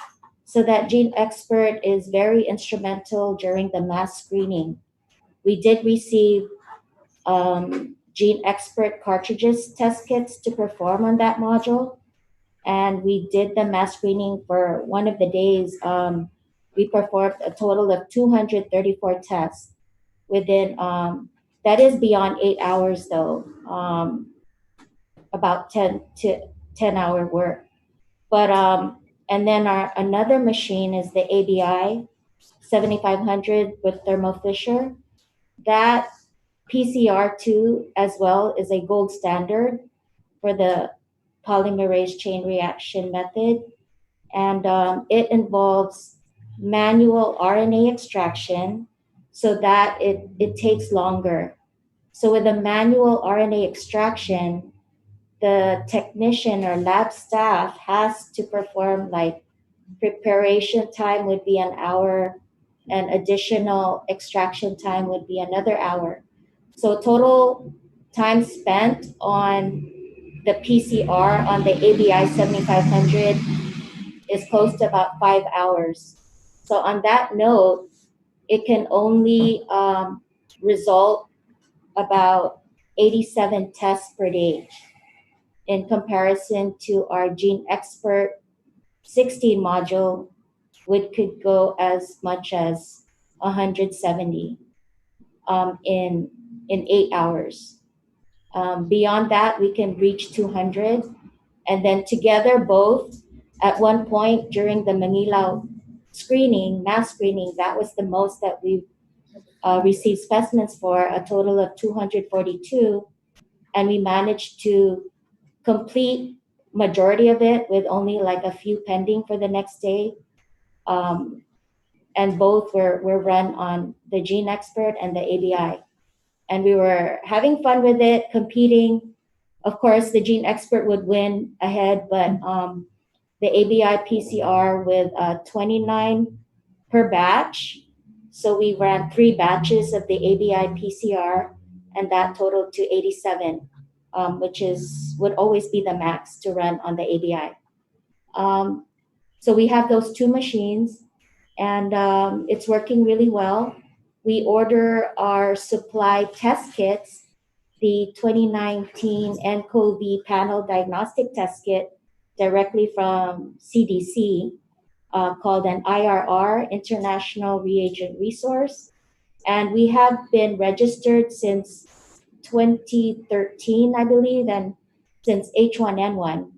So that Gene Expert is very instrumental during the mass screening. We did receive Gene Expert cartridges test kits to perform on that module. And we did the mass screening for one of the days. We performed a total of 234 tests within, that is beyond 8 hours though, about 10 hour work. But, and then another machine is the ABI 7500 with Thermo Fisher. That PCR2 as well is a gold standard for the polymerase chain reaction method. And it involves manual RNA extraction so that it takes longer. So with a manual RNA extraction, the technician or lab staff has to perform, like, preparation time would be an hour and additional extraction time would be another hour. So total time spent on the PCR on the ABI 7500 is close to about 5 hours. So on that note, it can only result about 87 tests per day in comparison to our Gene Expert 16 module, which could go as much as 170 in 8 hours. Beyond that, we can reach 200. And then together both, at one point during the Manila screening, mass screening, that was the most that we received specimens for, a total of 242. And we managed to complete majority of it with only like a few pending for the next day. And both were run on the Gene Expert and the ABI. And we were having fun with it, competing. Of course, the Gene Expert would win ahead, but the ABI PCR with 29 per batch. So we ran 3 batches of the ABI PCR, and that totaled to 87, which would always be the max to run on the ABI. So we have those 2 machines, and it's working really well. We order our supply test kits, the 2019 nCoV panel diagnostic test kit, directly from CDC, called an IRR, International Reagent Resource. And we have been registered since 2013, I believe, and since H1N1.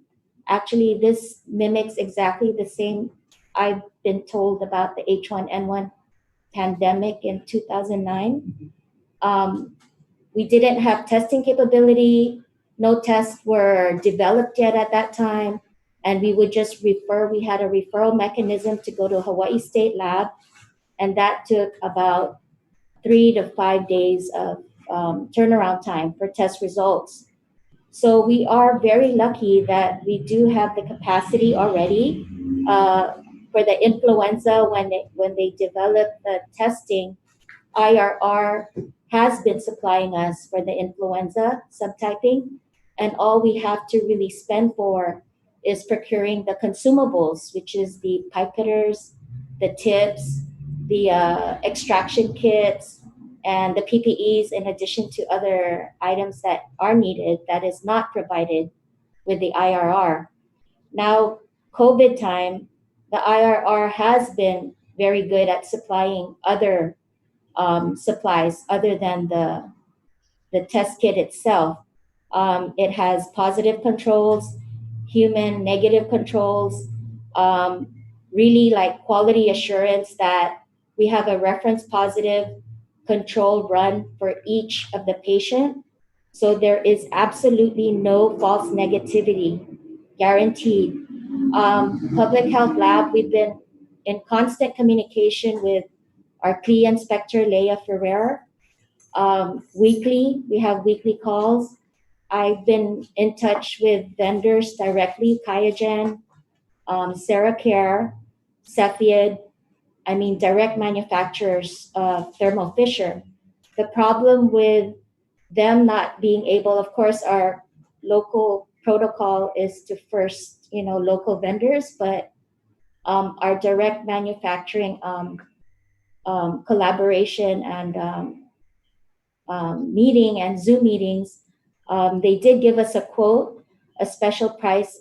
Actually, this mimics exactly the same I've been told about the H1N1 pandemic in 2009. We didn't have testing capability. No tests were developed yet at that time. And we would just refer, we had a referral mechanism to go to Hawaii State Lab. And that took about 3 to 5 days of turnaround time for test results. So we are very lucky that we do have the capacity already for the influenza when they develop the testing. IRR has been supplying us for the influenza subtyping, and all we have to really spend for is procuring the consumables, which is the pipetters, the tips, the extraction kits, and the PPEs, in addition to other items that are needed that is not provided with the IRR. Now, COVID time, the IRR has been very good at supplying other supplies other than the test kit itself. It has positive controls, human negative controls, really like quality assurance that we have a reference positive control run for each of the patient. So there is absolutely no false negativity, guaranteed. Public Health Lab, we've been in constant communication with our CLIA inspector, Leah Ferrer. Weekly, we have weekly calls. I've been in touch with vendors directly, Kyogen, Sarah Care, Cepheid, direct manufacturers, Thermo Fisher. The problem with them not being able, of course, our local protocol is to first, local vendors, but our direct manufacturing collaboration and meeting and Zoom meetings, they did give us a quote, a special price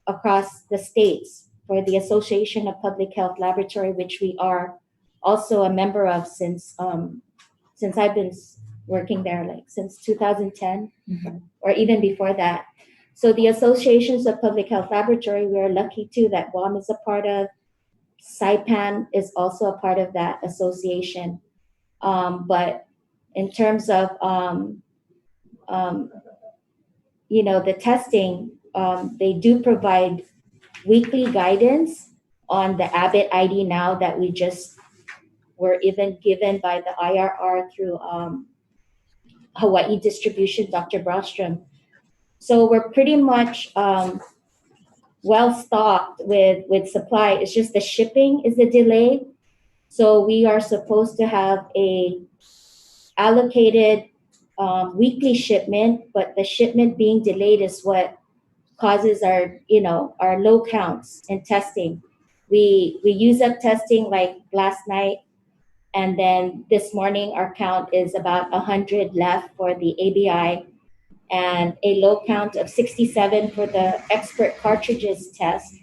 across the states for the Association of Public Health Laboratory, which we are also a member of since I've been working there, like since 2010 or even before that. So the Associations of Public Health Laboratory, we are lucky too that Guam is a part of. SaiPan is also a part of that association. But in terms of, the testing, they do provide weekly guidance on the Abbott ID now that we just were even given by the IRR through Hawaii Distribution, Dr. Brostrom. So we're pretty much well stocked with supply. It's just the shipping is a delay. So we are supposed to have a allocated weekly shipment, but the shipment being delayed is what causes our low counts in testing. We use up testing like last night, and then this morning our count is about 100 left for the ABI and a low count of 67 for the expert cartridges test.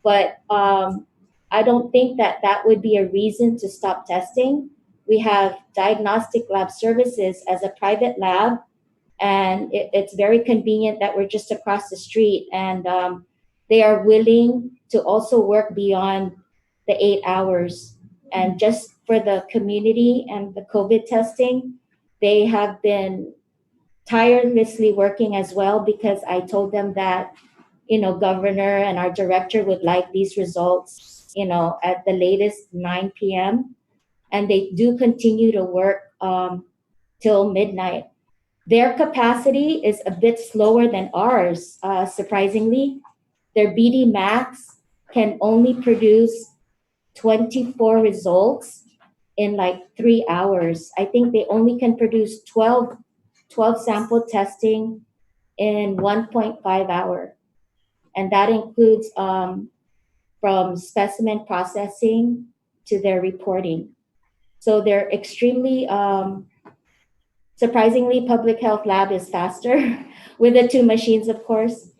But I don't think that would be a reason to stop testing. We have Diagnostic Lab Services as a private lab, and it's very convenient that we're just across the street, and they are willing to also work beyond the 8 hours. And just for the community and the COVID testing, they have been tirelessly working as well, because I told them that, governor and our director would like these results, at the latest 9 p.m. And they do continue to work till midnight. Their capacity is a bit slower than ours, surprisingly. Their BD Max can only produce 24 results in like 3 hours. I think they only can produce 12 sample testing in 1.5 hour. And that includes from specimen processing to their reporting. So they're extremely, surprisingly, Public Health Lab is faster with the 2 machines, of course.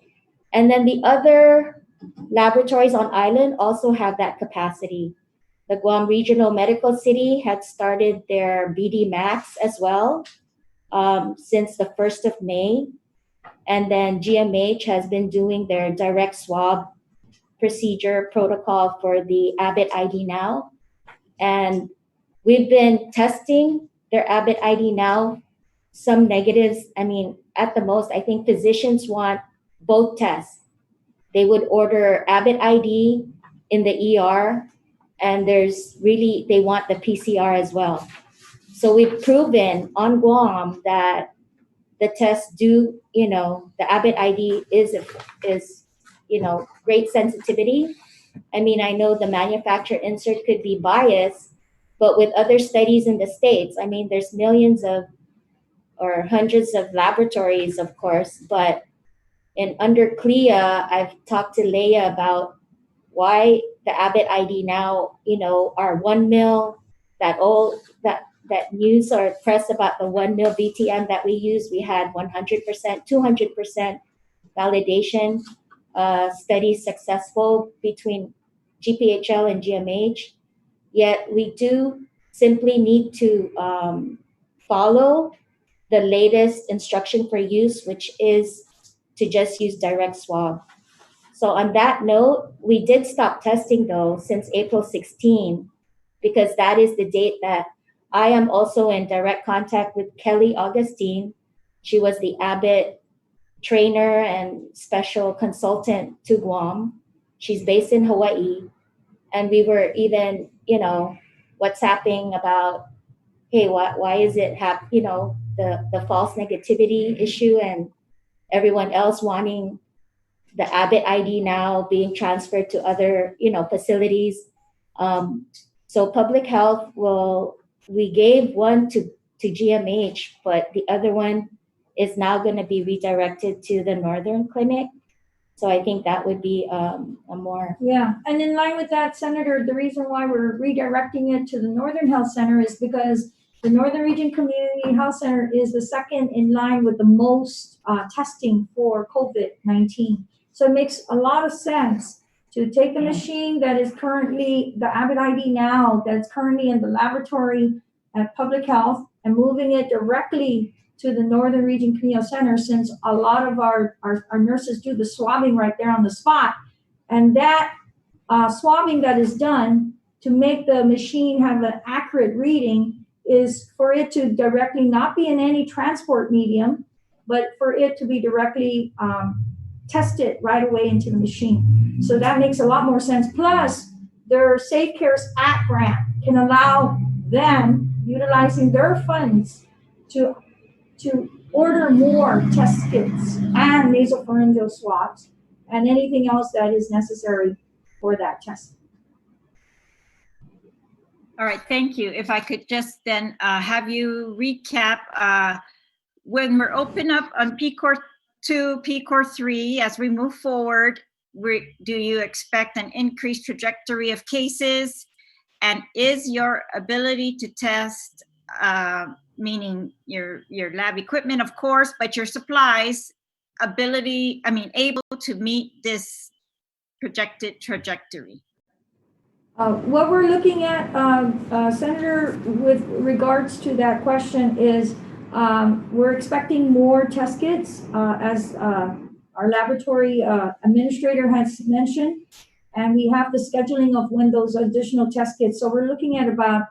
And then the other laboratories on island also have that capacity. The Guam Regional Medical City had started their BD Max as well. since the 1st of May. And then GMH has been doing their direct swab procedure protocol for the Abbott ID Now. And we've been testing their Abbott ID Now, some negatives. I mean, at the most, I think physicians want both tests. They would order Abbott ID in the ER, and they want the PCR as well. So we've proven on Guam that the tests do, the Abbott ID is great sensitivity. I mean, I know the manufacturer insert could be biased, but with other studies in the States, I mean, there's millions or hundreds of laboratories, of course, but under CLIA, I've talked to Leah about why the Abbott ID Now, our 1 mil, that news or press about the 1 mil BTM that we use, we had 100%, 200% validation studies successful between GPHL and GMH. Yet we do simply need to follow the latest instruction for use, which is to just use direct swab. So on that note, we did stop testing though since April 16, because that is the date that I am also in direct contact with Kelly Agustin. She was the Abbott trainer and special consultant to Guam. She's based in Hawaii. And we were even, WhatsApping about, hey, why is it the false negativity issue and everyone else wanting the Abbott ID Now being transferred to other, facilities. So public health we gave one to GMH, but the other one is now going to be redirected to the Northern Clinic. So I think that would be a more... Yeah, and in line with that, Senator, the reason why we're redirecting it to the Northern Health Center is because the Northern Region Community Health Center is the second in line with the most testing for COVID-19. So it makes a lot of sense to take the machine that is currently, the Abbott ID Now, that's currently in the laboratory at Public Health, and moving it directly to the Northern Region Community Health Center, since a lot of our nurses do the swabbing right there on the spot. And that swabbing that is done to make the machine have an accurate reading is for it to directly not be in any transport medium, but for it to be directly tested right away into the machine. So that makes a lot more sense. Plus, their Safe Cares Act grant can allow them, utilizing their funds, to order more test kits and nasopharyngeal swabs and anything else that is necessary for that testing. All right, thank you. If I could just then have you recap when we're open up on PCOR 2, PCOR 3, as we move forward, do you expect an increased trajectory of cases? And is your ability to test, meaning your lab equipment, of course, but your supplies, able to meet this projected trajectory? What we're looking at, Senator, with regards to that question is we're expecting more test kits, as our laboratory administrator has mentioned, and we have the scheduling of when those additional test kits. So we're looking at about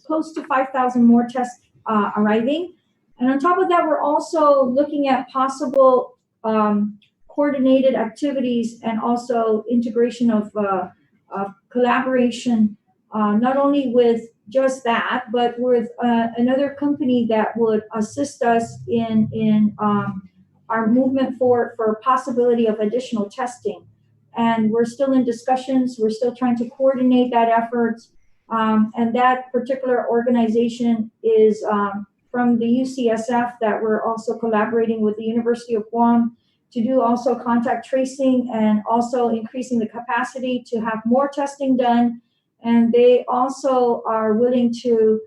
close to 5,000 more tests arriving. And on top of that, we're also looking at possible coordinated activities and also integration of collaboration, not only with just that, but with another company that would assist us in our movement for possibility of additional testing. And we're still in discussions. We're still trying to coordinate that effort. And that particular organization is from the UCSF, that we're also collaborating with the University of Guam to do also contact tracing and also increasing the capacity to have more testing done. And they also are willing to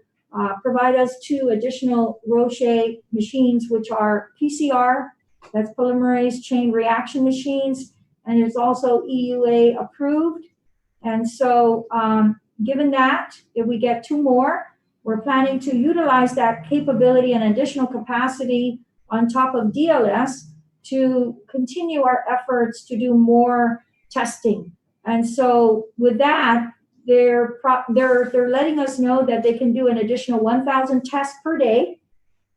provide us 2 additional Roche machines, which are PCR, that's polymerase chain reaction machines, and it's also EUA approved. And so given that, if we get 2 more, we're planning to utilize that capability and additional capacity on top of DLS to continue our efforts to do more testing. And so with that, they're letting us know that they can do an additional 1,000 tests per day.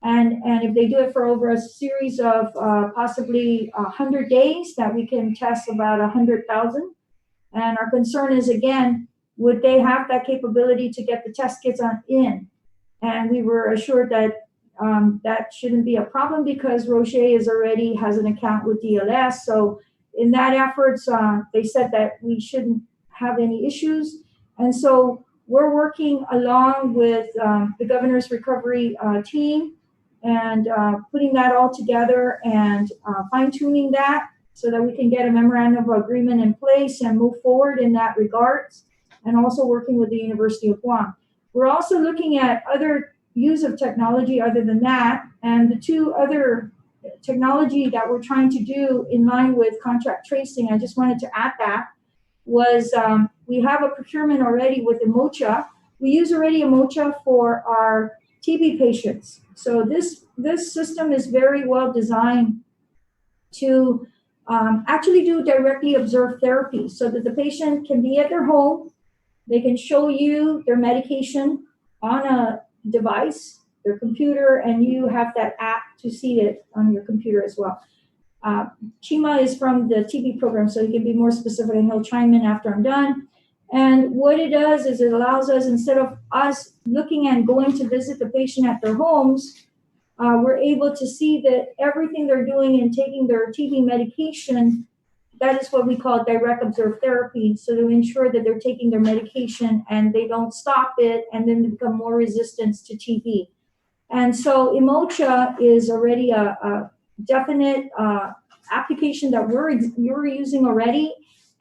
And if they do it for over a series of possibly 100 days, that we can test about 100,000. And our concern is, again, would they have that capability to get the test kits in? And we were assured that that shouldn't be a problem because Rocher already has an account with DLS. So in that efforts, they said that we shouldn't have any issues. And so we're working along with the governor's recovery team and putting that all together and fine-tuning that so that we can get a memorandum of agreement in place and move forward in that regards, and also working with the University of Guam. We're also looking at other use of technology other than that, and the two other technology that we're trying to do in line with contract tracing, I just wanted to add that, was we have a procurement already with Emocha. We use already Emocha for our TB patients. So this system is very well designed to actually do directly observed therapy so that the patient can be at their home. They can show you their medication on a device, their computer, and you have that app to see it on your computer as well. Chima is from the TB program, so he can be more specific, and he'll chime in after I'm done. And what it does is it allows us, instead of us looking and going to visit the patient at their homes, we're able to see that everything they're doing in taking their TB medication, that is what we call direct observed therapy. So to ensure that they're taking their medication and they don't stop it and then become more resistant to TB. And so Emocha is already a definite application that we're using already,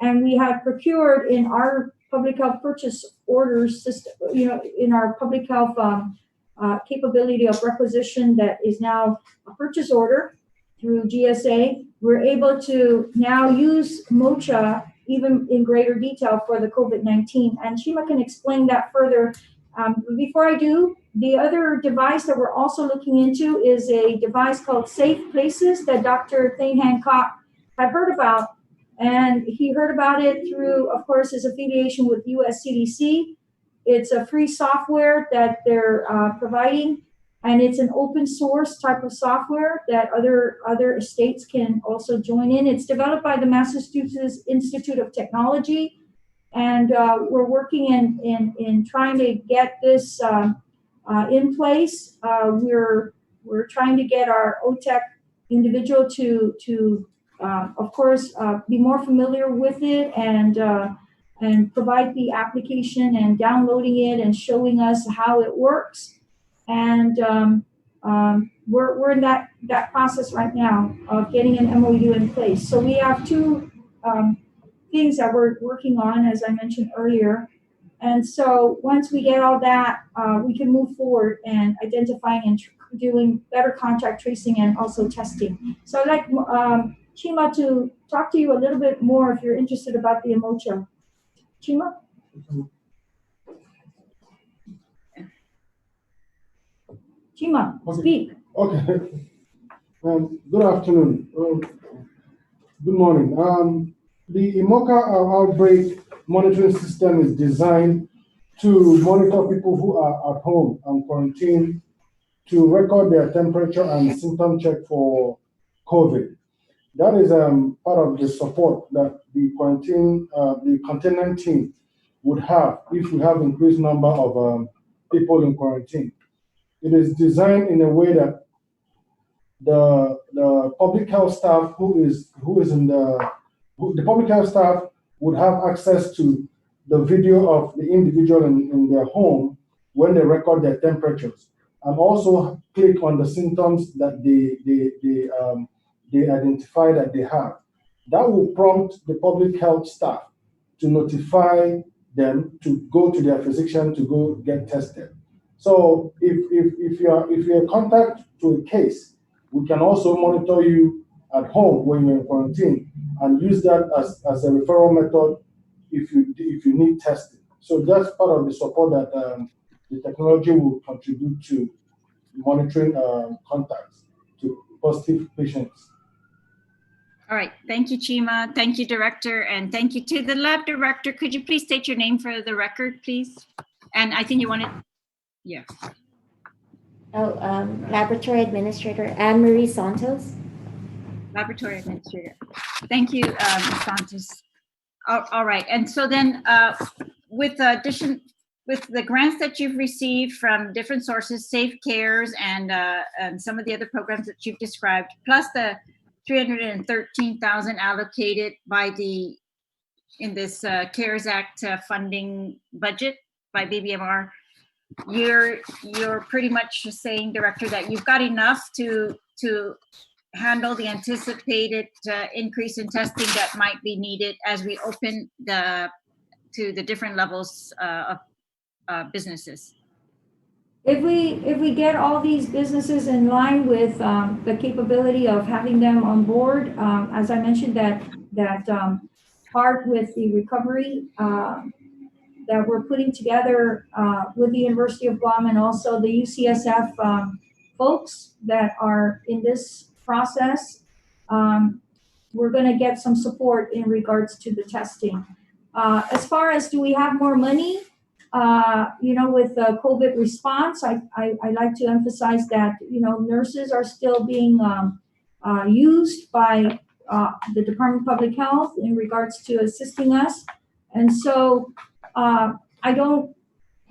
and we have procured in our public health purchase orders system, in our public health capability of requisition that is now a purchase order through GSA. We're able to now use Emocha even in greater detail for the COVID-19, and Shima can explain that further. Before I do, the other device that we're also looking into is a device called Safe Places that Dr. Thane Hancock had heard about. And he heard about it through, of course, his affiliation with US CDC. It's a free software that they're providing, and it's an open source type of software that other states can also join in. It's developed by the Massachusetts Institute of Technology, and we're working in trying to get this in place. We're trying to get our OTEC individual to of course, be more familiar with it and provide the application and downloading it and showing us how it works. And we're in that process right now of getting an MOU in place. So we have two things that we're working on, as I mentioned earlier. And so once we get all that, we can move forward and identifying and doing better contact tracing and also testing. So I'd like Chima to talk to you a little bit more if you're interested about the Emocha. Chima? Chima, speak. Okay. Good afternoon. Good morning. The Emocha outbreak monitoring system is designed to monitor people who are at home and quarantine, to record their temperature and symptom check for COVID. That is part of the support that the containment team would have if we have increased number of people in quarantine. It is designed in a way that the public health staff the public health staff would have access to the video of the individual in their home when they record their temperatures, and also click on the symptoms that they identify that they have. That will prompt the public health staff to notify them to go to their physician to go get tested. So if you're in contact to a case, we can also monitor you at home when you're in quarantine and use that as a referral method if you need testing. So that's part of the support that the technology will contribute to monitoring contacts to positive patients. All right, thank you, Chima. Thank you, Director, and thank you to the lab director. Could you please state your name for the record, please? And I think you wanted, yeah. Oh, Laboratory Administrator Anne-Marie Santos. Laboratory Administrator. Thank you, Ms. Santos. All right, and so then with the grants that you've received from different sources, Safe Cares and some of the other programs that you've described, plus the 313,000 allocated in this CARES Act funding budget by BBMR, you're pretty much saying, Director, that you've got enough to handle the anticipated increase in testing that might be needed as we open to the different levels of businesses. If we get all these businesses in line with the capability of having them on board, as I mentioned, that part with the recovery that we're putting together with the University of Guam and also the UCSF folks that are in this process, we're going to get some support in regards to the testing. As far as do we have more money? With the COVID response, I like to emphasize that, nurses are still being used by the Department of Public Health in regards to assisting us. And so I don't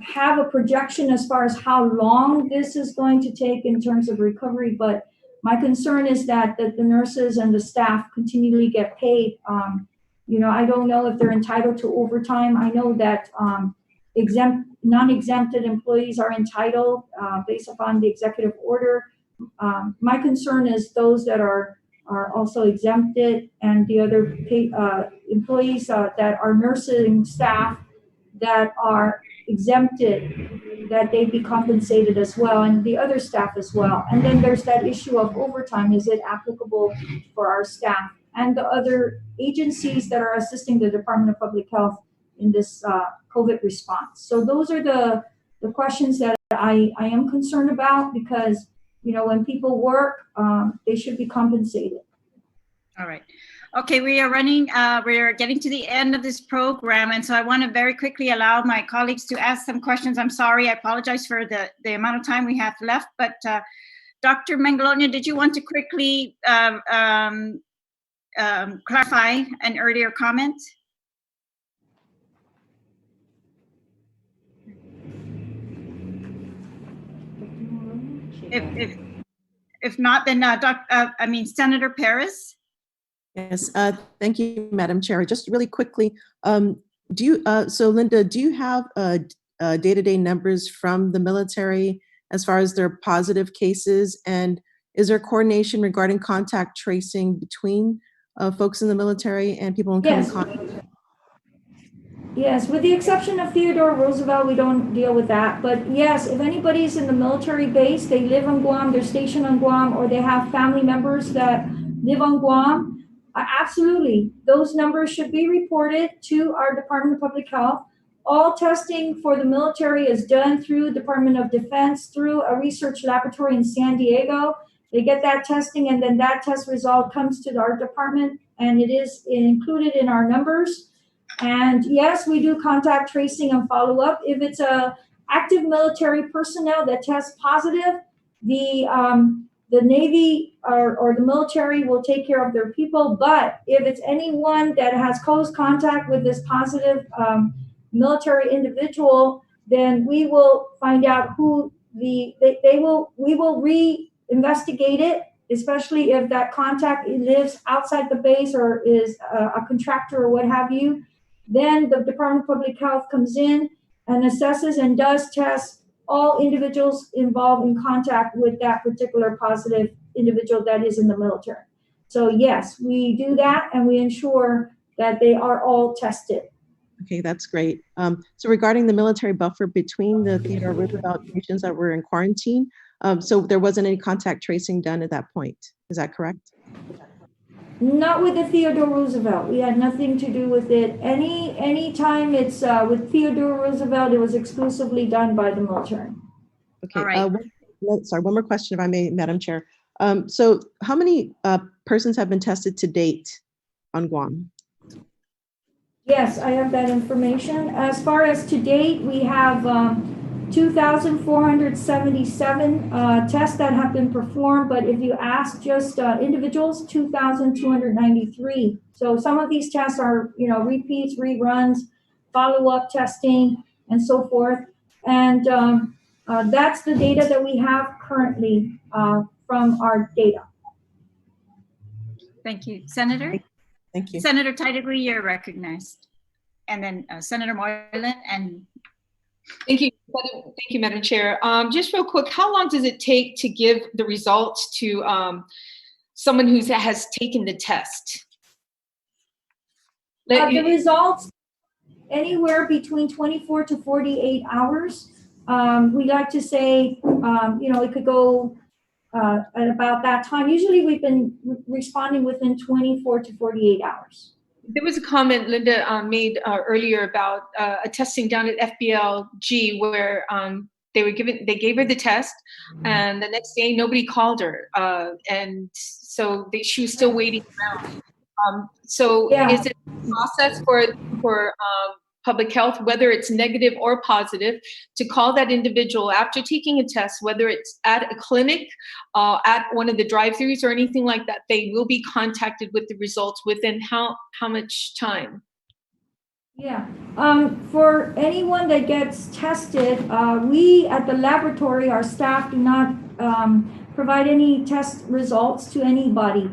have a projection as far as how long this is going to take in terms of recovery, but my concern is that the nurses and the staff continually get paid. I don't know if they're entitled to overtime. I know that non-exempted employees are entitled based upon the executive order. My concern is those that are also exempted and the other employees that are nursing staff that are exempted, that they be compensated as well, and the other staff as well. And then there's that issue of overtime. Is it applicable for our staff and the other agencies that are assisting the Department of Public Health in this COVID response? So those are the questions that I am concerned about, because when people work, they should be compensated. All right. Okay, we are getting to the end of this program, and so I want to very quickly allow my colleagues to ask some questions. I'm sorry, I apologize for the amount of time we have left, but Dr. Mangalonia, did you want to quickly clarify an earlier comment? If not, then Senator Perez. Yes, thank you, Madam Chair. Just really quickly, so Linda, do you have day-to-day numbers from the military as far as their positive cases? And is there coordination regarding contact tracing between folks in the military and people in contact? Yes, with the exception of Theodore Roosevelt, we don't deal with that. But yes, if anybody's in the military base, they live on Guam, they're stationed on Guam, or they have family members that live on Guam, absolutely, those numbers should be reported to our Department of Public Health. All testing for the military is done through Department of Defense, through a research laboratory in San Diego. They get that testing, and then that test result comes to our department, and it is included in our numbers. And yes, we do contact tracing and follow up. If it's a active military personnel that tests positive, the Navy or the military will take care of their people. But if it's anyone that has close contact with this positive military individual, then we will find out who we will re-investigate it, especially if that contact lives outside the base or is a contractor or what have you. Then the Department of Public Health comes in and assesses and does test all individuals involved in contact with that particular positive individual that is in the military. So yes, we do that, and we ensure that they are all tested. Okay, that's great. So regarding the military buffer between the Theodore Roosevelt patients that were in quarantine, so there wasn't any contact tracing done at that point. Is that correct? Not with the Theodore Roosevelt. We had nothing to do with it. Any time it's with Theodore Roosevelt, it was exclusively done by the military. Okay. All right. Sorry, one more question, if I may, Madam Chair. So how many persons have been tested to date on Guam? Yes, I have that information. As far as to date, we have 2,477 tests that have been performed, but if you ask just individuals, 2,293. So some of these tests are, repeats, reruns, follow-up testing, and so forth. And that's the data that we have currently from our data. Thank you. Senator? Thank you. Senator Titlery, you're recognized. And then Senator Moreland and Thank you, Madam Chair. Just real quick, how long does it take to give the results to someone who has taken the test? The results, anywhere between 24 to 48 hours. We like to say, it could go at about that time. Usually we've been responding within 24 to 48 hours. There was a comment Linda made earlier about a testing down at FBLG where they gave her the test, and the next day nobody called her, and so she was still waiting around. Is it a process for public health, whether it's negative or positive, to call that individual after taking a test, whether it's at a clinic, at one of the drive-thrus or anything like that, they will be contacted with the results within how much time? Yeah, for anyone that gets tested, we at the laboratory, our staff do not provide any test results to anybody.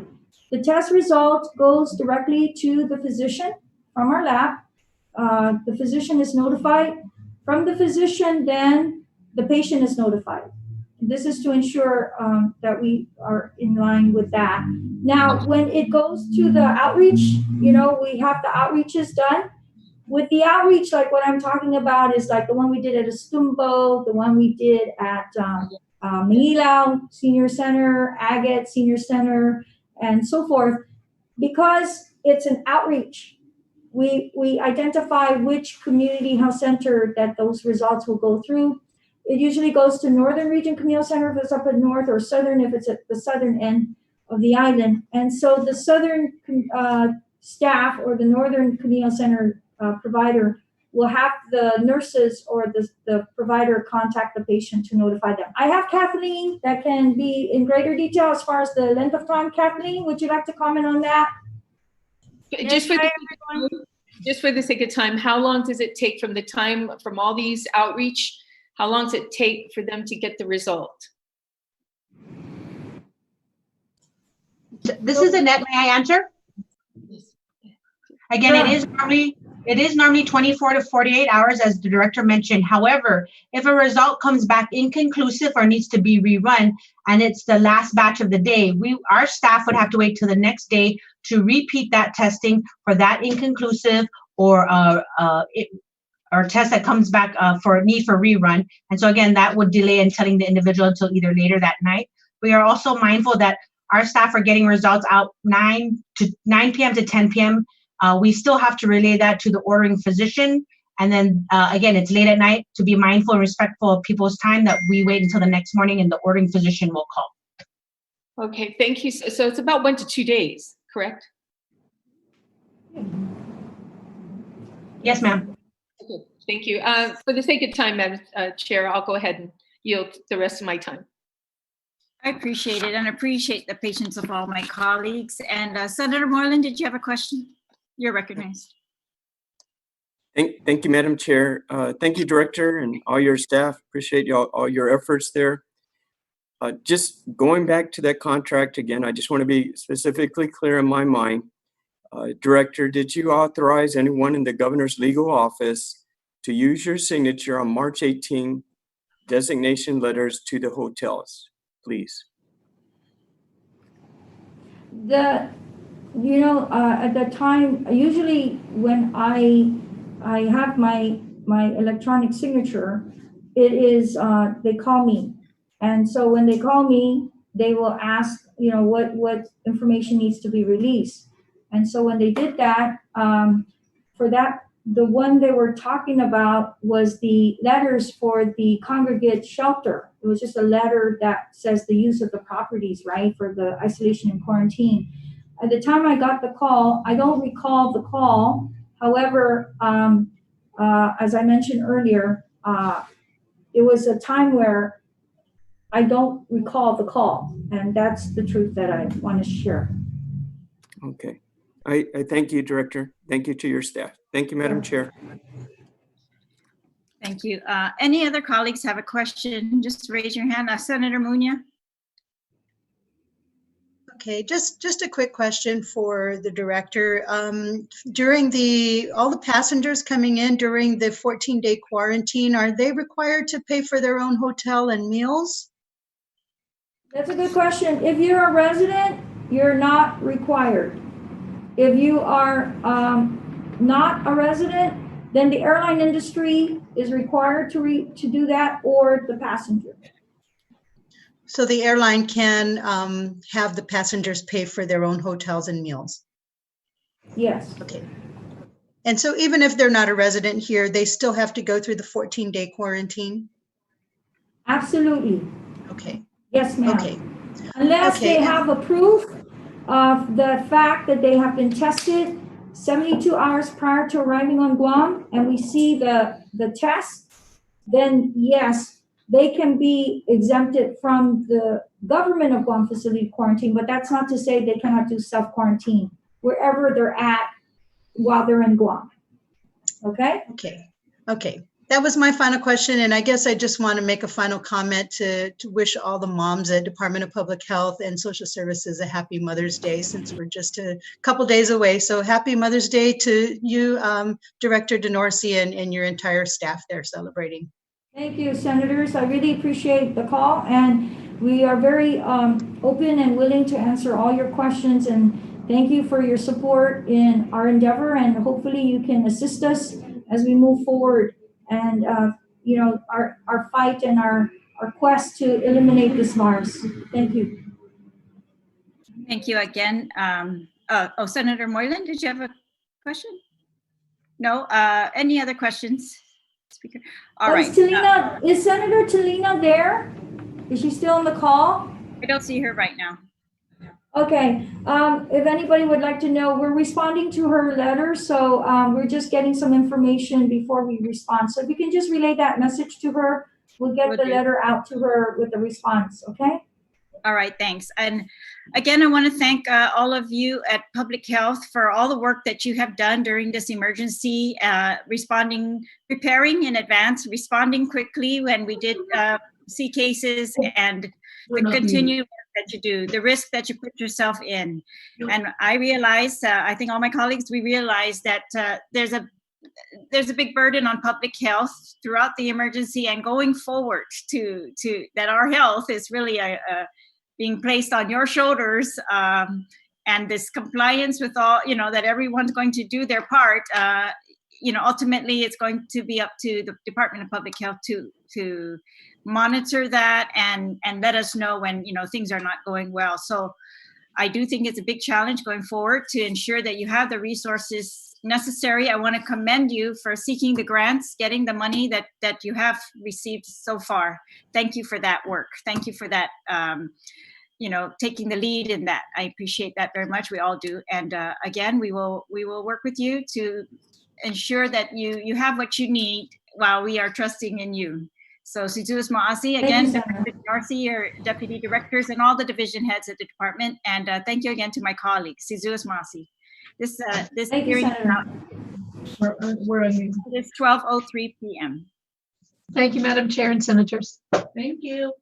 The test result goes directly to the physician from our lab. The physician is notified. From the physician, then the patient is notified. This is to ensure that we are in line with that. Now, when it goes to the outreach, we have the outreaches done. With the outreach, like what I'm talking about is like the one we did at Estumbo, the one we did at Manilao Senior Center, Agate Senior Center, and so forth. Because it's an outreach, we identify which community health center that those results will go through. It usually goes to Northern Region Community Center if it's up in north, or Southern if it's at the southern end of the island. And so the Southern staff or the Northern Community Center provider will have the nurses or the provider contact the patient to notify them. I have Kathleen that can be in greater detail as far as the length of time. Kathleen, would you like to comment on that? Just for the sake of time, how long does it take from the time from all these outreach? How long does it take for them to get the result? This is Annette. May I answer? Again, it is normally 24 to 48 hours, as the director mentioned. However, if a result comes back inconclusive or needs to be rerun, and it's the last batch of the day, our staff would have to wait till the next day to repeat that testing for that inconclusive or test that comes back for need for rerun. And so again, that would delay in telling the individual until either later that night. We are also mindful that our staff are getting results out 9 p.m. to 10 p.m. We still have to relay that to the ordering physician. And then again, it's late at night, to be mindful and respectful of people's time, that we wait until the next morning and the ordering physician will call. Okay, thank you. So it's about 1 to 2 days, correct? Yes, ma'am. Okay, thank you. For the sake of time, Madam Chair, I'll go ahead and yield the rest of my time. I appreciate it, and appreciate the patience of all my colleagues. And Senator Moreland, did you have a question? You're recognized. Thank you, Madam Chair. Thank you, Director, and all your staff. Appreciate all your efforts there. Just going back to that contract again, I just want to be specifically clear in my mind. Director, did you authorize anyone in the governor's legal office to use your signature on March 18 designation letters to the hotels, please? At the time, usually when I have my electronic signature, it is they call me, and so when they call me, they will ask, what information needs to be released. And so when they did that, for that, the one they were talking about was the letters for the congregate shelter. It was just a letter that says the use of the properties, right, for the isolation and quarantine. At the time I got the call, I don't recall the call. However, as I mentioned earlier, it was a time where I don't recall the call, and that's the truth that I want to share. Okay. I thank you, Director. Thank you to your staff. Thank you, Madam Chair. Thank you. Any other colleagues have a question? Just raise your hand. Senator Muñoz. Okay, just a quick question for the director. During all the passengers coming in during the 14-day quarantine, are they required to pay for their own hotel and meals? That's a good question. If you're a resident, you're not required. If you are not a resident, then the airline industry is required to do that, or the passenger. So the airline can have the passengers pay for their own hotels and meals? Yes. Okay. And so even if they're not a resident here, they still have to go through the 14-day quarantine? Absolutely. Okay. Yes, ma'am. Okay. Unless Okay. they have a proof of the fact that they have been tested 72 hours prior to arriving on Guam, and we see the test, then yes, they can be exempted from the government of Guam facility quarantine, but that's not to say they cannot do self-quarantine wherever they're at while they're in Guam. Okay? Okay. That was my final question, and I guess I just want to make a final comment to wish all the moms at Department of Public Health and Social Services a happy Mother's Day, since we're just a couple days away. So happy Mother's Day to you, Director DeNorsi, and your entire staff there celebrating. Thank you, Senators. I really appreciate the call, and we are very open and willing to answer all your questions, and thank you for your support in our endeavor, and hopefully you can assist us as we move forward and our fight and our quest to eliminate this virus. Thank you. Thank you again. Senator Moylan, did you have a question? No. Any other questions? Speaker. All right. Is Senator Talina there? Is she still on the call? I don't see her right now. Okay. If anybody would like to know, we're responding to her letter, so we're just getting some information before we respond. So if you can just relay that message to her, we'll get the letter out to her with the response, okay? All right, thanks. And again, I want to thank all of you at Public Health for all the work that you have done during this emergency, preparing in advance, responding quickly when we did see cases, and the continued work that you do, the risk that you put yourself in. And I realize, I think all my colleagues, we realize that there's a big burden on public health throughout the emergency and going forward to that our health is really being placed on your shoulders, and this compliance with all, that everyone's going to do their part. Ultimately it's going to be up to the Department of Public Health to monitor that and let us know when, things are not going well. So I do think it's a big challenge going forward to ensure that you have the resources necessary. I want to commend you for seeking the grants, getting the money that you have received so far. Thank you for that work. Thank you for that, taking the lead in that. I appreciate that very much. We all do. And again, we will work with you to ensure that you have what you need while we are trusting in you. So Sizuas Maasi, again, Dr. Darcy, your deputy directors, and all the division heads at the department. And thank you again to my colleagues, Sizuas Maasi. This hearing is now, it's 12:03 p.m. Thank you, Madam Chair and Senators. Thank you.